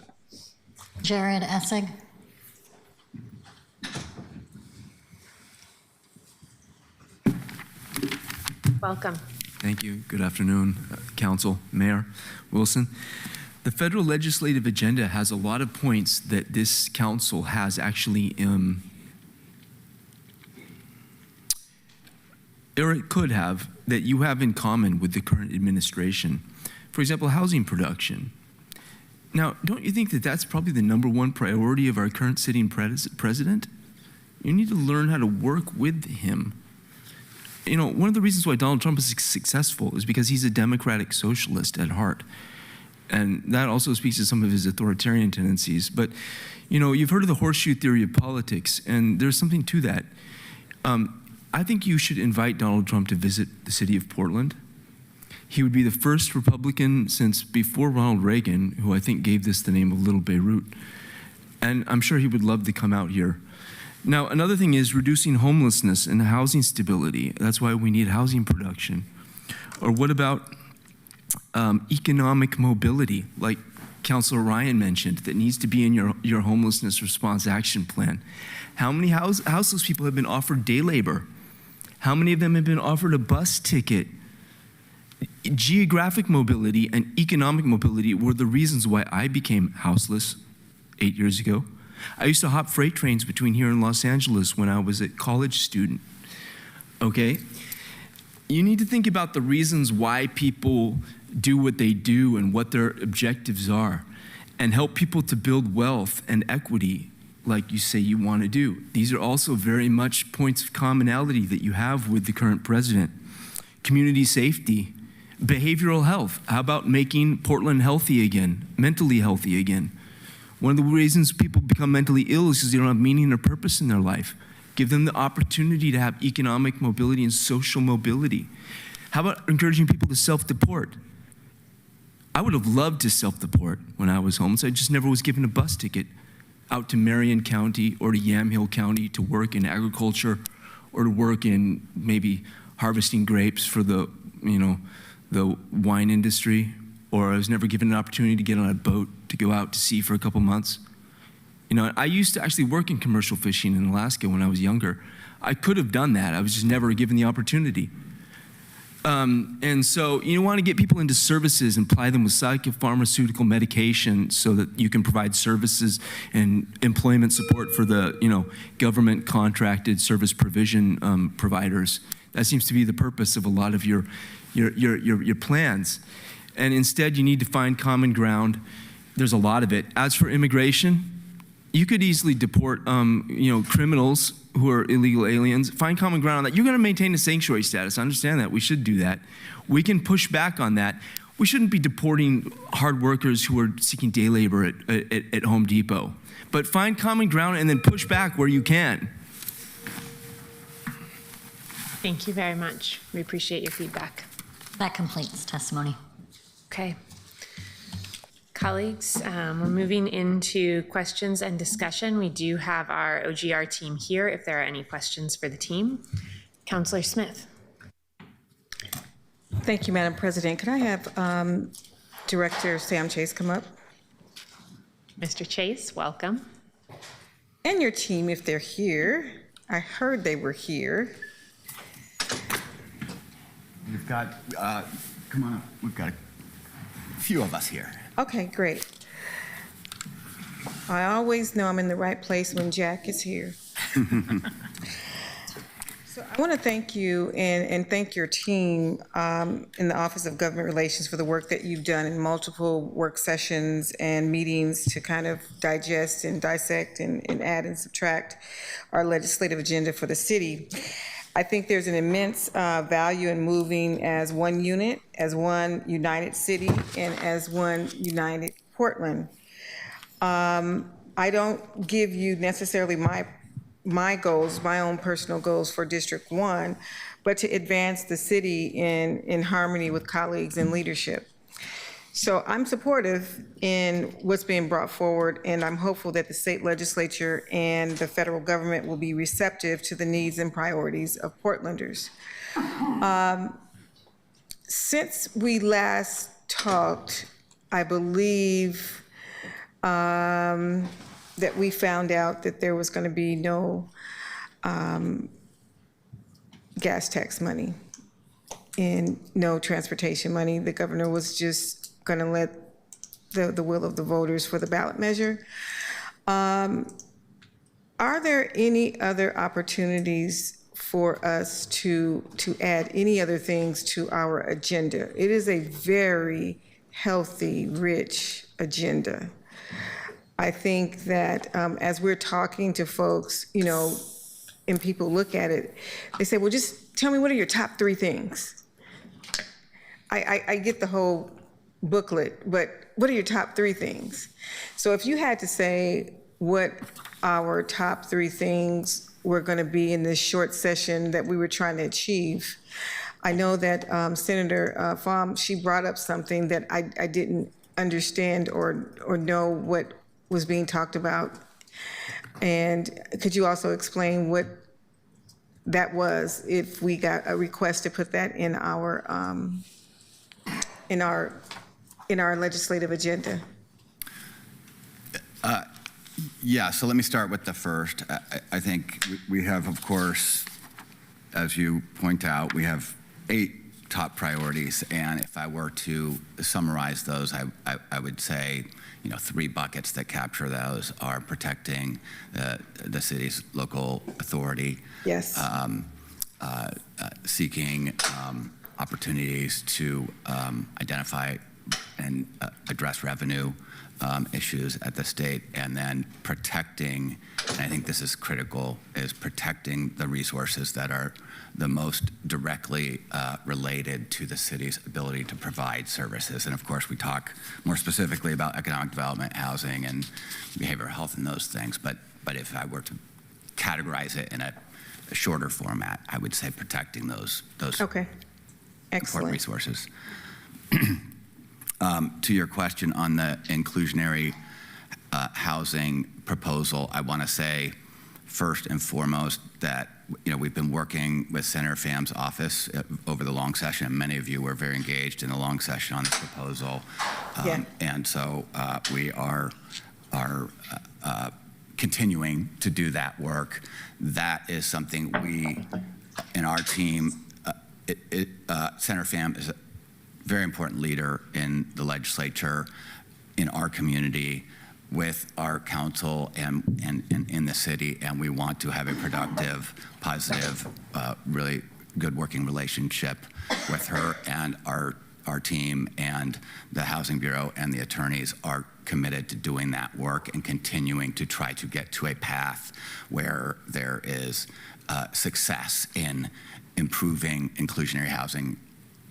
Jared Essig. Welcome. Thank you. Good afternoon, Council, Mayor Wilson. The federal legislative agenda has a lot of points that this council has actually, or it could have, that you have in common with the current administration. For example, housing production. Now, don't you think that that's probably the #1 priority of our current sitting president? You need to learn how to work with him. You know, one of the reasons why Donald Trump is successful is because he's a democratic socialist at heart. And that also speaks to some of his authoritarian tendencies. But, you know, you've heard of the horseshoe theory of politics, and there's something to that. I think you should invite Donald Trump to visit the city of Portland. He would be the first Republican since before Ronald Reagan, who I think gave this the name of Little Beirut. And I'm sure he would love to come out here. Now, another thing is reducing homelessness and housing stability. That's why we need housing production. Or what about economic mobility, like Councilor Ryan mentioned, that needs to be in your homelessness response action plan? How many houseless people have been offered day labor? How many of them have been offered a bus ticket? Geographic mobility and economic mobility were the reasons why I became houseless 8 years ago. I used to hop freight trains between here and Los Angeles when I was a college student, okay? You need to think about the reasons why people do what they do and what their objectives are, and help people to build wealth and equity like you say you want to do. These are also very much points of commonality that you have with the current president. Community safety, behavioral health. How about making Portland healthy again, mentally healthy again? One of the reasons people become mentally ill is because they don't have meaning or purpose in their life. Give them the opportunity to have economic mobility and social mobility. How about encouraging people to self-deport? I would have loved to self-deport when I was homeless. I just never was given a bus ticket out to Marion County or to Yamhill County to work in agriculture or to work in maybe harvesting grapes for the wine industry, or I was never given an opportunity to get on a boat to go out to sea for a couple months. You know, I used to actually work in commercial fishing in Alaska when I was younger. I could have done that. I was just never given the opportunity. And so you want to get people into services and ply them with psychopharmaceutical medication so that you can provide services and employment support for the, government contracted service provision providers. That seems to be the purpose of a lot of your plans. And instead, you need to find common ground. There's a lot of it. As for immigration, you could easily deport, criminals who are illegal aliens. Find common ground on that. You're going to maintain a sanctuary status. I understand that. We should do that. We can push back on that. We shouldn't be deporting hard workers who are seeking day labor at Home Depot. But find common ground and then push back where you can. Thank you very much. We appreciate your feedback. That completes testimony. Okay. Colleagues, we're moving into questions and discussion. We do have our OGR team here if there are any questions for the team. Councillor Smith. Thank you, Madam President. Could I have Director Sam Chase come up? Mr. Chase, welcome. And your team, if they're here. I heard they were here. We've got, come on up, we've got a few of us here. Okay, great. I always know I'm in the right place when Jack is here. So I want to thank you and thank your team in the Office of Government Relations for the work that you've done in multiple work sessions and meetings to kind of digest and dissect and add and subtract our legislative agenda for the city. I think there's an immense value in moving as one unit, as one united city, and as one united Portland. I don't give you necessarily my goals, my own personal goals for District 1, but to advance the city in harmony with colleagues and leadership. So I'm supportive in what's being brought forward, and I'm hopeful that the state legislature and the federal government will be receptive to the needs and priorities of Portlanders. Since we last talked, I believe that we found out that there was going to be no gas tax money and no transportation money. The governor was just going to let the will of the voters for the ballot measure. Are there any other opportunities for us to add any other things to our agenda? It is a very healthy, rich agenda. I think that as we're talking to folks, you know, and people look at it, they say, well, just tell me, what are your top 3 things? I get the whole booklet, but what are your top 3 things? So if you had to say what our top 3 things were going to be in this short session that we were trying to achieve, I know that Senator Pham, she brought up something that I didn't understand or know what was being talked about. And could you also explain what that was if we got a request to put that in our legislative agenda? Yeah, so let me start with the first. I think we have, of course, as you point out, we have 8 top priorities, and if I were to summarize those, I would say, you know, 3 buckets that capture those are protecting the city's local authority. Yes. Seeking opportunities to identify and address revenue issues at the state, and then protecting, and I think this is critical, is protecting the resources that are the most directly related to the city's ability to provide services. And of course, we talk more specifically about economic development, housing, and behavioral health and those things. But if I were to categorize it in a shorter format, I would say protecting those Okay. important resources. To your question on the inclusionary housing proposal, I want to say first and foremost that, you know, we've been working with Senator Pham's office over the long session. Many of you were very engaged in the long session on this proposal. And so we are continuing to do that work. That is something we, in our team, Senator Pham is a very important leader in the legislature, in our community, with our council and in the city, and we want to have a productive, positive, really good working relationship with her, and our team and the Housing Bureau and the attorneys are committed to doing that work and continuing to try to get to a path where there is success in improving inclusionary housing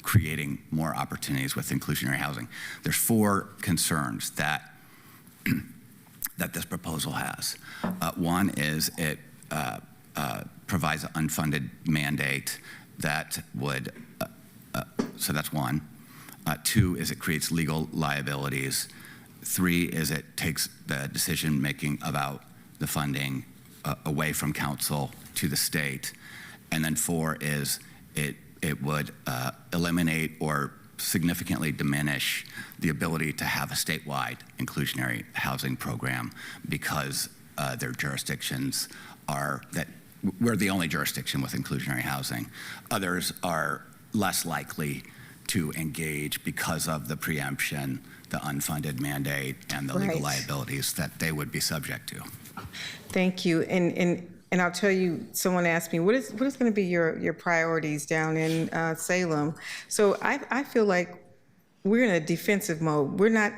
creating more opportunities with inclusionary housing. There's 4 concerns that that this proposal has. One is it provides an unfunded mandate that would, so that's 1. 2 is it creates legal liabilities. 3 is it takes the decision-making about the funding away from council to the state. And then 4 is it would eliminate or significantly diminish the ability to have a statewide inclusionary housing program because their jurisdictions are that we're the only jurisdiction with inclusionary housing. Others are less likely to engage because of the preemption, the unfunded mandate, and the legal liabilities that they would be subject to. Thank you. And I'll tell you, someone asked me, what is going to be your priorities down in Salem? So I feel like we're in a defensive mode. We're not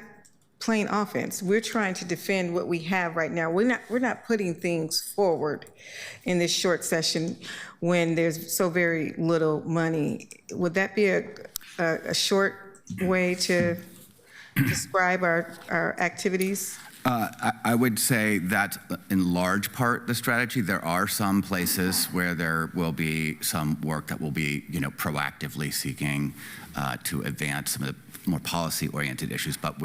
playing offense. We're trying to defend what we have right now. We're not putting things forward in this short session when there's so very little money. Would that be a short way to describe our activities? I would say that in large part the strategy. There are some places where there will be some work that will be, proactively seeking to advance some of the more policy-oriented issues. But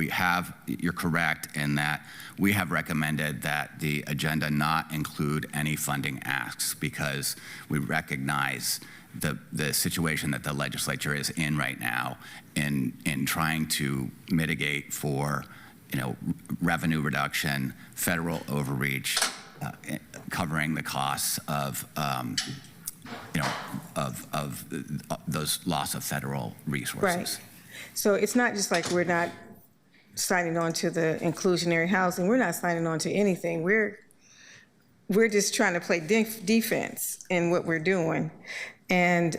you're correct in that we have recommended that the agenda not include any funding asks because we recognize the situation that the legislature is in right now in trying to mitigate for revenue reduction, federal overreach, covering the costs of those loss of federal resources. Right. So it's not just like we're not signing on to the inclusionary housing. We're not signing on to anything. We're just trying to play defense in what we're doing and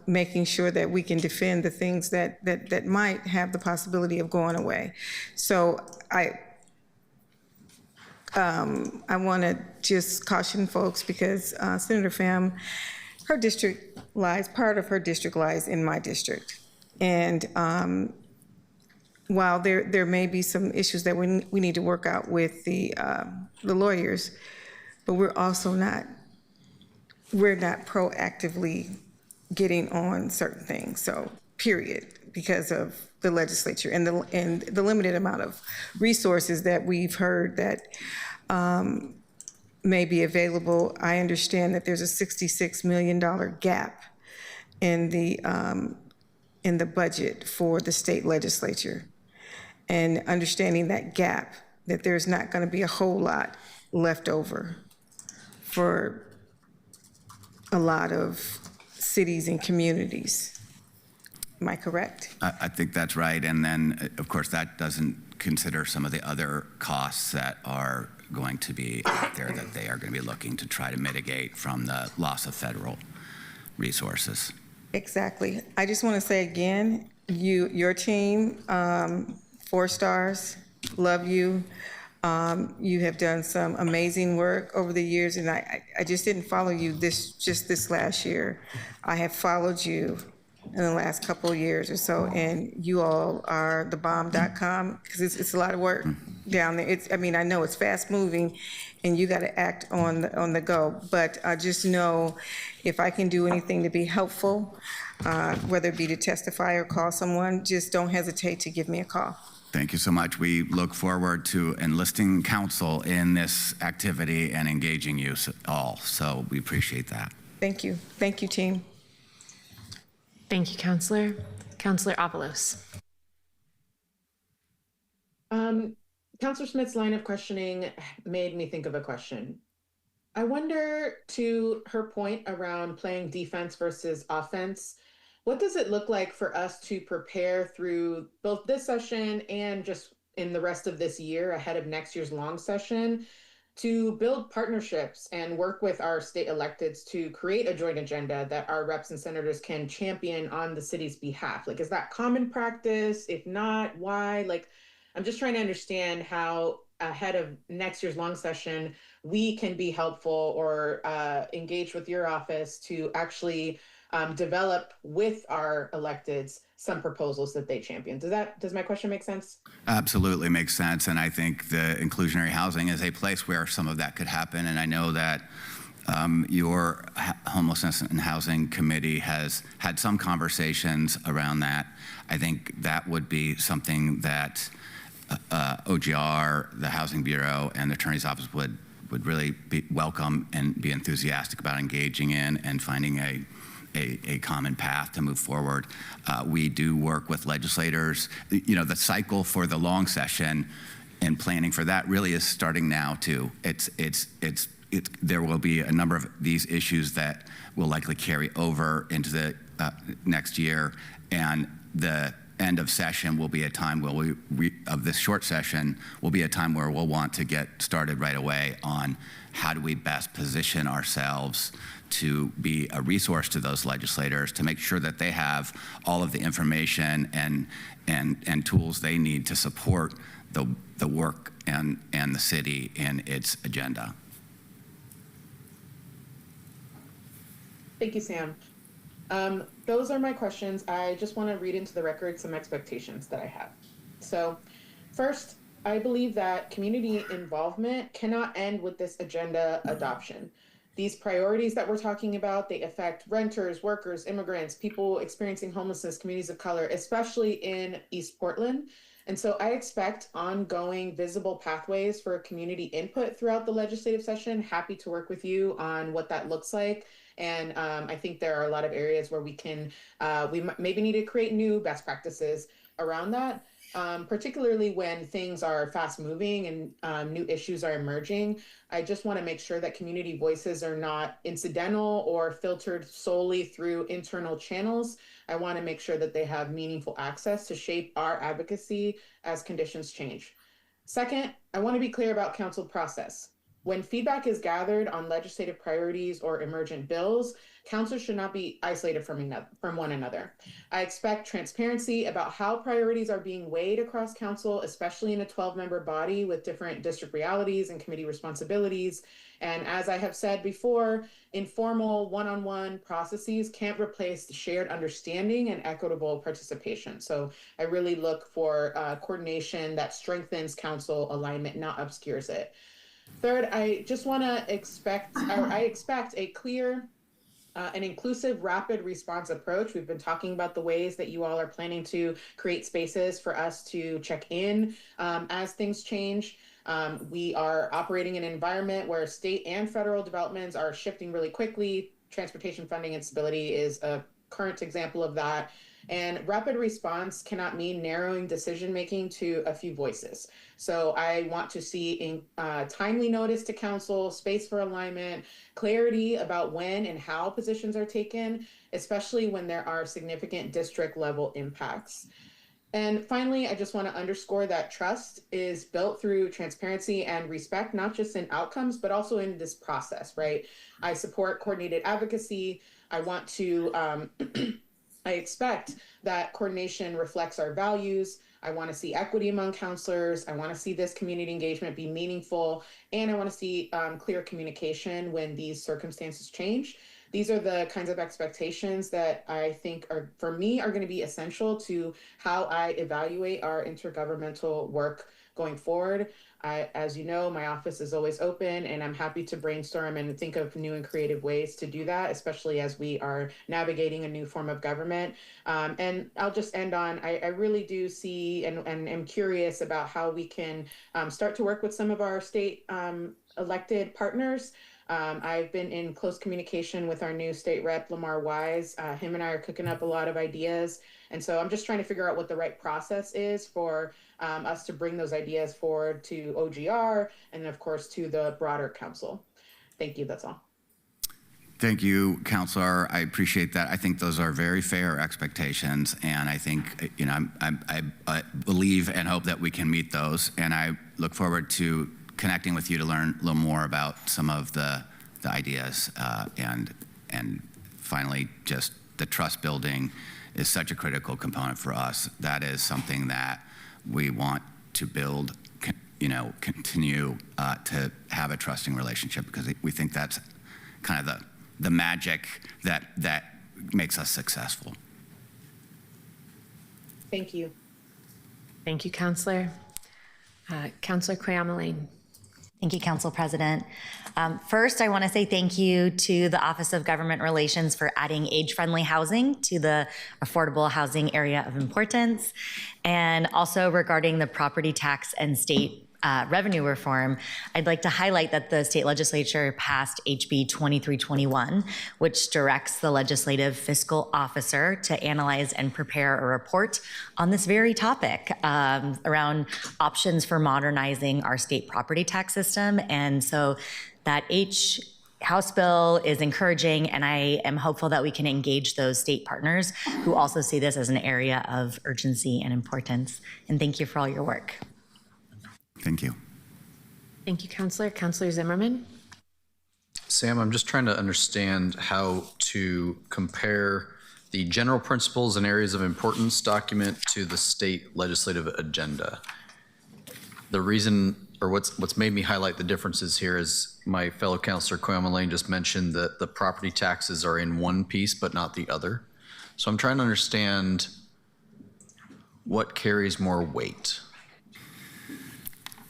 making sure that we can defend the things that might have the possibility of going away. So I want to just caution folks because Senator Pham, part of her district lies in my district. And while there may be some issues that we need to work out with the lawyers, but we're not proactively getting on certain things. So period, because of the legislature and the limited amount of resources that we've heard that may be available. I understand that there's a $66 million gap in the budget for the state legislature, and understanding that gap, that there's not going to be a whole lot left over for a lot of cities and communities. Am I correct? I think that's right. And then, of course, that doesn't consider some of the other costs that are going to be out there that they are going to be looking to try to mitigate from the loss of federal resources. Exactly. I just want to say again, your team, 4 stars, love you. You have done some amazing work over the years, and I just didn't follow you this last year. I have followed you in the last couple of years or so, and you all are thebomb.com because it's a lot of work down there. I know it's fast moving, and you got to act on the go. But I just know if I can do anything to be helpful, whether it be to testify or call someone, just don't hesitate to give me a call. Thank you so much. We look forward to enlisting council in this activity and engaging you all. So we appreciate that. Thank you. Thank you, team. Thank you, Councillor. Councillor Avalos. Councillor Smith's line of questioning made me think of a question. I wonder, to her point around playing defense versus offense, what does it look like for us to prepare through both this session and just in the rest of this year ahead of next year's long session to build partnerships and work with our state electeds to create a joint agenda that our reps and senators can champion on the city's behalf? Is that common practice? If not, why? I'm just trying to understand how ahead of next year's long session, we can be helpful or engage with your office to actually develop with our electeds some proposals that they champion. Does my question make sense? Absolutely makes sense. And I think the inclusionary housing is a place where some of that could happen. And I know that your Homelessness and Housing Committee has had some conversations around that. I think that would be something that OGR, the Housing Bureau, and the Attorney's Office would really be welcome and be enthusiastic about engaging in and finding a common path to move forward. We do work with legislators. You know, the cycle for the long session and planning for that really is starting now too. There will be a number of these issues that will likely carry over into the next year, and the end of session will be a time where of this short session will be a time where we'll want to get started right away on how do we best position ourselves to be a resource to those legislators, to make sure that they have all of the information and tools they need to support the work and the city in its agenda. Thank you, Sam. Those are my questions. I just want to read into the record some expectations that I have. So first, I believe that community involvement cannot end with this agenda adoption. These priorities that we're talking about, they affect renters, workers, immigrants, people experiencing homelessness, communities of color, especially in East Portland. And so I expect ongoing visible pathways for community input throughout the legislative session. Happy to work with you on what that looks like. And I think there are a lot of areas where we maybe need to create new best practices around that, particularly when things are fast moving and new issues are emerging. I just want to make sure that community voices are not incidental or filtered solely through internal channels. I want to make sure that they have meaningful access to shape our advocacy as conditions change. Second, I want to be clear about council process. When feedback is gathered on legislative priorities or emergent bills, council should not be isolated from one another. I expect transparency about how priorities are being weighed across council, especially in a 12-member body with different district realities and committee responsibilities. And as I have said before, informal one-on-one processes can't replace the shared understanding and equitable participation. So I really look for coordination that strengthens council alignment, not obscures it. Third, I just want to expect a clear and inclusive rapid response approach. We've been talking about the ways that you all are planning to create spaces for us to check in as things change. We are operating in an environment where state and federal developments are shifting really quickly. Transportation funding and stability is a current example of that. And rapid response cannot mean narrowing decision-making to a few voices. So I want to see timely notice to council, space for alignment, clarity about when and how positions are taken, especially when there are significant district level impacts. And finally, I just want to underscore that trust is built through transparency and respect, not just in outcomes, but also in this process, right? I support coordinated advocacy. I want to, I expect that coordination reflects our values. I want to see equity among counselors. I want to see this community engagement be meaningful. And I want to see clear communication when these circumstances change. These are the kinds of expectations that I think for me, are going to be essential to how I evaluate our intergovernmental work going forward. As you know, my office is always open, and I'm happy to brainstorm and think of new and creative ways to do that, especially as we are navigating a new form of government. And I'll just end on, I really do see and am curious about how we can start to work with some of our state elected partners. I've been in close communication with our new state rep, Lamar Wise. Him and I are cooking up a lot of ideas. And so I'm just trying to figure out what the right process is for us to bring those ideas forward to OGR and, of course, to the broader council. Thank you. That's all. Thank you, Councilor. I appreciate that. I think those are very fair expectations, and I think, you know, I believe and hope that we can meet those. And I look forward to connecting with you to learn a little more about some of the ideas. And finally, just the trust building is such a critical component for us. That is something that we want to build, you know, continue to have a trusting relationship, because we think that's kind of the magic that makes us successful. Thank you. Thank you, Counselor. Counselor Quayama-Lane. Thank you, Council President. First, I want to say thank you to the Office of Government Relations for adding age-friendly housing to the affordable housing area of importance. And also regarding the property tax and state revenue reform, I'd like to highlight that the state legislature passed HB 2321, which directs the legislative fiscal officer to analyze and prepare a report on this very topic around options for modernizing our state property tax system. And so that House bill is encouraging, and I am hopeful that we can engage those state partners who also see this as an area of urgency and importance. And thank you for all your work. Thank you. Thank you, Counselor. Counselor Zimmerman. Sam, I'm just trying to understand how to compare the general principles and areas of importance document to the state legislative agenda. The reason, or what's made me highlight the differences here is my fellow Counselor Quayama-Lane just mentioned that the property taxes are in one piece but not the other. So I'm trying to understand what carries more weight.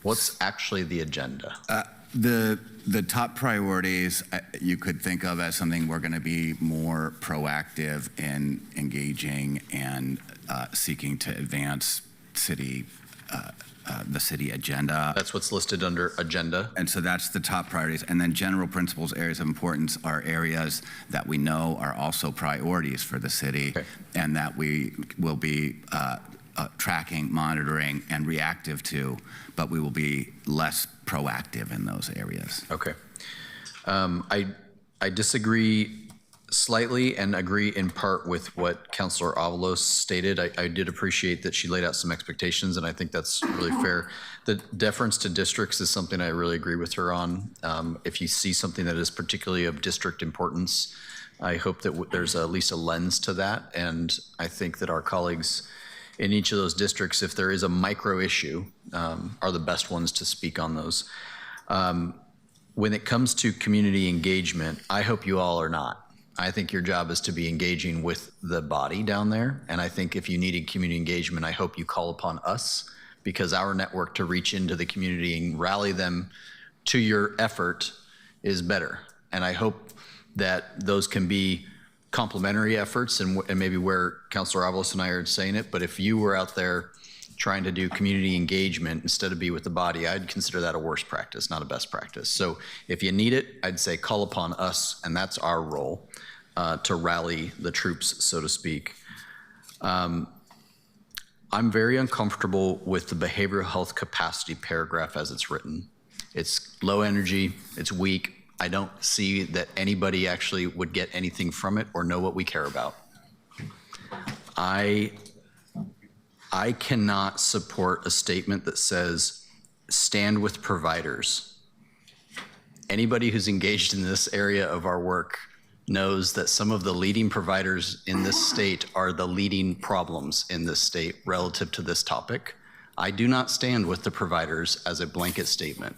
What's actually the agenda? The top priorities you could think of as something we're going to be more proactive in engaging and seeking to advance the city agenda. That's what's listed under agenda. And so that's the top priorities. And then general principles, areas of importance are areas that we know are also priorities for the city, and that we will be tracking, monitoring, and reactive to, but we will be less proactive in those areas. Okay. I disagree slightly and agree in part with what Councilor Avalos stated. I did appreciate that she laid out some expectations, and I think that's really fair. The deference to districts is something I really agree with her on. If you see something that is particularly of district importance, I hope that there's at least a lens to that, and I think that our colleagues in each of those districts, if there is a micro issue, are the best ones to speak on those. When it comes to community engagement, I hope you all are not. I think your job is to be engaging with the body down there. And I think if you needed community engagement, I hope you call upon us, because our network to reach into the community and rally them to your effort is better. And I hope that those can be complementary efforts, and maybe where Councilor Avalos and I are saying it, but if you were out there trying to do community engagement instead of be with the body, I'd consider that a worst practice, not a best practice. So if you need it, I'd say call upon us, and that's our role, to rally the troops, so to speak. I'm very uncomfortable with the behavioral health capacity paragraph as it's written. It's low energy, it's weak. I don't see that anybody actually would get anything from it or know what we care about. I cannot support a statement that says, stand with providers. Anybody who's engaged in this area of our work knows that some of the leading providers in this state are the leading problems in this state relative to this topic. I do not stand with the providers as a blanket statement.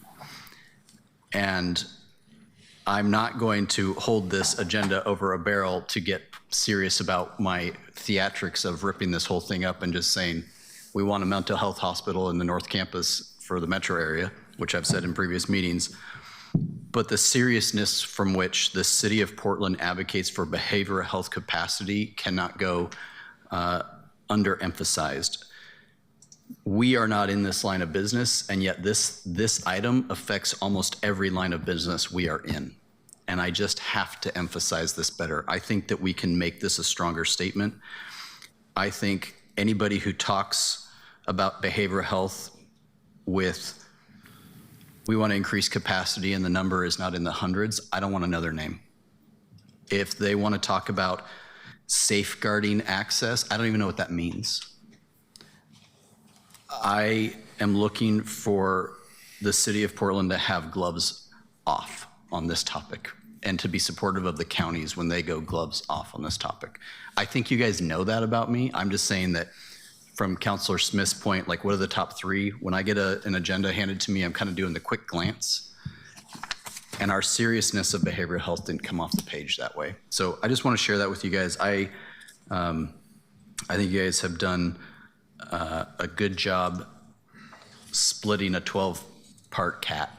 And I'm not going to hold this agenda over a barrel to get serious about my theatrics of ripping this whole thing up and just saying, we want a mental health hospital in the North Campus for the metro area, which I've said in previous meetings. But the seriousness from which the city of Portland advocates for behavioral health capacity cannot go underemphasized. We are not in this line of business, and yet this item affects almost every line of business we are in. And I just have to emphasize this better. I think that we can make this a stronger statement. I think anybody who talks about behavioral health with, we want to increase capacity and the number is not in the hundreds, I don't want another name. If they want to talk about safeguarding access, I don't even know what that means. I am looking for the city of Portland to have gloves off on this topic and to be supportive of the counties when they go gloves off on this topic. I think you guys know that about me. I'm just saying that from Councilor Smith's point, like what are the top three? When I get an agenda handed to me, I'm kind of doing the quick glance. and our seriousness of behavioral health didn't come off the page that way. So I just want to share that with you guys. I think you guys have done a good job splitting a 12-part cat.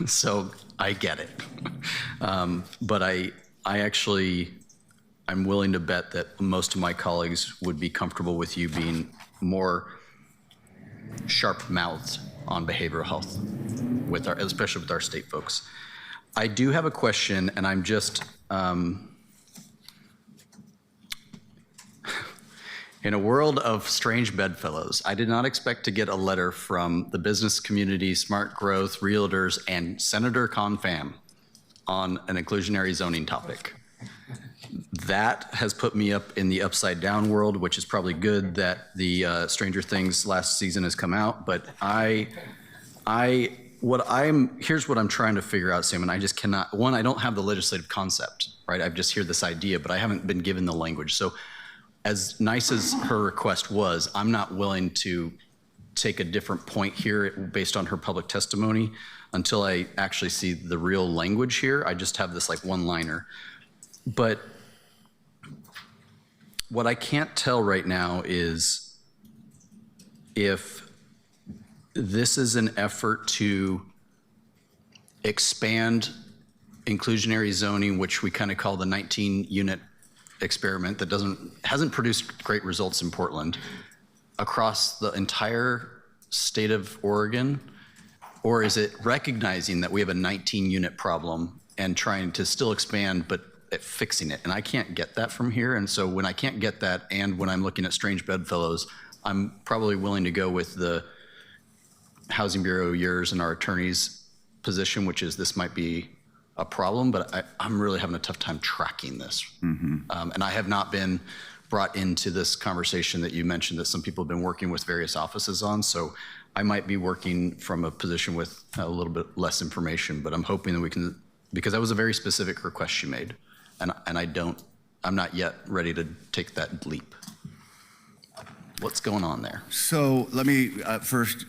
So I get it. But I'm willing to bet that most of my colleagues would be comfortable with you being more sharp-mouthed on behavioral health, especially with our state folks. I do have a question, and I'm just, in a world of strange bedfellows, I did not expect to get a letter from the business community, smart growth, realtors, and Senator Confam on an inclusionary zoning topic. That has put me up in the upside down world, which is probably good that the Stranger Things last season has come out. But here's what I'm trying to figure out, Sam, and I just cannot, one, I don't have the legislative concept, right? I've just heard this idea, but I haven't been given the language. So as nice as her request was, I'm not willing to take a different point here based on her public testimony until I actually see the real language here. I just have this like one-liner. But what I can't tell right now is if this is an effort to expand inclusionary zoning, which we kind of call the 19-unit experiment that hasn't produced great results in Portland, across the entire state of Oregon, or is it recognizing that we have a 19-unit problem and trying to still expand but fixing it? And I can't get that from here. And so when I can't get that, and when I'm looking at strange bedfellows, I'm probably willing to go with the Housing Bureau yours and our attorney's position, which is this might be a problem, but I'm really having a tough time tracking this. And I have not been brought into this conversation that you mentioned that some people have been working with various offices on. So I might be working from a position with a little bit less information, but I'm hoping that we can, because that was a very specific request she made. And I'm not yet ready to take that leap. What's going on there? So let me first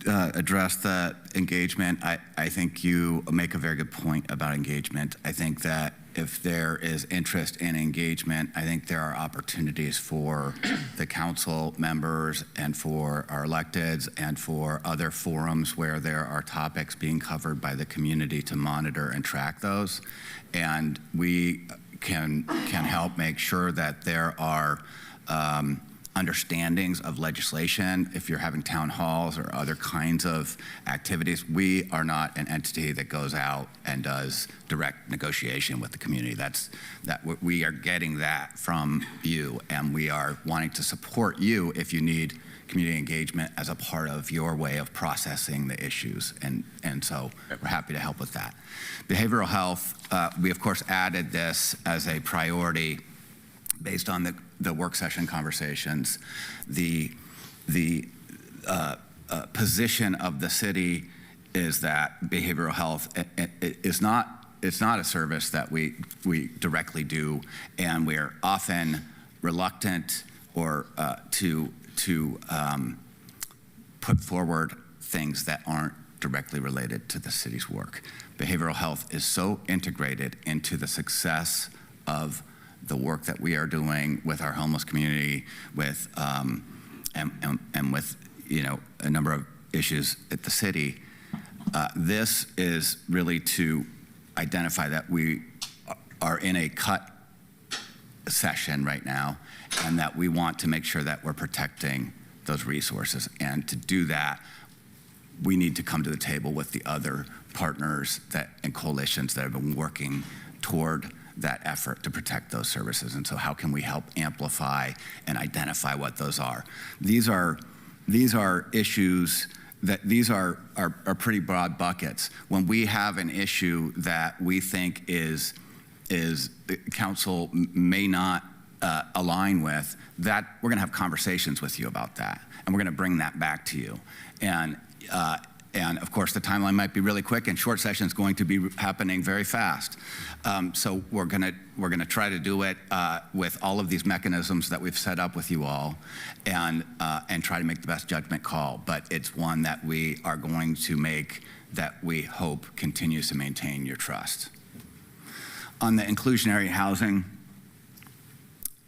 address that engagement. I think you make a very good point about engagement. I think that if there is interest in engagement, I think there are opportunities for the council members and for our electeds and for other forums where there are topics being covered by the community to monitor and track those. And we can help make sure that there are understandings of legislation. If you're having town halls or other kinds of activities, we are not an entity that goes out and does direct negotiation with the community. We are getting that from you, and we are wanting to support you if you need community engagement as a part of your way of processing the issues. And so we're happy to help with that. Behavioral health, we of course added this as a priority based on the work session conversations. The position of the city is that behavioral health it's not a service that we directly do, and we're often reluctant or to put forward things that aren't directly related to the city's work. Behavioral health is so integrated into the success of the work that we are doing with our homeless community, with and with a number of issues at the city. This is really to identify that we are in a cut session right now, and that we want to make sure that we're protecting those resources. And to do that, we need to come to the table with the other partners and coalitions that have been working toward that effort to protect those services. And so how can we help amplify and identify what those are? These are issues that these are pretty broad buckets. When we have an issue that we think is the council may not align with, that we're gonna have conversations with you about that, and we're gonna bring that back to you. And of course, the timeline might be really quick, and short session is going to be happening very fast. So we're gonna try to do it with all of these mechanisms that we've set up with you all, and try to make the best judgment call. But it's one that we are going to make that we hope continues to maintain your trust. On the inclusionary housing,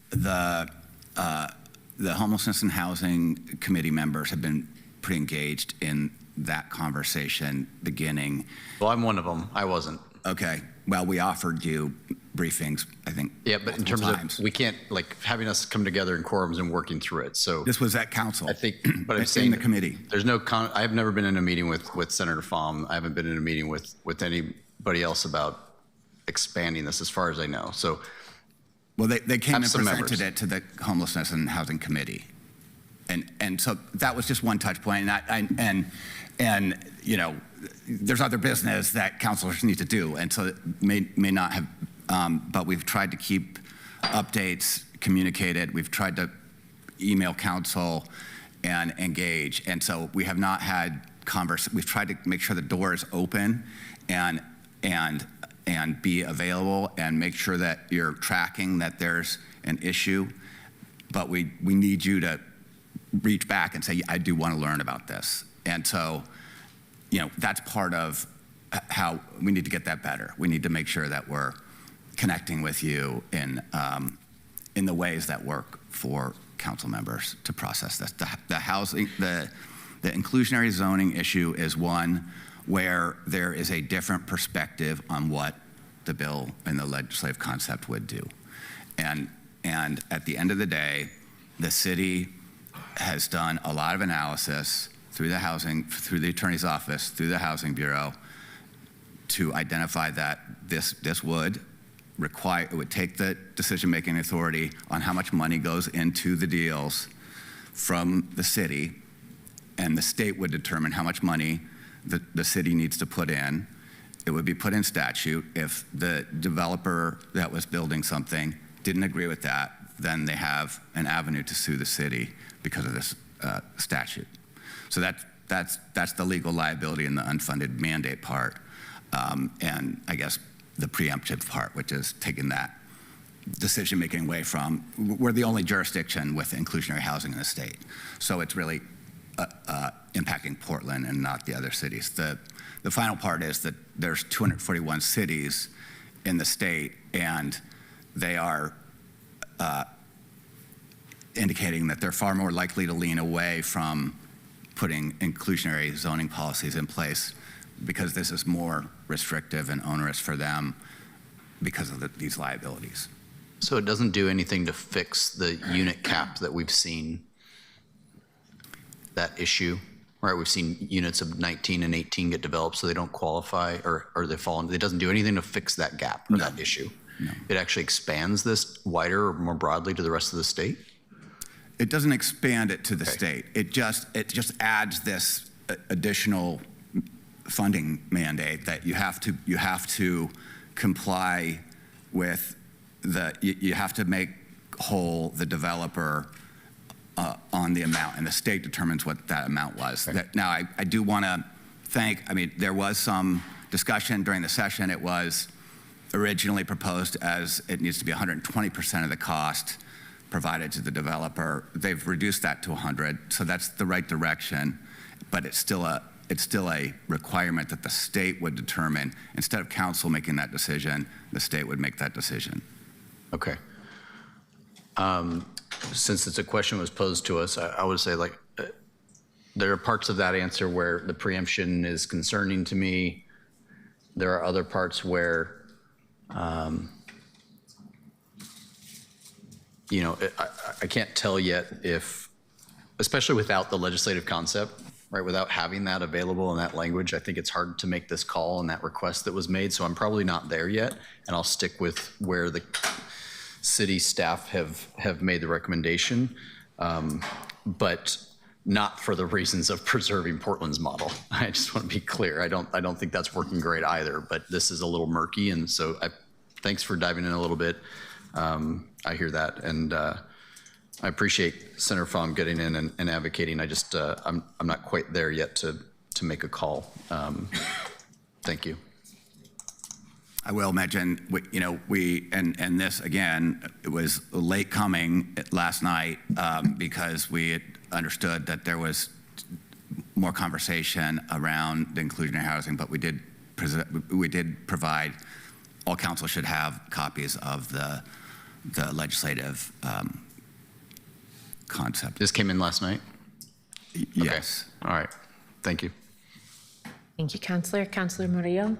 the Homelessness and Housing Committee members have been pretty engaged in that conversation beginning. Well, I'm one of them. I wasn't. Okay. Well, we offered you briefings, I think. Yeah, but in terms of, we can't, like, having us come together in quorums and working through it, so. This was at council. I think, but I'm in saying. the committee. There's no, I've never been in a meeting with Senator Pham. I haven't been in a meeting with anybody else about expanding this, as far as I know, so. Well, they came and some presented members. it to the Homelessness and Housing Committee. And so that was just one touch point. And you know, there's other business that councilors need to do. And so it may not have, but we've tried to keep updates communicated. We've tried to email council and engage. And so we have not had we've tried to make sure the door is open and be available and make sure that you're tracking that there's an issue. But we need you to reach back and say, I do want to learn about this. And so, you know, that's part of how we need to get that better. We need to make sure that we're connecting with you in the ways that work for council members to process this. The housing, the inclusionary zoning issue is one where there is a different perspective on what the bill and the legislative concept would do. And at the end of the day, the city has done a lot of analysis through the attorney's office, through the Housing Bureau, to identify that this would require, it would take the decision-making authority on how much money goes into the deals from the city, and the state would determine how much money the city needs to put in. It would be put in statute. If the developer that was building something didn't agree with that, then they have an avenue to sue the city because of this statute. So that's the legal liability and the unfunded mandate part, and I guess the preemptive part, which is taking that decision-making away from, we're the only jurisdiction with inclusionary housing in the state. So it's really impacting Portland and not the other cities. The final part is that there's 241 cities in the state, and they are indicating that they're far more likely to lean away from putting inclusionary zoning policies in place because this is more restrictive and onerous for them because of these liabilities. So it doesn't do anything to fix the unit cap that we've seen, that issue, right? We've seen units of 19 and 18 get developed so they don't qualify or they fall into, it doesn't do anything to fix that gap or that issue. No. It actually expands this wider or more broadly to the rest of the state? It doesn't expand it to the state. It just adds this additional funding mandate that you have to comply with you have to make whole the developer on the amount, and the state determines what that amount was. Okay. Now, I do want to thank, I mean, there was some discussion during the session. It was originally proposed as it needs to be 120% of the cost provided to the developer. They've reduced that to 100, so that's the right direction, but it's still a requirement that the state would determine. Instead of council making that decision, the state would make that decision. Okay. Since it's a question was posed to us, I would say, like, there are parts of that answer where the preemption is concerning to me. There are other parts where, you know, I can't tell yet if, especially without the legislative concept, right, without having that available in that language, I think it's hard to make this call and that request that was made. So I'm probably not there yet, and I'll stick with where the city staff have made the recommendation, but not for the reasons of preserving Portland's model. I just want to be clear. I don't think that's working great either, but this is a little murky, and so thanks for diving in a little bit. I hear that, and I appreciate Senator Pham getting in and advocating. I just I'm not quite there yet to make a call. Thank you. I will mention, and this again, it was late coming last night because we had understood that there was more conversation around the inclusionary housing, but we did provide, all council should have copies of the legislative concept. This came in last night? Yes. Okay. All right. Thank you. Thank you, Councillor. Councillor Murillo.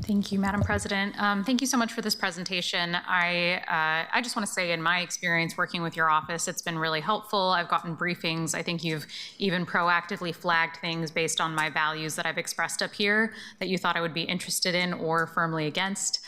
Thank you, Madam President. Thank you so much for this presentation. I just want to say, in my experience working with your office, it's been really helpful. I've gotten briefings. I think you've even proactively flagged things based on my values that I've expressed up here that you thought I would be interested in or firmly against.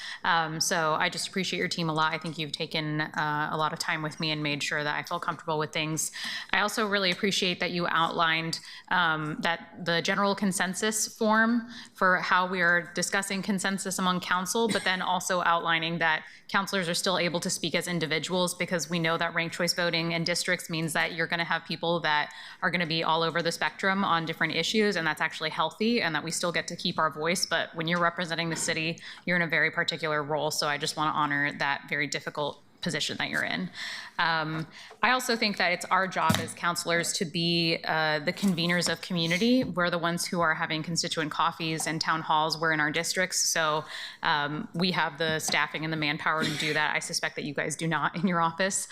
So I just appreciate your team a lot. I think you've taken a lot of time with me and made sure that I feel comfortable with things. I also really appreciate that you outlined that the general consensus form for how we are discussing consensus among council, but then also outlining that councilors are still able to speak as individuals, because we know that ranked choice voting in districts means that you're going to have people that are going to be all over the spectrum on different issues, and that's actually healthy, and that we still get to keep our voice. But when you're representing the city, you're in a very particular role, so I just want to honor that very difficult position that you're in. I also think that it's our job as counselors to be the conveners of community. We're the ones who are having constituent coffees and town halls. We're in our districts, so we have the staffing and the manpower to do that. I suspect that you guys do not in your office.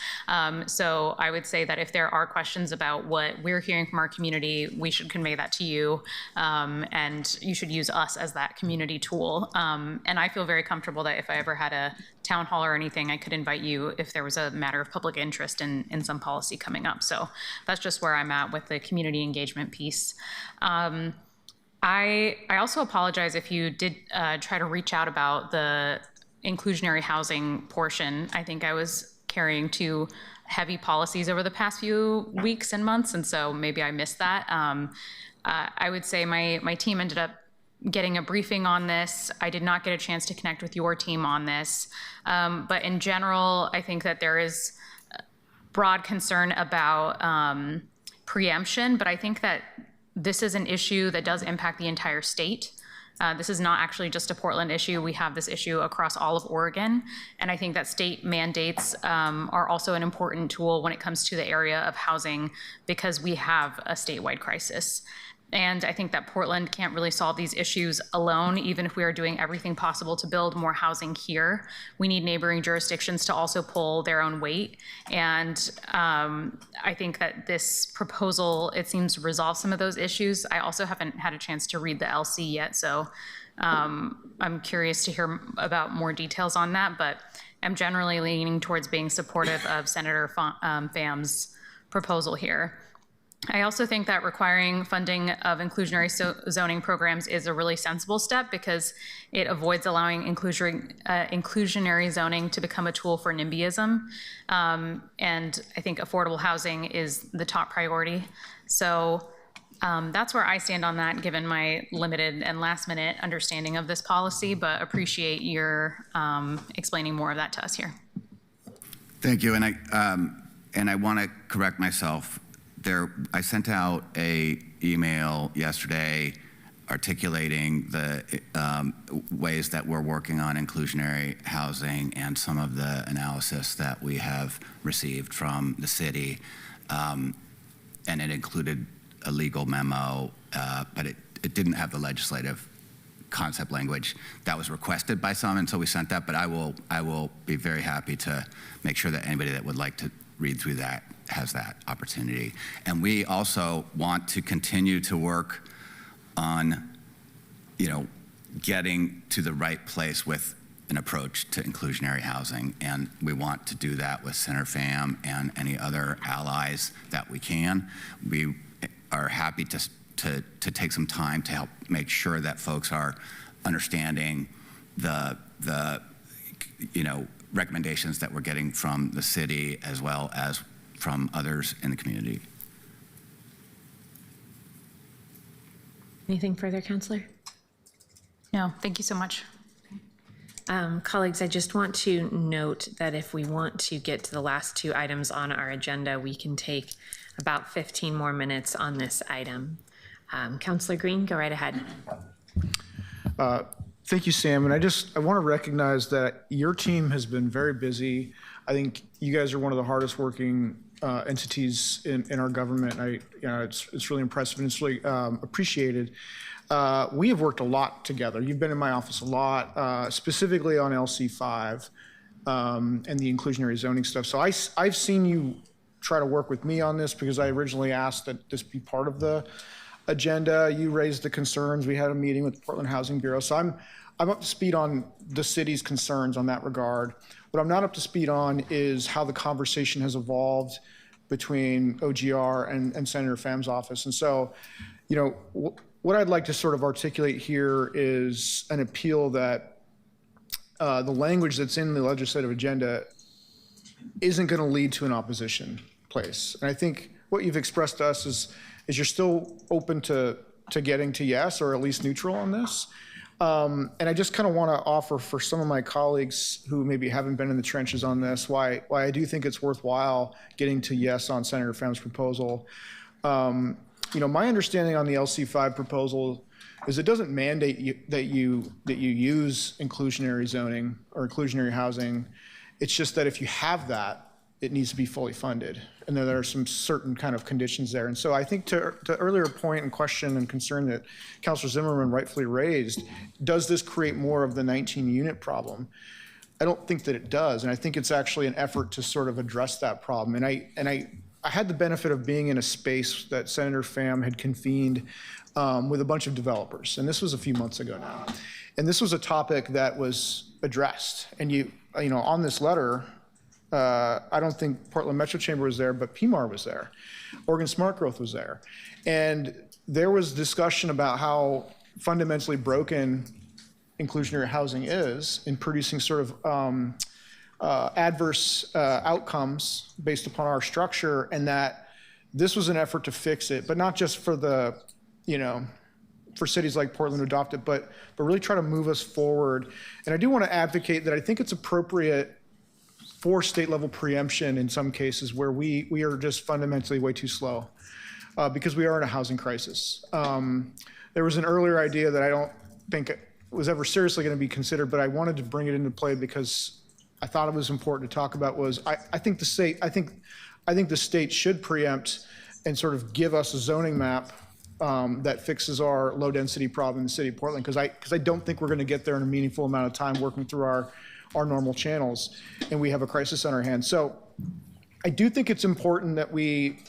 So I would say that if there are questions about what we're hearing from our community, we should convey that to you, and you should use us as that community tool. And I feel very comfortable that if I ever had a town hall or anything, I could invite you if there was a matter of public interest in some policy coming up. So that's just where I'm at with the community engagement piece. I also apologize if you did try to reach out about the inclusionary housing portion. I think I was carrying two heavy policies over the past few weeks and months, and so maybe I missed that. I would say my team ended up getting a briefing on this. I did not get a chance to connect with your team on this. But in general, I think that there is broad concern about preemption, but I think that this is an issue that does impact the entire state. This is not actually just a Portland issue. We have this issue across all of Oregon. And I think that state mandates are also an important tool when it comes to the area of housing, because we have a statewide crisis. And I think that Portland can't really solve these issues alone, even if we are doing everything possible to build more housing here. We need neighboring jurisdictions to also pull their own weight. And I think that this proposal, it seems to resolve some of those issues. I also haven't had a chance to read the LC yet, so I'm curious to hear about more details on that, but I'm generally leaning towards being supportive of Senator Pham's proposal here. I also think that requiring funding of inclusionary zoning programs is a really sensible step, because it avoids allowing inclusionary zoning to become a tool for NIMBYism. And I think affordable housing is the top priority. So that's where I stand on that, given my limited and last minute understanding of this policy, but appreciate your explaining more of that to us here. Thank you. And I want to correct myself. I sent out an email yesterday articulating the ways that we're working on inclusionary housing and some of the analysis that we have received from the city. And it included a legal memo, but it didn't have the legislative concept language that was requested by some, and so we sent that. But I will be very happy to make sure that anybody that would like to read through that has that opportunity. And we also want to continue to work on, getting to the right place with an approach to inclusionary housing. And we want to do that with Senator Pham and any other allies that we can. We are happy to take some time to help make sure that folks are understanding the recommendations that we're getting from the city as well as from others in the community. Anything further, Councillor? No, thank you so much. Colleagues, I just want to note that if we want to get to the last two items on our agenda, we can take about 15 more minutes on this item. Councillor Green, go right ahead. Thank you, Sam. And I want to recognize that your team has been very busy. I think you guys are one of the hardest working entities in our government. It's really impressive and it's really appreciated. We have worked a lot together. You've been in my office a lot, specifically on LC5 and the inclusionary zoning stuff. So I've seen you try to work with me on this because I originally asked that this be part of the agenda. You raised the concerns. We had a meeting with the Portland Housing Bureau. So I'm up to speed on the city's concerns on that regard. What I'm not up to speed on is how the conversation has evolved between OGR and Senator Pham's office. And so, you know, what I'd like to sort of articulate here is an appeal that the language that's in the legislative agenda isn't going to lead to an opposition place. And I think what you've expressed to us is you're still open to getting to yes, or at least neutral on this. And I just kind of want to offer for some of my colleagues who maybe haven't been in the trenches on this, why I do think it's worthwhile getting to yes on Senator Pham's proposal. You know, my understanding on the LC5 proposal is it doesn't mandate that you use inclusionary zoning or inclusionary housing. It's just that if you have that, it needs to be fully funded. And there are some certain kind of conditions there. And so I think to earlier point and question and concern that Councilor Zimmerman rightfully raised, does this create more of the 19-unit problem? I don't think that it does. And I think it's actually an effort to sort of address that problem. And I had the benefit of being in a space that Senator Pham had convened with a bunch of developers. And this was a few months ago now. And this was a topic that was addressed. And you know, on this letter, I don't think Portland Metro Chamber was there, but PMAR was there. Oregon Smart Growth was there. And there was discussion about how fundamentally broken inclusionary housing is in producing sort of adverse outcomes based upon our structure, and that this was an effort to fix it, but not just for the, you know, for cities like Portland to adopt it, but really try to move us forward. And I do want to advocate that I think it's appropriate for state level preemption in some cases where we are just fundamentally way too slow because we are in a housing crisis. There was an earlier idea that I don't think was ever seriously going to be considered, but I wanted to bring it into play because I thought it was important to talk about. Was I think the state should preempt and sort of give us a zoning map that fixes our low density problem in the city of Portland, because I don't think we're going to get there in a meaningful amount of time working through our normal channels, and we have a crisis on our hands. So I do think it's important that we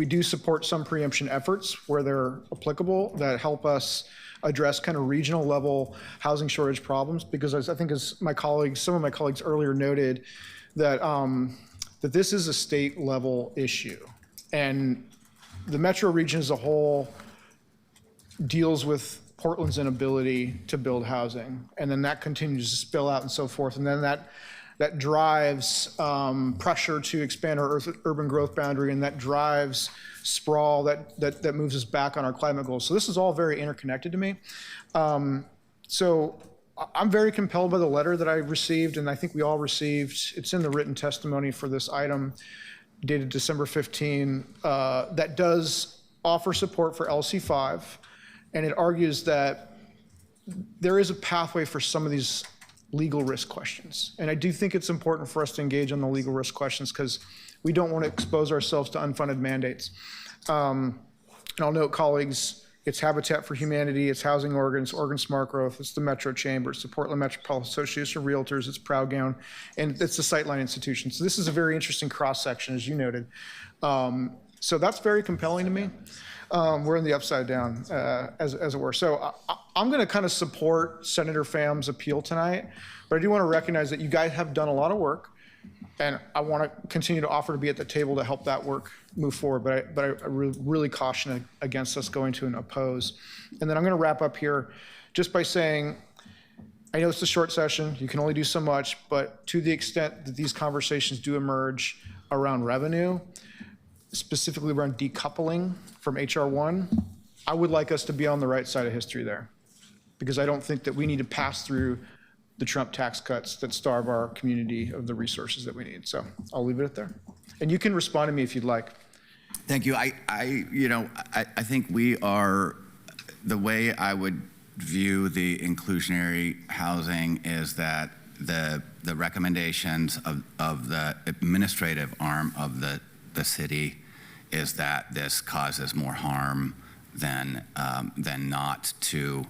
do support some preemption efforts where they're applicable that help us address kind of regional level housing shortage problems, because as I think as my colleagues, some of my colleagues earlier noted, that that this is a state level issue, and the metro region as a whole deals with Portland's inability to build housing, and then that continues to spill out and so forth, and then that drives pressure to expand our urban growth boundary, and that drives sprawl that moves us back on our climate goals. So this is all very interconnected to me. So I'm very compelled by the letter that I received, and I think we all received. It's in the written testimony for this item dated December 15, that does offer support for LC5. And it argues that there is a pathway for some of these legal risk questions. And I do think it's important for us to engage on the legal risk questions because we don't want to expose ourselves to unfunded mandates. And I'll note, colleagues, it's Habitat for Humanity, it's Housing Oregon, it's Oregon Smart Growth, it's the Metro Chamber, it's the Portland Metropolitan Association of Realtors, it's Proud Gown, and it's the Sightline Institution. So this is a very interesting cross-section, as you noted. So that's very compelling to me. We're in the upside down, as it were. So I'm going to kind of support Senator Pham's appeal tonight, but I do want to recognize that you guys have done a lot of work, and I want to continue to offer to be at the table to help that work move forward. But I really caution against us going to an oppose. And then I'm going to wrap up here just by saying, I know it's a short session, you can only do so much, but to the extent that these conversations do emerge around revenue, specifically around decoupling from HR1, I would like us to be on the right side of history there, because I don't think that we need to pass through the Trump tax cuts that starve our community of the resources that we need. So I'll leave it at there. And you can respond to me if you'd like. Thank you. I think we are, the way I would view the inclusionary housing is that the recommendations of the administrative arm of the the city is that this causes more harm than not to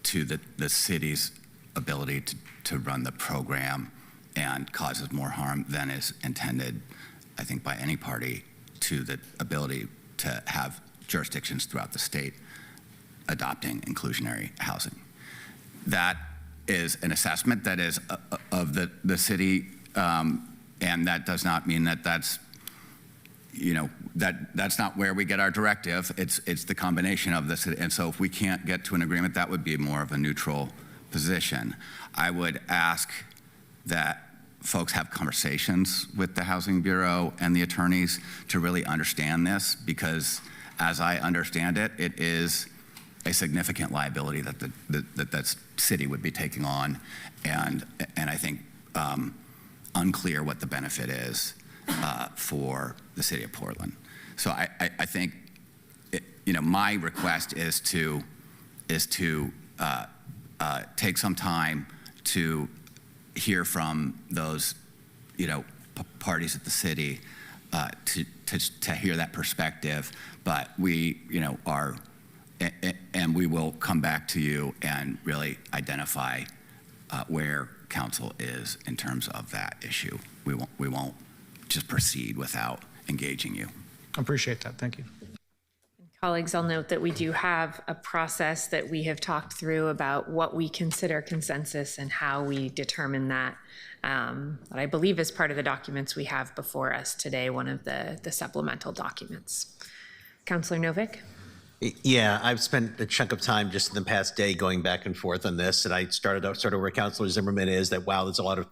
the city's ability to run the program, and causes more harm than is intended, I think, by any party to the ability to have jurisdictions throughout the state adopting inclusionary housing. That is an assessment that is of the city, and that does not mean that that's not where we get our directive. It's the combination of this, and so if we can't get to an agreement, that would be more of a neutral position. I would ask that folks have conversations with the Housing Bureau and the attorneys to really understand this, because as I understand it, it is a significant liability that the city would be taking on, and I think unclear what the benefit is for the city of Portland. So I think my request is to take some time to hear from those parties at the city to hear that perspective, but we are. And we will come back to you and really identify where council is in terms of that issue. We won't just proceed without engaging you. I appreciate that. Thank you. Colleagues, I'll note that we do have a process that we have talked through about what we consider consensus and how we determine that. That I believe is part of the documents we have before us today, one of the supplemental documents. Councillor Novick? Yeah, I've spent a chunk of time just in the past day going back and forth on this, and I started out sort of where Councilor Zimmerman is, that, wow, there's a lot of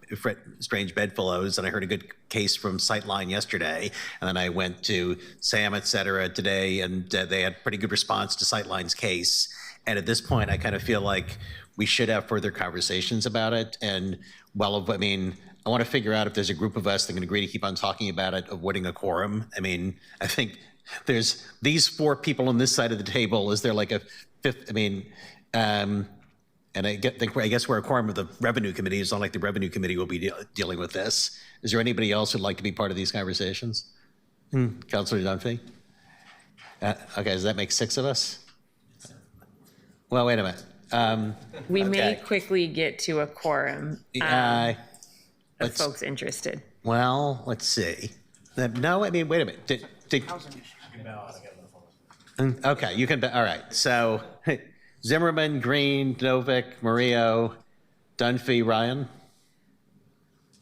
strange bedfellows, and I heard a good case from Sightline yesterday, and then I went to Sam, et cetera, today, and they had pretty good response to Sightline's case. And at this point, I kind of feel like we should have further conversations about it. And I want to figure out if there's a group of us that can agree to keep on talking about it, avoiding a quorum. I think there's these four people on this side of the table. Is there like a fifth? And I guess we're a quorum of the Revenue Committee. It's not like the Revenue Committee will be dealing with this. Is there anybody else who'd like to be part of these conversations? Councilor Dunphy? Okay, does that make six of us? Well, wait a minute. We may quickly get to a quorum of folks interested. Well, let's see. No, wait a minute. Okay, you can, all right. So Zimmerman, Green, Novick, Murillo, Dunphy, Ryan.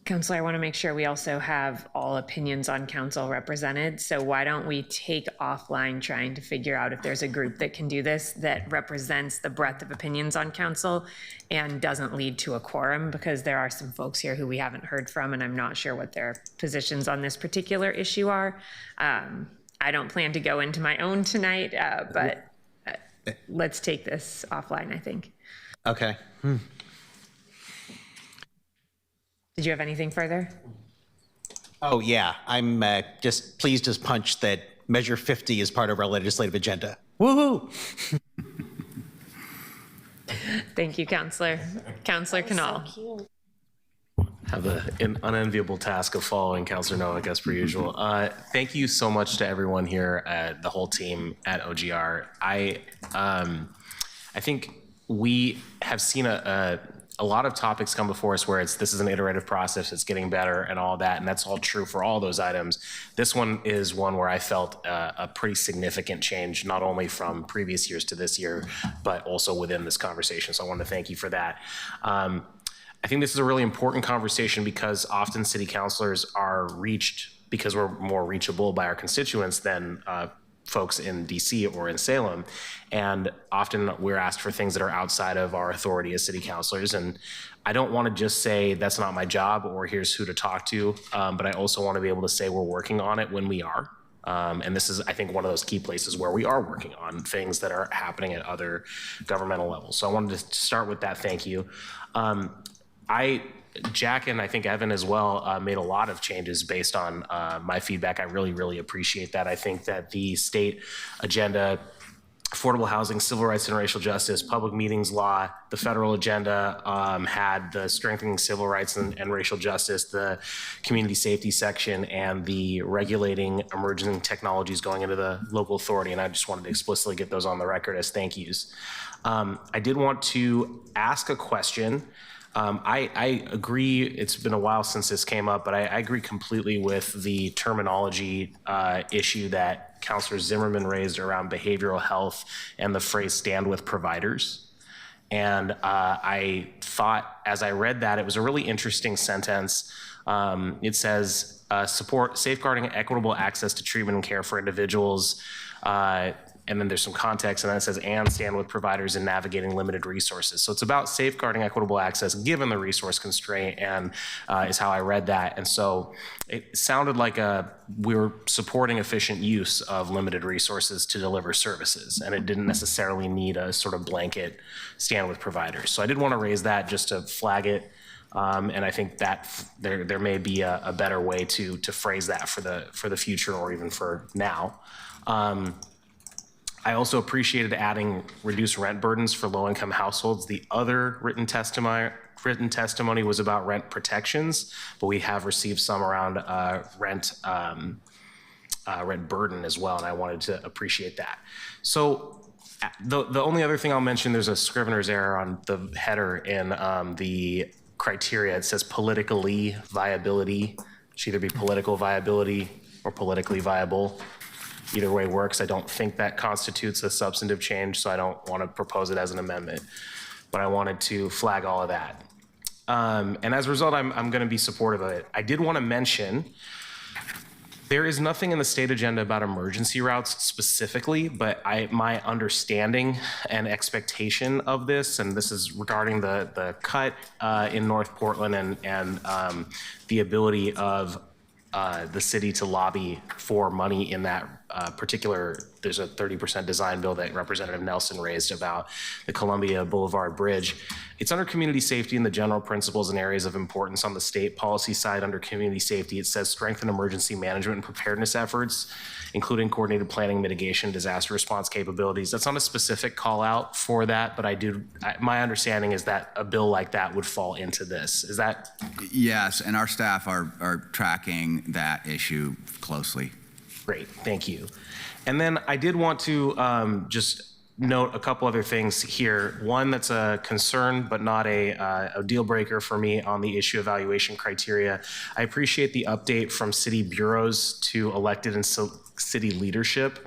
Councilor, I want to make sure we also have all opinions on council represented. So why don't we take offline trying to figure out if there's a group that can do this that represents the breadth of opinions on council and doesn't lead to a quorum, because there are some folks here who we haven't heard from, and I'm not sure what their positions on this particular issue are. I don't plan to go into my own tonight, but let's take this offline, I think. Okay. Did you have anything further? Oh, yeah. I'm just pleased as punch that Measure 50 is part of our legislative agenda. Woohoo! Thank you, Councilor. Councilor Canal. Have an unenviable task of following Councilor Novick as per usual. Thank you so much to everyone here, the whole team at OGR. I think we have seen a lot of topics come before us where this is an iterative process, it's getting better and all that, and that's all true for all those items. This one is one where I felt a pretty significant change, not only from previous years to this year, but also within this conversation. So I want to thank you for that. I think this is a really important conversation because often city councilors are reached because we're more reachable by our constituents than folks in DC or in Salem. And often we're asked for things that are outside of our authority as city councilors. And I don't want to just say that's not my job or here's who to talk to, but I also want to be able to say we're working on it when we are. And this is, I think, one of those key places where we are working on things that are happening at other governmental levels. So I wanted to start with that. Thank you. Jack and I think Evan as well made a lot of changes based on my feedback. I really, really appreciate that. I think that the state agenda affordable housing, civil rights and racial justice, public meetings law. The federal agenda had the strengthening civil rights and racial justice, the community safety section, and the regulating emerging technologies going into the local authority. And I just wanted to explicitly get those on the record as thank yous. I did want to ask a question. I agree, it's been a while since this came up, but I agree completely with the terminology issue that Councilor Zimmerman raised around behavioral health and the phrase stand with providers. And I thought as I read that, it was a really interesting sentence. It says, support safeguarding equitable access to treatment and care for individuals. And then there's some context, and then it says, and stand with providers in navigating limited resources. So it's about safeguarding equitable access given the resource constraint, and is how I read that. And so it sounded like we were supporting efficient use of limited resources to deliver services, and it didn't necessarily need a sort of blanket stand with providers. So I did want to raise that just to flag it. And I think that there may be a better way to phrase that for the future or even for now. I also appreciated adding reduced rent burdens for low-income households. The other written testimony was about rent protections, but we have received some around rent burden as well, and I wanted to appreciate that. So the only other thing I'll mention, there's a scrivener's error on the header in the criteria. It says politically viability. It should either be political viability or politically viable. Either way works. I don't think that constitutes a substantive change, so I don't want to propose it as an amendment. But I wanted to flag all of that. And as a result, I'm going to be supportive of it. I did want to mention there is nothing in the state agenda about emergency routes specifically, but my understanding and expectation of this, and this is regarding the cut in North Portland and the ability of the city to lobby for money in that particular, there's a 30% design bill that Representative Nelson raised about the Columbia Boulevard Bridge. It's under community safety and the general principles and areas of importance. On the state policy side under community safety, it says strengthen emergency management and preparedness efforts, including coordinated planning, mitigation, disaster response capabilities. That's not a specific call out for that, but my understanding is that a bill like that would fall into this. Is that? Yes, and our staff are tracking that issue closely. Great, thank you. And then I did want to just note a couple other things here. One that's a concern, but not a deal breaker for me on the issue evaluation criteria. I appreciate the update from city bureaus to elected and city leadership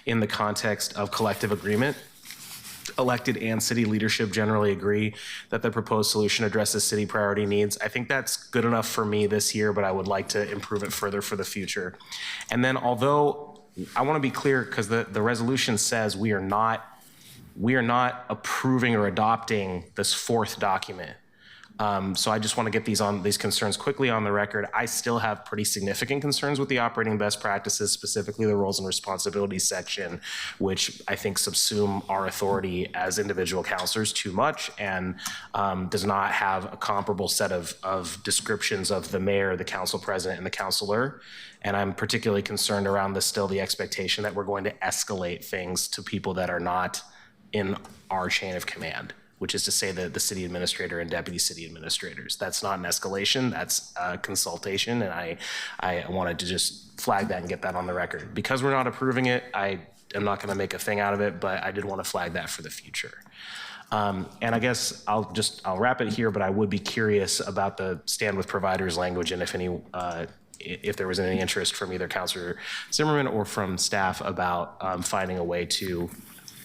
in the context of collective agreement. Elected and city leadership generally agree that the proposed solution addresses city priority needs. I think that's good enough for me this year, but I would like to improve it further for the future. And then although I want to be clear, because the resolution says we are not approving or adopting this fourth document. So I just want to get these concerns quickly on the record. I still have pretty significant concerns with the operating best practices, specifically the roles and responsibilities section, which I think subsume our authority as individual counselors too much and does not have a comparable set of descriptions of the mayor, the council president, and the councilor. And I'm particularly concerned around the expectation that we're going to escalate things to people that are not in our chain of command, which is to say the city administrator and deputy city administrators. That's not an escalation, that's a consultation, and I wanted to just flag that and get that on the record. Because we're not approving it, I am not gonna make a thing out of it, but I did wanna flag that for the future. And I guess I'll wrap it here, but I would be curious about the stand with providers language and if there was any interest from either Councilor Zimmerman or from staff about finding a way to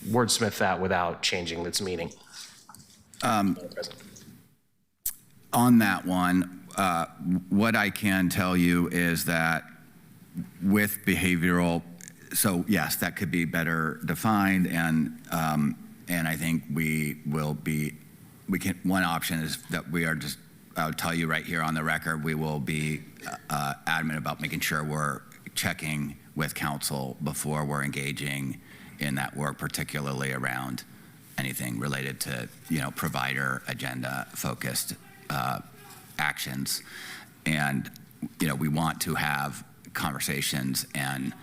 wordsmith that without changing its meaning. On that one, what I can tell you is that with behavioral, so yes, that could be better defined, and I think one option is that I'll tell you right here on the record, we will be adamant about making sure we're checking with council before we're engaging in that work, particularly around anything related to, provider agenda focused actions. And, we want to have conversations and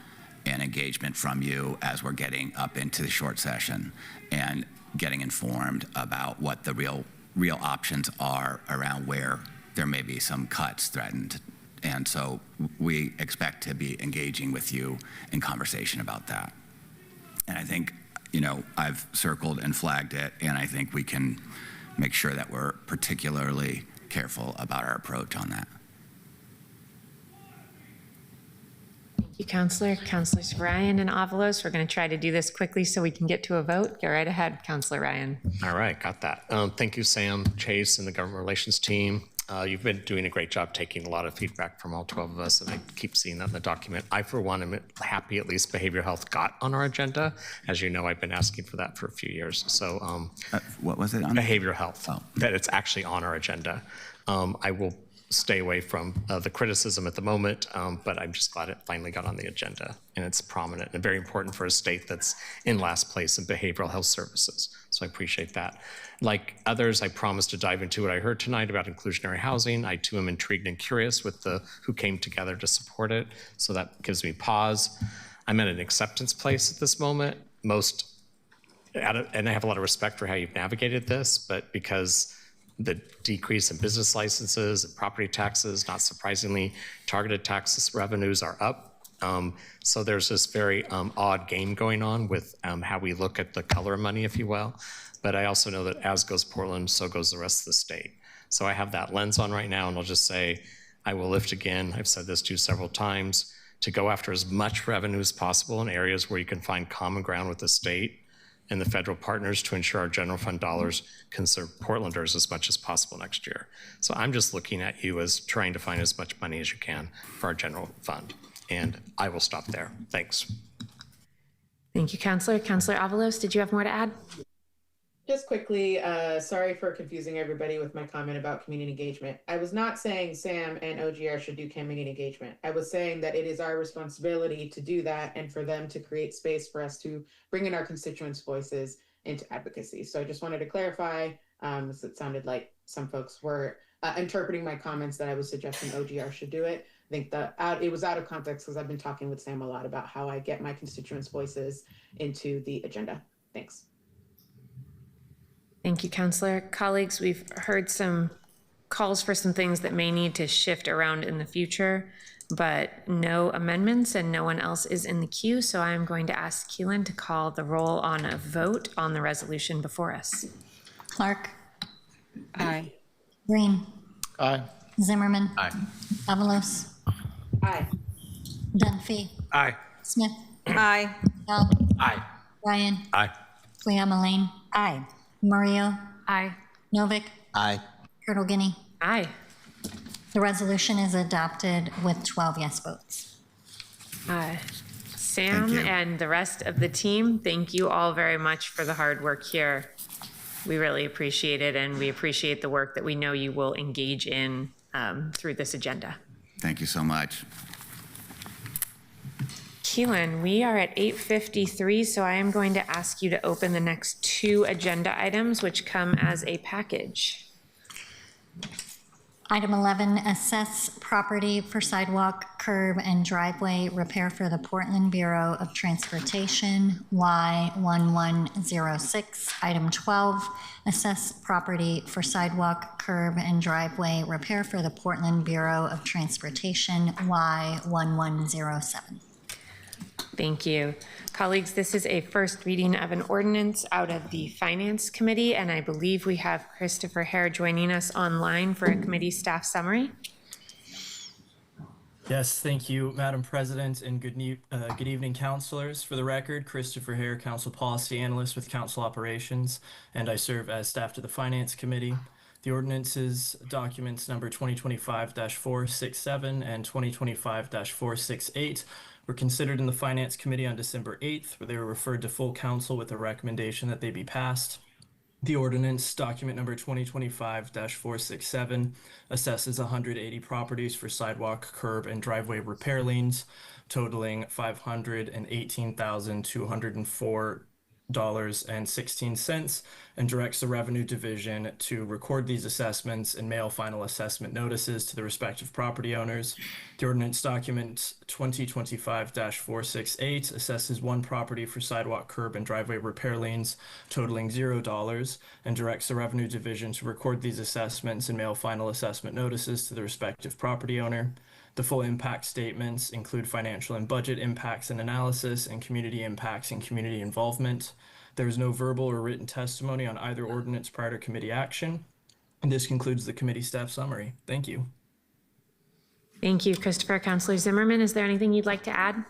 and engagement from you as we're getting up into the short session and getting informed about what the real options are around where there may be some cuts threatened. And so we expect to be engaging with you in conversation about that. And I think, I've circled and flagged it, and I think we can make sure that we're particularly careful about our approach on that. Thank you, Counselor. Counselors Ryan and Avalos, we're going to try to do this quickly so we can get to a vote. Go right ahead, Counselor Ryan. All right, got that. Thank you, Sam, Chase, and the government relations team. You've been doing a great job taking a lot of feedback from all 12 of us, and I keep seeing that in the document. I, for one, am happy at least behavioral health got on our agenda. As you know, I've been asking for that for a few years. So what was it on? Behavioral health, that it's actually on our agenda. I will stay away from the criticism at the moment, but I'm just glad it finally got on the agenda, and it's prominent and very important for a state that's in last place in behavioral health services. So I appreciate that. Like others, I promised to dive into what I heard tonight about inclusionary housing. I too am intrigued and curious with who came together to support it. So that gives me pause. I'm at an acceptance place at this moment. And I have a lot of respect for how you've navigated this, but because the decrease in business licenses and property taxes, not surprisingly, targeted tax revenues are up. So there's this very odd game going on with how we look at the color of money, if you will. But I also know that as goes Portland, so goes the rest of the state. So I have that lens on right now, and I'll just say, I will lift again, I've said this to you several times, to go after as much revenue as possible in areas where you can find common ground with the state and the federal partners to ensure our general fund dollars can serve Portlanders as much as possible next year. So I'm just looking at you as trying to find as much money as you can for our general fund. And I will stop there. Thanks. Thank you, Counselor. Counselor Avalos, did you have more to add? Just quickly, sorry for confusing everybody with my comment about community engagement. I was not saying Sam and OGR should do community engagement. I was saying that it is our responsibility to do that and for them to create space for us to bring in our constituents' voices into advocacy. So I just wanted to clarify, because it sounded like some folks were interpreting my comments that I was suggesting OGR should do it. I think that it was out of context because I've been talking with Sam a lot about how I get my constituents' voices into the agenda. Thanks. Thank you, Counselor. Colleagues, we've heard some calls for some things that may need to shift around in the future, but no amendments and no one else is in the queue. So I'm going to ask Keelan to call the roll on a vote on the resolution before us. Clark. Aye. Green. Aye. Zimmerman. Aye. Avalos. Aye. Dunphy. Aye. Smith. Aye. Bell. Aye. Ryan. Aye. Cleama-Lane. Aye. Murillo. Aye. Novick. Aye. Turtle Guinea. Aye. The resolution is adopted with 12 yes votes. Sam Thank you. and the rest of the team, thank you all very much for the hard work here. We really appreciate it, and we appreciate the work that we know you will engage in through this agenda. Thank you so much. Keelan, we are at 8:53, so I am going to ask you to open the next two agenda items, which come as a package. Item 11, assess property for sidewalk, curb, and driveway repair for the Portland Bureau of Transportation, Y1106. Item 12, assess property for sidewalk, curb, and driveway repair for the Portland Bureau of Transportation, Y1107. Thank you. Colleagues, this is a first reading of an ordinance out of the Finance Committee, and I believe we have Christopher Hare joining us online for a committee staff summary. Yes, thank you, Madam President, and good evening, councilors. For the record, Christopher Hare, Council Policy Analyst with Council Operations, and I serve as staff to the Finance Committee. The ordinances, documents number 2025-467 and 2025-468, were considered in the Finance Committee on December 8th, where they were referred to full council with a recommendation that they be passed. The ordinance, document number 2025-467, assesses 180 properties for sidewalk, curb, and driveway repair liens, totaling $518,204 $1,000.16 and directs the Revenue Division to record these assessments and mail final assessment notices to the respective property owners. The ordinance document 2025-468 assesses one property for sidewalk, curb, and driveway repair liens totaling $0 and directs the Revenue Division to record these assessments and mail final assessment notices to the respective property owner. The full impact statements include financial and budget impacts and analysis and community impacts and community involvement. There is no verbal or written testimony on either ordinance prior to committee action. And this concludes the committee staff summary. Thank you. Thank you, Christopher. Councilor Zimmerman, is there anything you'd like to add?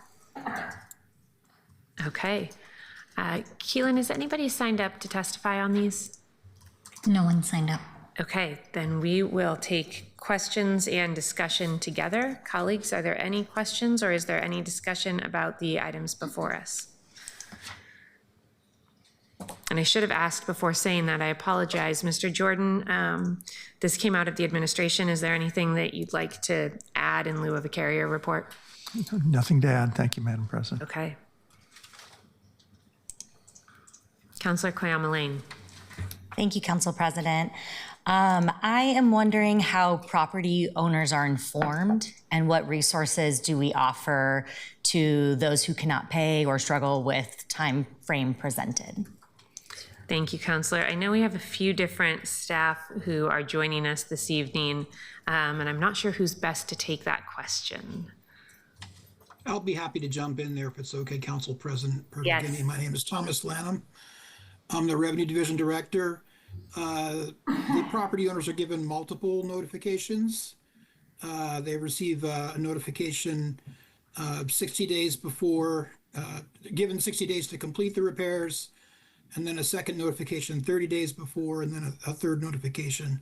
Okay. Keelan, is anybody signed up to testify on these? No one signed up. Okay, then we will take questions and discussion together. Colleagues, are there any questions or is there any discussion about the items before us? And I should have asked before saying that. I apologize. Mr. Jordan, this came out of the administration. Is there anything that you'd like to add in lieu of a carrier report? Nothing to add. Thank you, Madam President. Okay. Councilor Koyama Lane. Thank you, Council President. I am wondering how property owners are informed and what resources do we offer to those who cannot pay or struggle with time frame presented? Thank you, Councilor. I know we have a few different staff who are joining us this evening, and I'm not sure who's best to take that question. I'll be happy to jump in there if it's okay, Council President Pertolini. Yes. My name is Thomas Lanham. I'm the Revenue Division Director. The property owners are given multiple notifications. They receive a notification 60 days before, given 60 days to complete the repairs, and then a second notification 30 days before, and then a third notification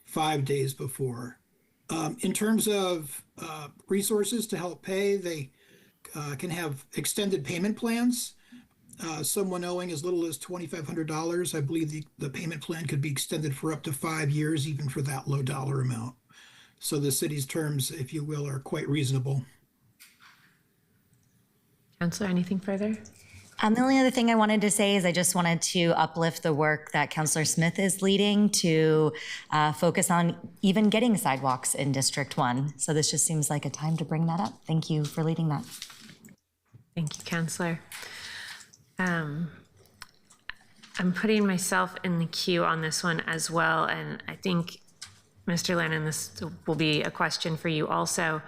5 days before. In terms of resources to help pay, they can have extended payment plans. Someone owing as little as $2,500, I believe the payment plan could be extended for up to 5 years, even for that low dollar amount. So the city's terms, if you will, are quite reasonable. Councilor, anything further? The only other thing I wanted to say is I just wanted to uplift the work that Councilor Smith is leading to focus on even getting sidewalks in District 1. So this just seems like a time to bring that up. Thank you for leading that. Thank you, Councilor. I'm putting myself in the queue on this one as well, and I think, Mr. Lanham, this will be a question for you also.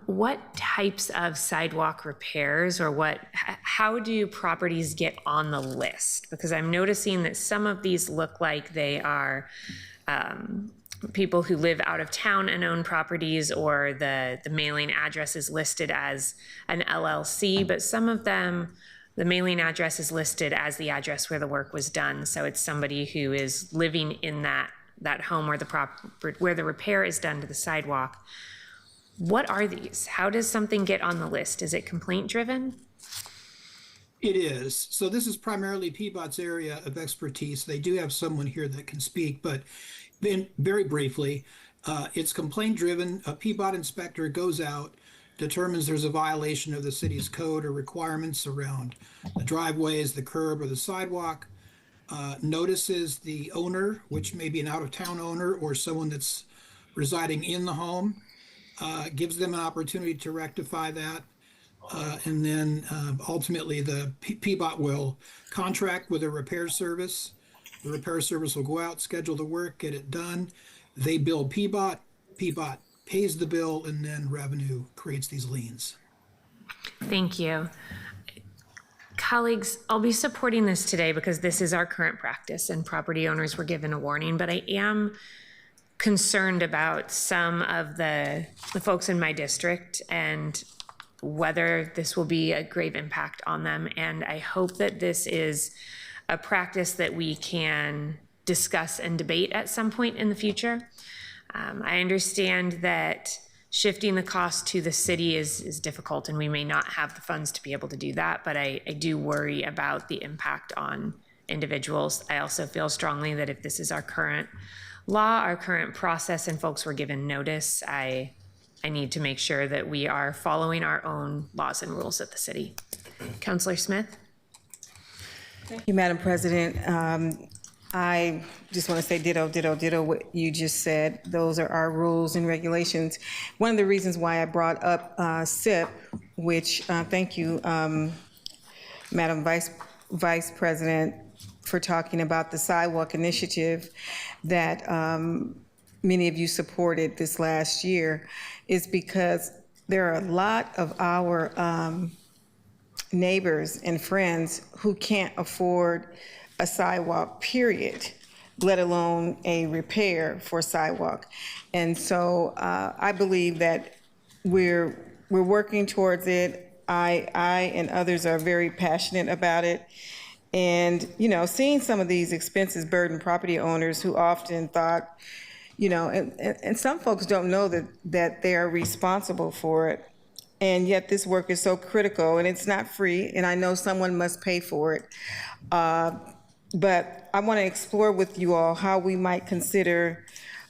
What types of sidewalk repairs or how do properties get on the list? Because I'm noticing that some of these look like they are people who live out of town and own properties, or the mailing address is listed as an LLC, but some of them, the mailing address is listed as the address where the work was done. So it's somebody who is living in that home where the repair is done to the sidewalk. What are these? How does something get on the list? Is it complaint driven? It is. So this is primarily PBOT's area of expertise. They do have someone here that can speak, but then very briefly, it's complaint driven. A PBOT inspector goes out, determines there's a violation of the city's code or requirements around the driveways, the curb, or the sidewalk, notices the owner, which may be an out-of-town owner or someone that's residing in the home, gives them an opportunity to rectify that, and then ultimately the PBOT will contract with a repair service. The repair service will go out, schedule the work, get it done. They bill PBOT, PBOT pays the bill, and then revenue creates these liens. Thank you. Colleagues, I'll be supporting this today because this is our current practice and property owners were given a warning, but I am concerned about some of the folks in my district and whether this will be a grave impact on them. And I hope that this is a practice that we can discuss and debate at some point in the future. I understand that shifting the cost to the city is difficult and we may not have the funds to be able to do that, but I do worry about the impact on individuals. I also feel strongly that if this is our current law, our current process, and folks were given notice, I need to make sure that we are following our own laws and rules at the city. Councilor Smith? Thank you, Madam President. I just want to say ditto what you just said. Those are our rules and regulations. One of the reasons why I brought up SIP, which, thank you, Madam Vice President, for talking about the sidewalk initiative that many of you supported this last year, is because there are a lot of our neighbors and friends who can't afford a sidewalk, period, let alone a repair for sidewalk. And so I believe that we're working towards it. I and others are very passionate about it. And, you know, seeing some of these expenses burden property owners who often thought, you know, and some folks don't know that they are responsible for it. And yet this work is so critical, and it's not free, and I know someone must pay for it. But I want to explore with you all how we might consider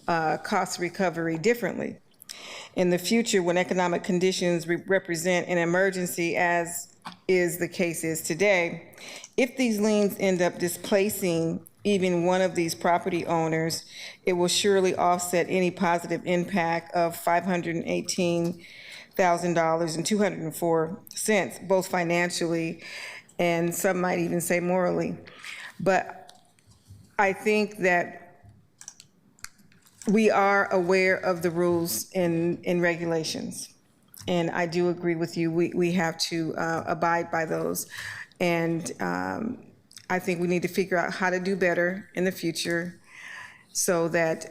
cost recovery differently in the future when economic conditions represent an emergency, as is the case today. If these liens end up displacing even one of these property owners, it will surely offset any positive impact of $518,000 and 204 cents, both financially and some might even say morally. But I think that we are aware of the rules and regulations. And I do agree with you, we have to abide by those. And I think we need to figure out how to do better in the future so that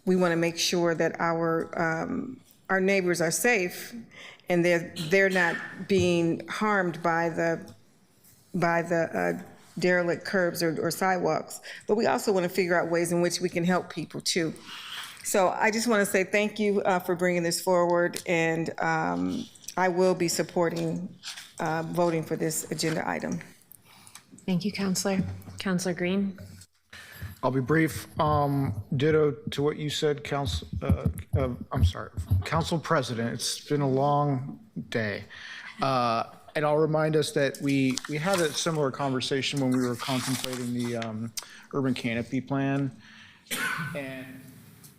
we want to make sure that our neighbors are safe and they're not being harmed by the derelict curbs or sidewalks. But we also want to figure out ways in which we can help people too. So I just want to say thank you for bringing this forward, and I will be supporting voting for this agenda item. Thank you, Councilor. Councilor Green. I'll be brief. Ditto to what you said, Council President. It's been a long day. And I'll remind us that we had a similar conversation when we were contemplating the urban canopy plan. And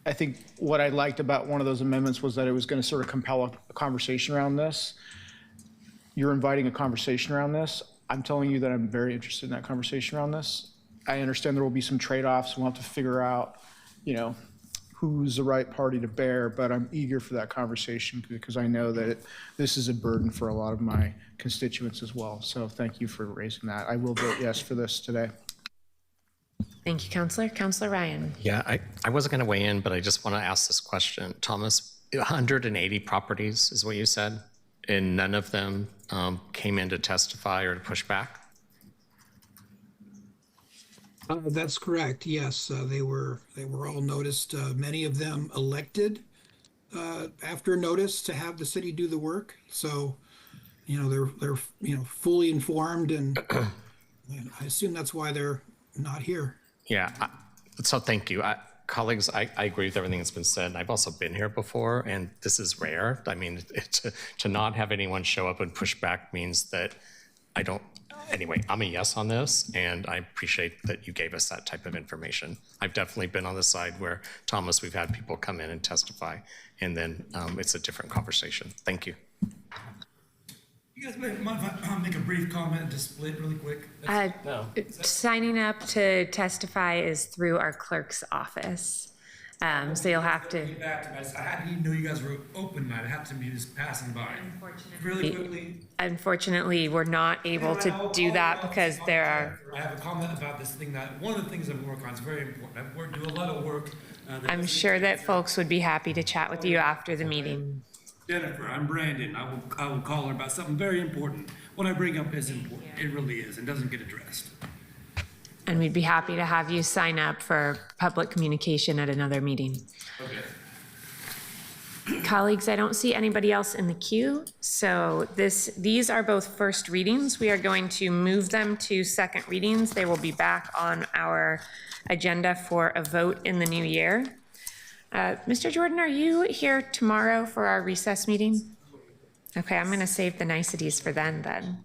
I think what I liked about one of those amendments was that it was going to sort of compel a conversation around this. You're inviting a conversation around this. I'm telling you that I'm very interested in that conversation around this. I understand there will be some trade-offs. We'll have to figure out, you know, who's the right party to bear, but I'm eager for that conversation because I know that this is a burden for a lot of my constituents as well. So thank you for raising that. I will vote yes for this today. Thank you, Councilor. Councilor Ryan. Yeah, I wasn't going to weigh in, but I just want to ask this question. Thomas, 180 properties is what you said, and none of them came in to testify or to push back? That's correct. Yes, they were all noticed. Many of them elected after notice to have the city do the work. So, you know, they're fully informed, and I assume that's why they're not here. Yeah. So thank you. Colleagues, I agree with everything that's been said. I've also been here before, and this is rare. I mean, to not have anyone show up and push back means that I don't. Anyway, I'm a yes on this, and I appreciate that you gave us that type of information. I've definitely been on the side where, Thomas, we've had people come in and testify, and then it's a different conversation. Thank you. You guys mind if I make a brief comment and just split really quick? No. Signing up to testify is through our clerk's office. So you'll have to. I didn't know you guys were open tonight. I happened to be just passing by. Really quickly. Unfortunately, we're not able to do that because there are. I have a comment about this thing that one of the things I've worked on is very important. I've do a lot of work. I'm sure that folks would be happy to chat with you after the meeting. Jennifer, I'm Brandon. I will call her about something very important. What I bring up is important. It really is, and doesn't get addressed. And we'd be happy to have you sign up for public communication at another meeting. Okay. Colleagues, I don't see anybody else in the queue. So these are both first readings. We are going to move them to second readings. They will be back on our agenda for a vote in the new year. Mr. Jordan, are you here tomorrow for our recess meeting? Okay, I'm going to save the niceties for then.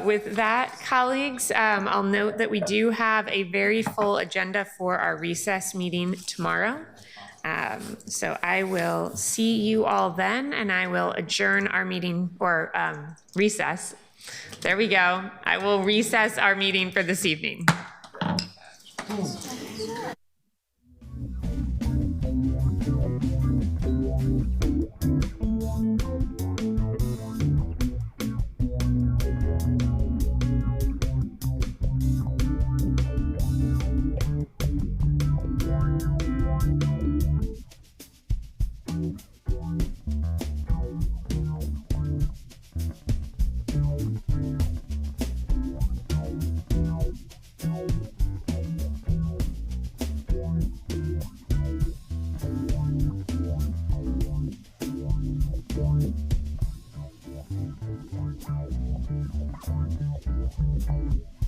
With that, colleagues, I'll note that we do have a very full agenda for our recess meeting tomorrow. So I will see you all then, and I will adjourn our meeting, or recess. There we go. I will recess our meeting for this evening. Thank you.